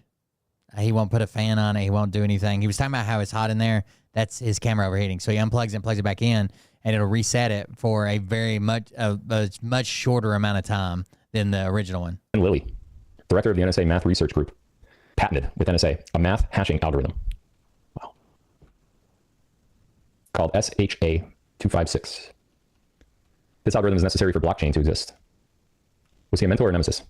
He won't put a fan on it. He won't do anything. He was talking about how it's hot in there. That's his camera overheating. So he unplugs it and plugs it back in, and it'll reset it for a much shorter amount of time than the original one. And Lilly, director of the NSA Math Research Group, patented with NSA a math hashing algorithm. Wow. Called SHA-256. This algorithm is necessary for blockchain to exist. Was he a mentor or nemesis?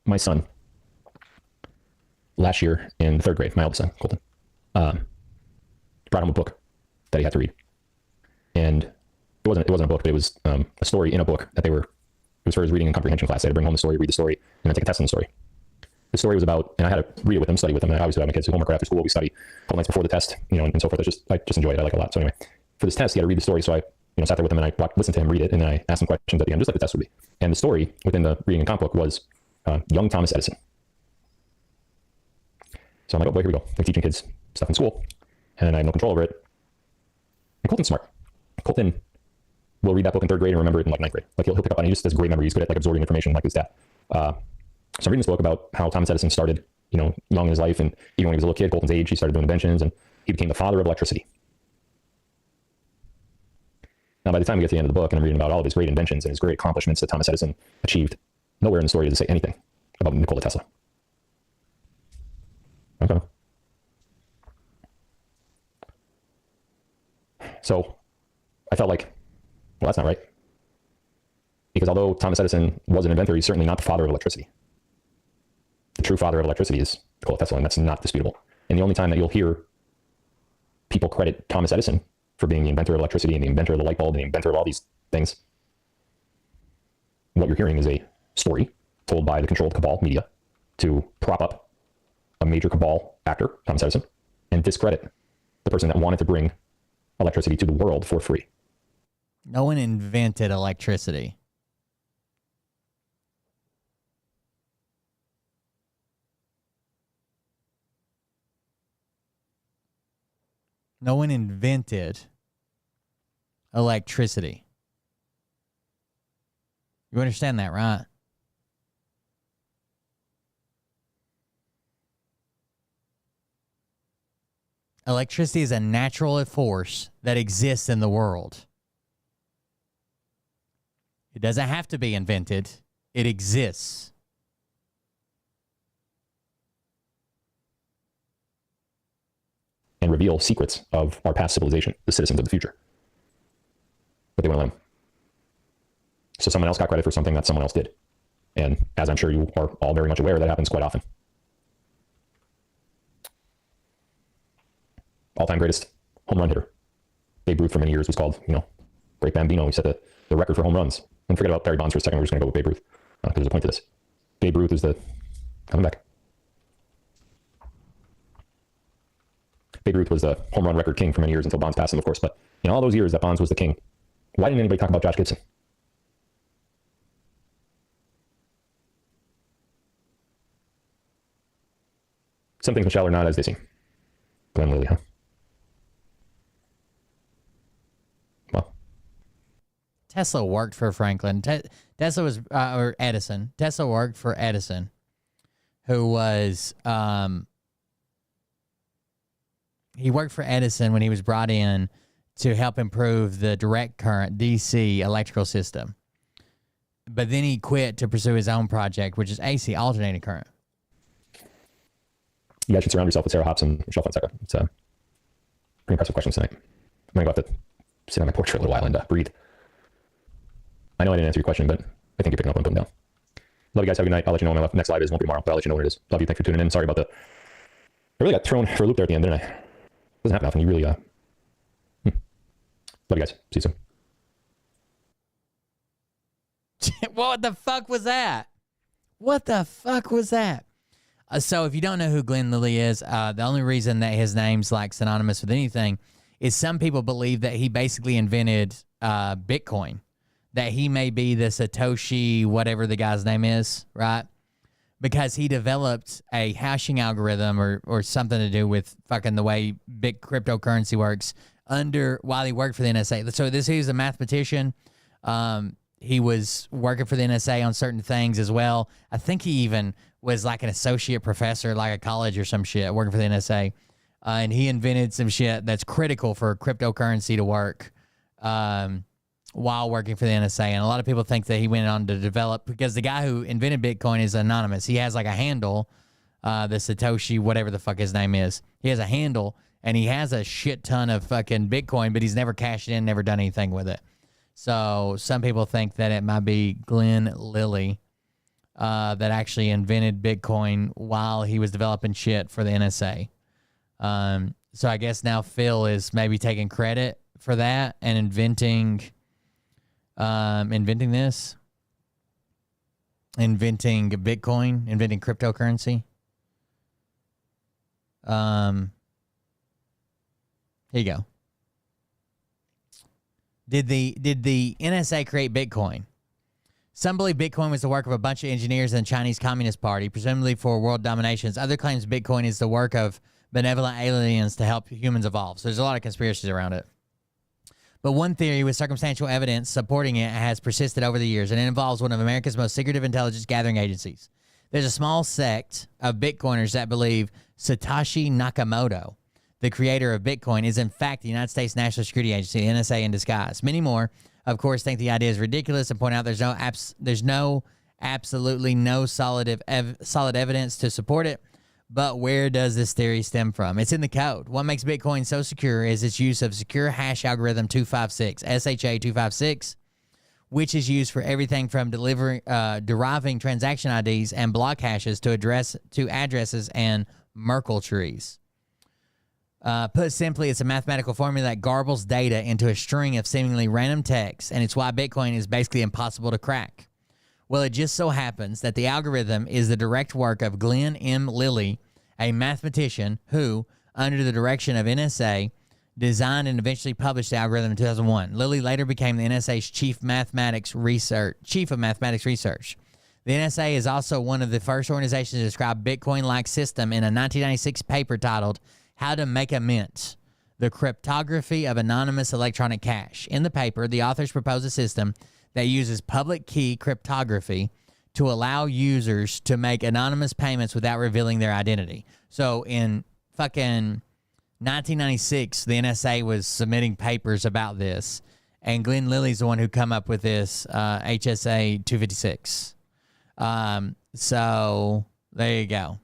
my son, last year in third grade, my oldest son, Colton, brought him a book that he had to read. And it wasn't a book, but it was a story in a book that it was for his reading and comprehension class. They had to bring home the story, read the story, and then take a test on the story. The story was about, and I had to read it with him, study with him. And I always have my kids do homework after school. We study a couple nights before the test, and so forth. I just enjoy it. I like it a lot. So anyway, for this test, he had to read the story. So I, sat there with him and I listened to him read it, and then I asked him questions at the end, just like the test would be. And the story within the reading and comp book was young Thomas Edison. So I'm like, oh boy, here we go. I'm teaching kids stuff in school, and I have no control over it. And Colton's smart. Colton will read that book in third grade and remember it in like ninth grade. Like he'll pick up on it. He just has great memory. He's good at like absorbing information like his dad. So I'm reading this book about how Thomas Edison started, young in his life. And even when he was a little kid, Colton's age, he started doing inventions and he became the father of electricity. Now, by the time we get to the end of the book and I'm reading about all of his great inventions and his great accomplishments that Thomas Edison achieved, nowhere in the story does it say anything about Nikola Tesla. Okay. So I felt like, well, that's not right. Because although Thomas Edison was an inventor, he's certainly not the father of electricity. The true father of electricity is Nikola Tesla, and that's not disputable. And the only time that you'll hear people credit Thomas Edison for being the inventor of electricity and the inventor of the light bulb and the inventor of all these things, what you're hearing is a story told by the controlled cabal media to prop up a major cabal actor, Thomas Edison, and discredit the person that wanted to bring electricity to the world for free. No one invented electricity. No one invented electricity. You understand that, right? Electricity is a natural force that exists in the world. It doesn't have to be invented. It exists. And reveal secrets of our past civilization, the citizens of the future. But they wouldn't let them. So someone else got credit for something that someone else did. And as I'm sure you are all very much aware, that happens quite often. All-time greatest home run hitter. Babe Ruth for many years was called, Great Bambino. He set the record for home runs. And forget about Barry Bonds for a second. We're just going to go with Babe Ruth. Because there's a point to this. Babe Ruth is coming back. Babe Ruth was the home run record king for many years until Bonds passed him, of course. But all those years that Bonds was the king, why didn't anybody talk about Josh Gibson? Some things, Michelle, are not as they seem. Glenn Lilly, huh? Well. Tesla worked for Franklin. Tesla was, or Edison. Tesla worked for Edison, who was, he worked for Edison when he was brought in to help improve the direct current DC electrical system. But then he quit to pursue his own project, which is AC, alternating current. You guys should surround yourself with Sarah Hobbs and Michelle Fonseca. It's pretty impressive questions tonight. I'm going to go have to sit on my porch for a little while and breathe. I know I didn't answer your question, but I think you're picking up what I'm putting down. Love you guys. Have a good night. I'll let you know when my next live is. Won't be tomorrow, but I'll let you know when it is. Love you. Thanks for tuning in. Sorry about I really got thrown for a loop there at the end, didn't I? Doesn't happen often. You really, Love you guys. See you soon. What the fuck was that? What the fuck was that? So if you don't know who Glenn Lilly is, the only reason that his name's like synonymous with anything is some people believe that he basically invented Bitcoin, that he may be the Satoshi, whatever the guy's name is, right? Because he developed a hashing algorithm or something to do with fucking the way big cryptocurrency works while he worked for the NSA. So he was a mathematician. He was working for the NSA on certain things as well. I think he even was like an associate professor, like a college or some shit, working for the NSA. And he invented some shit that's critical for cryptocurrency to work while working for the NSA. And a lot of people think that he went on to develop, because the guy who invented Bitcoin is anonymous. He has like a handle, the Satoshi, whatever the fuck his name is. He has a handle, and he has a shit ton of fucking Bitcoin, but he's never cashed it in, never done anything with it. So some people think that it might be Glenn Lilly. that actually invented Bitcoin while he was developing shit for the NSA. So I guess now Phil is maybe taking credit for that and inventing Bitcoin, inventing cryptocurrency. Here you go. Did the NSA create Bitcoin? Some believe Bitcoin was the work of a bunch of engineers in the Chinese Communist Party, presumably for world dominations. Other claims Bitcoin is the work of benevolent aliens to help humans evolve. So there's a lot of conspiracies around it. But one theory with circumstantial evidence supporting it has persisted over the years, and it involves one of America's most secretive intelligence gathering agencies. There's a small sect of Bitcoiners that believe Satoshi Nakamoto, the creator of Bitcoin, is in fact the United States National Security Agency, the NSA, in disguise. Many more, of course, think the idea is ridiculous and point out there's absolutely no solid evidence to support it. But where does this theory stem from? It's in the code. What makes Bitcoin so secure is its use of secure hash algorithm 256, SHA-256, which is used for everything from deriving transaction IDs and block hashes to addresses and Merkle trees. Put simply, it's a mathematical formula that garbles data into a string of seemingly random text, and it's why Bitcoin is basically impossible to crack. Well, it just so happens that the algorithm is the direct work of Glenn M. Lilly, a mathematician who, under the direction of NSA, designed and eventually published the algorithm in 2001. Lilly later became the NSA's chief of mathematics research. The NSA is also one of the first organizations to describe Bitcoin-like system in a 1996 paper titled How to Make a Mint, the Cryptography of Anonymous Electronic Cash. In the paper, the authors propose a system that uses public key cryptography to allow users to make anonymous payments without revealing their identity. So in fucking 1996, the NSA was submitting papers about this, and Glenn Lilly's the one who come up with this HSA 256. So there you go.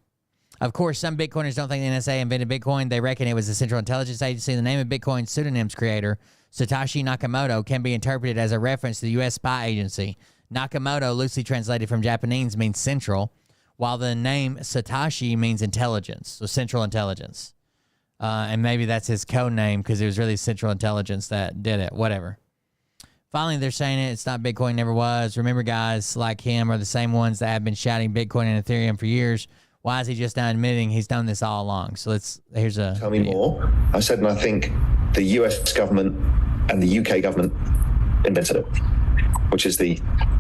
Of course, some Bitcoiners don't think the NSA invented Bitcoin. They reckon it was the Central Intelligence Agency. The name of Bitcoin pseudonym's creator, Satoshi Nakamoto, can be interpreted as a reference to the U.S. spy agency. Nakamoto, loosely translated from Japanese, means central, while the name Satoshi means intelligence, so central intelligence. And maybe that's his code name because it was really Central Intelligence that did it. Whatever. Finally, they're saying it's not Bitcoin, never was. Remember, guys like him are the same ones that have been shouting Bitcoin and Ethereum for years. Why is he just now admitting he's done this all along? So here's a Tell me more. I said, and I think the US government and the UK government invented it, which is the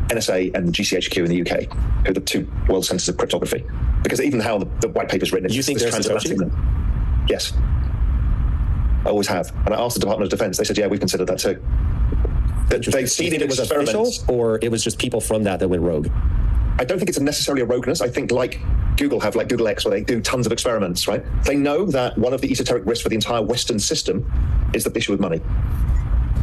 NSA and the GCHQ in the UK, who are the two world centers of cryptography. Because even how the white paper is written, you think there's Satoshi? Yes. I always have. And I asked the Department of Defense, they said, yeah, we considered that too. They seeded it was official, or it was just people from that went rogue? I don't think it's necessarily a rogueness. I think like Google have, like Google X, where they do tons of experiments, right? They know that one of the esoteric risks for the entire Western system is the issue with money.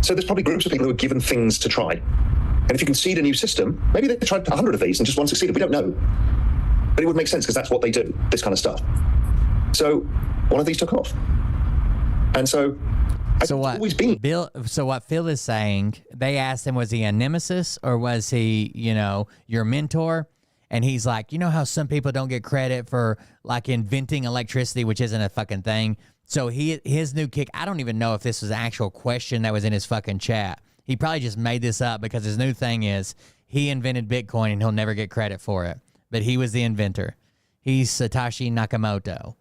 So there's probably groups of people who are given things to try. And if you can seed a new system, maybe they tried 100 of these and just one succeeded. We don't know. But it would make sense because that's what they do, this kind of stuff. So one of these took off. And so always been. So what Phil is saying, they asked him, was he a nemesis or was he, your mentor? And he's like, you know how some people don't get credit for like inventing electricity, which isn't a fucking thing. So his new kick, I don't even know if this was an actual question that was in his fucking chat. He probably just made this up because his new thing is he invented Bitcoin and he'll never get credit for it. But he was the inventor. He's Satoshi Nakamoto.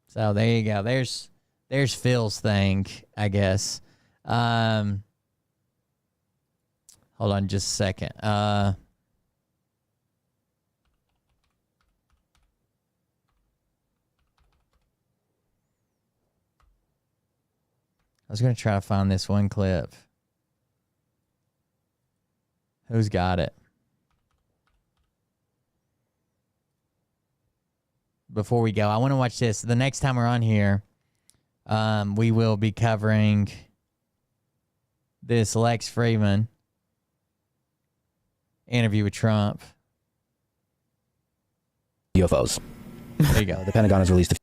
So there you go. There's Phil's thing, I guess. Hold on just a second. I was going to try to find this one clip. Who's got it? Before we go, I want to watch this. The next time we're on here, we will be covering this Lex Freeman interview with Trump. UFOs. There you go. The Pentagon has released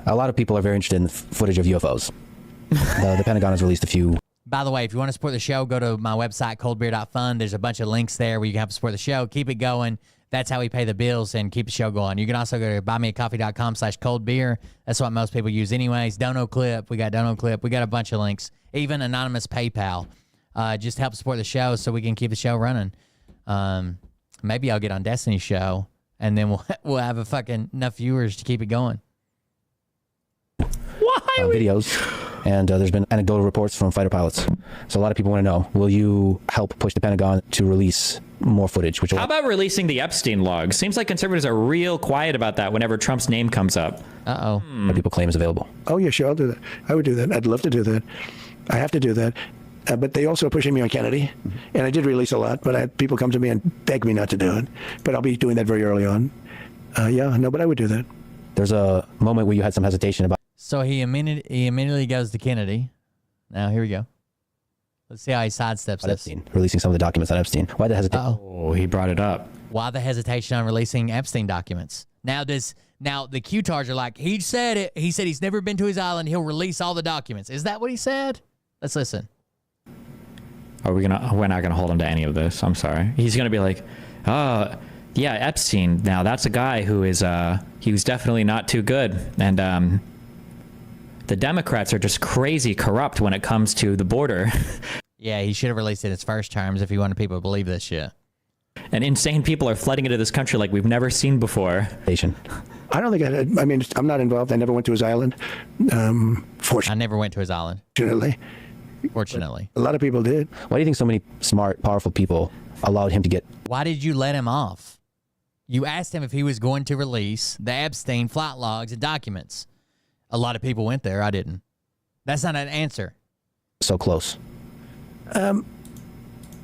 a lot of people are very interested in footage of UFOs. The Pentagon has released a few. By the way, if you want to support the show, go to my website, coldbeer.fund. There's a bunch of links there where you can help support the show. Keep it going. That's how we pay the bills and keep the show going. You can also go to buymeacoffee.com/coldbeer. That's what most people use anyways. Dono Clip. We got Dono Clip. We got a bunch of links. Even anonymous PayPal. Just help support the show so we can keep the show running. Maybe I'll get on Destiny's show and then we'll have a fucking enough viewers to keep it going. Videos, and there's been anecdotal reports from fighter pilots. So a lot of people want to know, will you help push the Pentagon to release more footage? How about releasing the Epstein logs? Seems like conservatives are real quiet about that whenever Trump's name comes up. What people claim is available. Oh, yeah, sure, I'll do that. I would do that. I'd love to do that. I have to do that. But they also are pushing me on Kennedy, and I did release a lot, but I had people come to me and beg me not to do it. But I'll be doing that very early on. But I would do that. There's a moment where you had some hesitation about. So he immediately goes to Kennedy. Now, here we go. Let's see how he sidesteps this. Epstein, releasing some of the documents on Epstein. Why the hesitation? Oh, he brought it up. Why the hesitation on releasing Epstein documents? Now the Q-tards are like, he said it. He said he's never been to his island. He'll release all the documents. Is that what he said? Let's listen. We're not gonna hold him to any of this. I'm sorry. He's gonna be like, oh, yeah, Epstein. Now that's a guy who is he was definitely not too good, and the Democrats are just crazy corrupt when it comes to the border. Yeah, he should have released it in his first terms if he wanted people to believe this shit. And insane people are flooding into this country like we've never seen before. I don't think I'm not involved. I never went to his island. I never went to his island. Fortunately. A lot of people did. Why do you think so many smart, powerful people allowed him to get... Why did you let him off? You asked him if he was going to release the Epstein flight logs and documents. A lot of people went there. I didn't. That's not an answer. So close.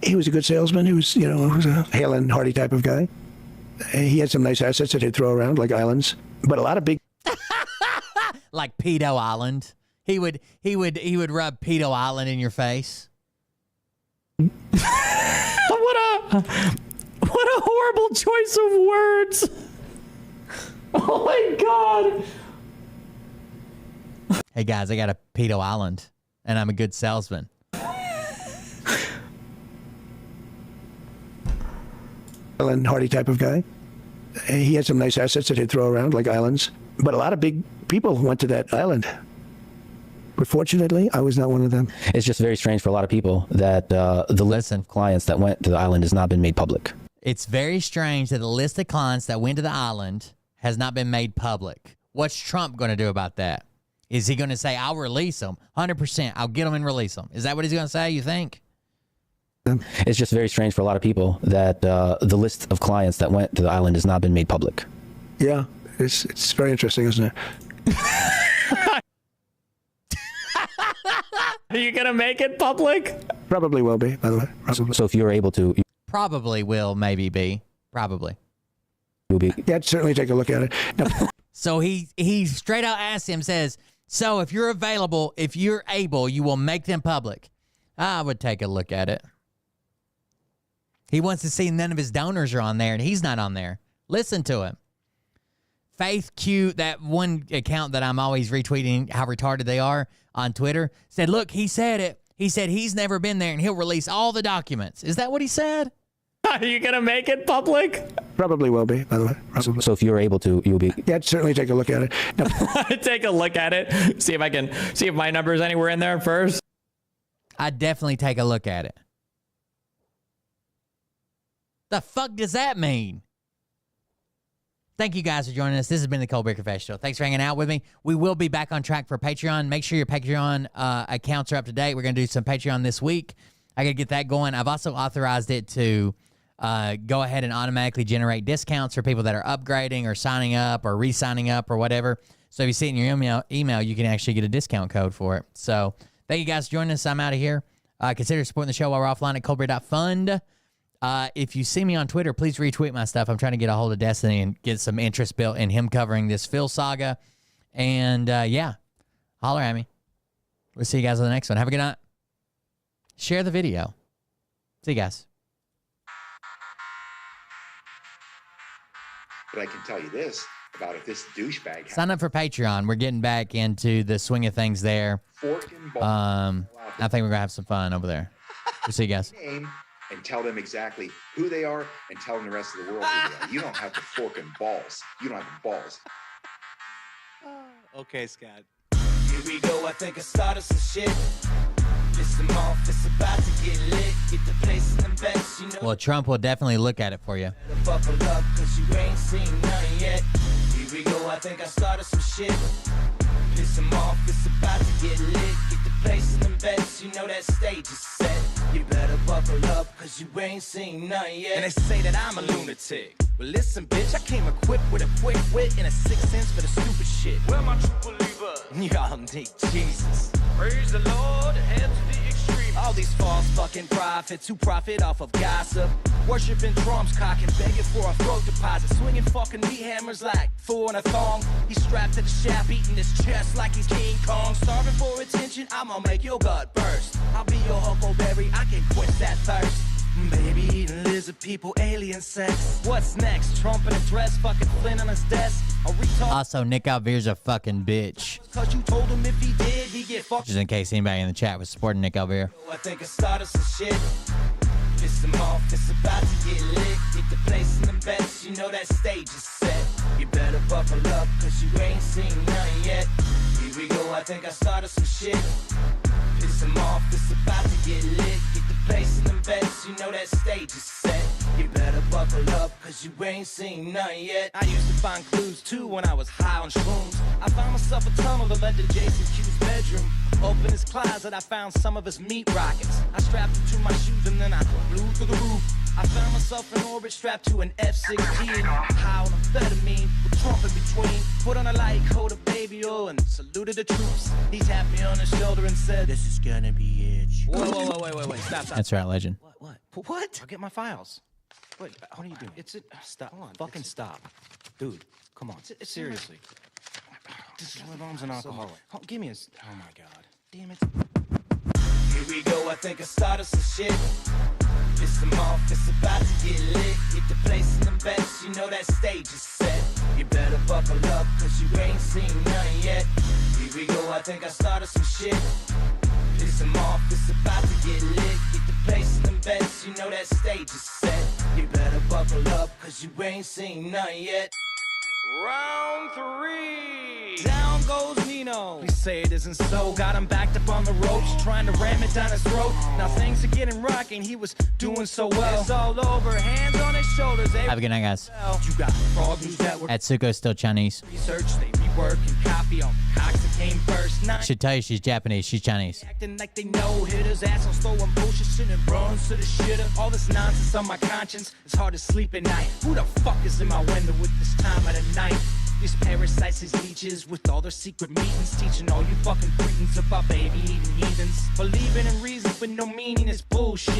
He was a good salesman. He was, was a hale and hearty type of guy. He had some nice assets that he'd throw around, like islands. But a lot of big... Like Pedo Island. He would rub Pedo Island in your face. What a horrible choice of words. Oh my God. Hey guys, I got a Pedo Island, and I'm a good salesman. And hearty type of guy. He had some nice assets that he'd throw around, like islands. But a lot of big people went to that island. But fortunately, I was not one of them. It's just very strange for a lot of people that the list of clients that went to the island has not been made public. It's very strange that the list of clients that went to the island has not been made public. What's Trump going to do about that? Is he going to say, I'll release them? 100%. I'll get them and release them. Is that what he's going to say, you think? It's just very strange for a lot of people that the list of clients that went to the island has not been made public. Yeah, it's very interesting, isn't it? Are you going to make it public? Probably will be, by the way. Probably. So if you're able to... Probably will, maybe be. Probably. You'll be... Yeah, I'd certainly take a look at it. No. So he straight out asks him, says, so if you're available, if you're able, you will make them public. I would take a look at it. He wants to see none of his donors are on there, and he's not on there. Listen to him. Faith Q, that one account that I'm always retweeting how retarded they are on Twitter, said, look, he said it. He said he's never been there, and he'll release all the documents. Is that what he said? Are you going to make it public? Probably will be, by the way. Probably. So if you're able to, you'll be... Yeah, I'd certainly take a look at it. No. Take a look at it. See if my number is anywhere in there first. I'd definitely take a look at it. The fuck does that mean? Thank you guys for joining us. This has been the Cold Beer Confessional. Thanks for hanging out with me. We will be back on track for Patreon. Make sure your Patreon accounts are up to date. We're going to do some Patreon this week. I got to get that going. I've also authorized it to go ahead and automatically generate discounts for people that are upgrading or signing up or re-signing up or whatever. So if you see it in your email, you can actually get a discount code for it. So thank you guys for joining us. I'm out of here. Consider supporting the show while we're offline at coldbeer.fund. If you see me on Twitter, please retweet my stuff. I'm trying to get a hold of Destiny and get some interest built in him covering this Phil saga. And, yeah, holler at me. We'll see you guys on the next one. Have a good night. Share the video. See you guys. But I can tell you this about if this douchebag... Sign up for Patreon. We're getting back into the swing of things there. I think we're going to have some fun over there. We'll see you guys. and tell them exactly who they are and telling the rest of the world who they are. You don't have the forking balls. You don't have the balls. Okay, Scott. Here we go, I think I started some shit. Piss them off, it's about to get lit. Get the place in the best, you know. Well, Trump will definitely look at it for you. Better buckle up, cause you ain't seen none yet. Here we go, I think I started some shit. Piss them off, it's about to get lit. Get the place in the best, you know that stage is set. You better buckle up, cause you ain't seen none yet. And they say that I'm a lunatic. Well, listen, bitch, I came equipped with a quick wit and a 6th sense for the stupid shit. Where my true believer? Y'all need Jesus. Praise the Lord, head to the extreme. All these false fucking prophets who profit off of gossip. Worshipping drums, cocking, begging for a throat deposit. Swinging fucking meat hammers like fool in a thong. He's strapped to the shaft, eating his chest like he's King Kong. Starving for attention, I'ma make your gut burst. I'll be your huckleberry, I can quench that thirst. Baby eating lizard people, alien sex. What's next? Trump in a dress, fucking Flynn on his desk. A retard. Also, Nick Alvear's a fucking bitch. Cause you told him if he did, he get fucked. Just in case anybody in the chat was supporting Nick Alvear. I think I started some shit. Piss them off, it's about to get lit. Get the place in the best, you know that stage is set. You better buckle up, cause you ain't seen none yet. Here we go, I think I started some shit. Piss them off, it's about to get lit. Get the place in the best, you know that stage is set. You better buckle up, cause you ain't seen none yet. I used to find clues too when I was high on shrooms. I found myself a tunnel that led to Jason Q's bedroom. Open his closet, I found some of his meat rockets. I strapped them to my shoes and then I flew through the roof. I found myself in orbit strapped to an F-16. High on amphetamine with Trump in between. Put on a light coat of baby oil and saluted the troops. He tapped me on the shoulder and said, "This is gonna be it." Wait, stop. That's right, legend. What? I'll get my files. Wait, what are you doing? It's it. Stop. Fucking stop. Dude, come on. Seriously. My mom's an alcoholic. Oh, give me a... Oh, my God. Damn it. Here we go, I think I started some shit. Piss them off, it's about to get lit. Get the place in the best, you know that stage is set. You better buckle up, cause you ain't seen none yet. Here we go, I think I started some shit. Piss them off, it's about to get lit. Get the place in the best, you know that stage is set. You better buckle up, cause you ain't seen none yet. Round 3. Down goes Nino. Please say it isn't so. Got him backed up on the ropes, trying to ram it down his throat. Now things are getting rocking. He was doing so well. It's all over. Hands on his shoulders. Have a good night, guys. You got Frog News Network. Atsuko's still Chinese. Research, they rework and copy on cocks that came first. Should tell you she's Japanese. She's Chinese. Acting like they know hitters, ass on stolen bullshit, sending bronze to the shitter. All this nonsense on my conscience, it's hard to sleep at night. Who the fuck is in my window with this time of the night? These parasites, these leeches, with all their secret meetings, teaching all you fucking cretins about baby eating heathens. Believing in reasons with no meaning is bullshit.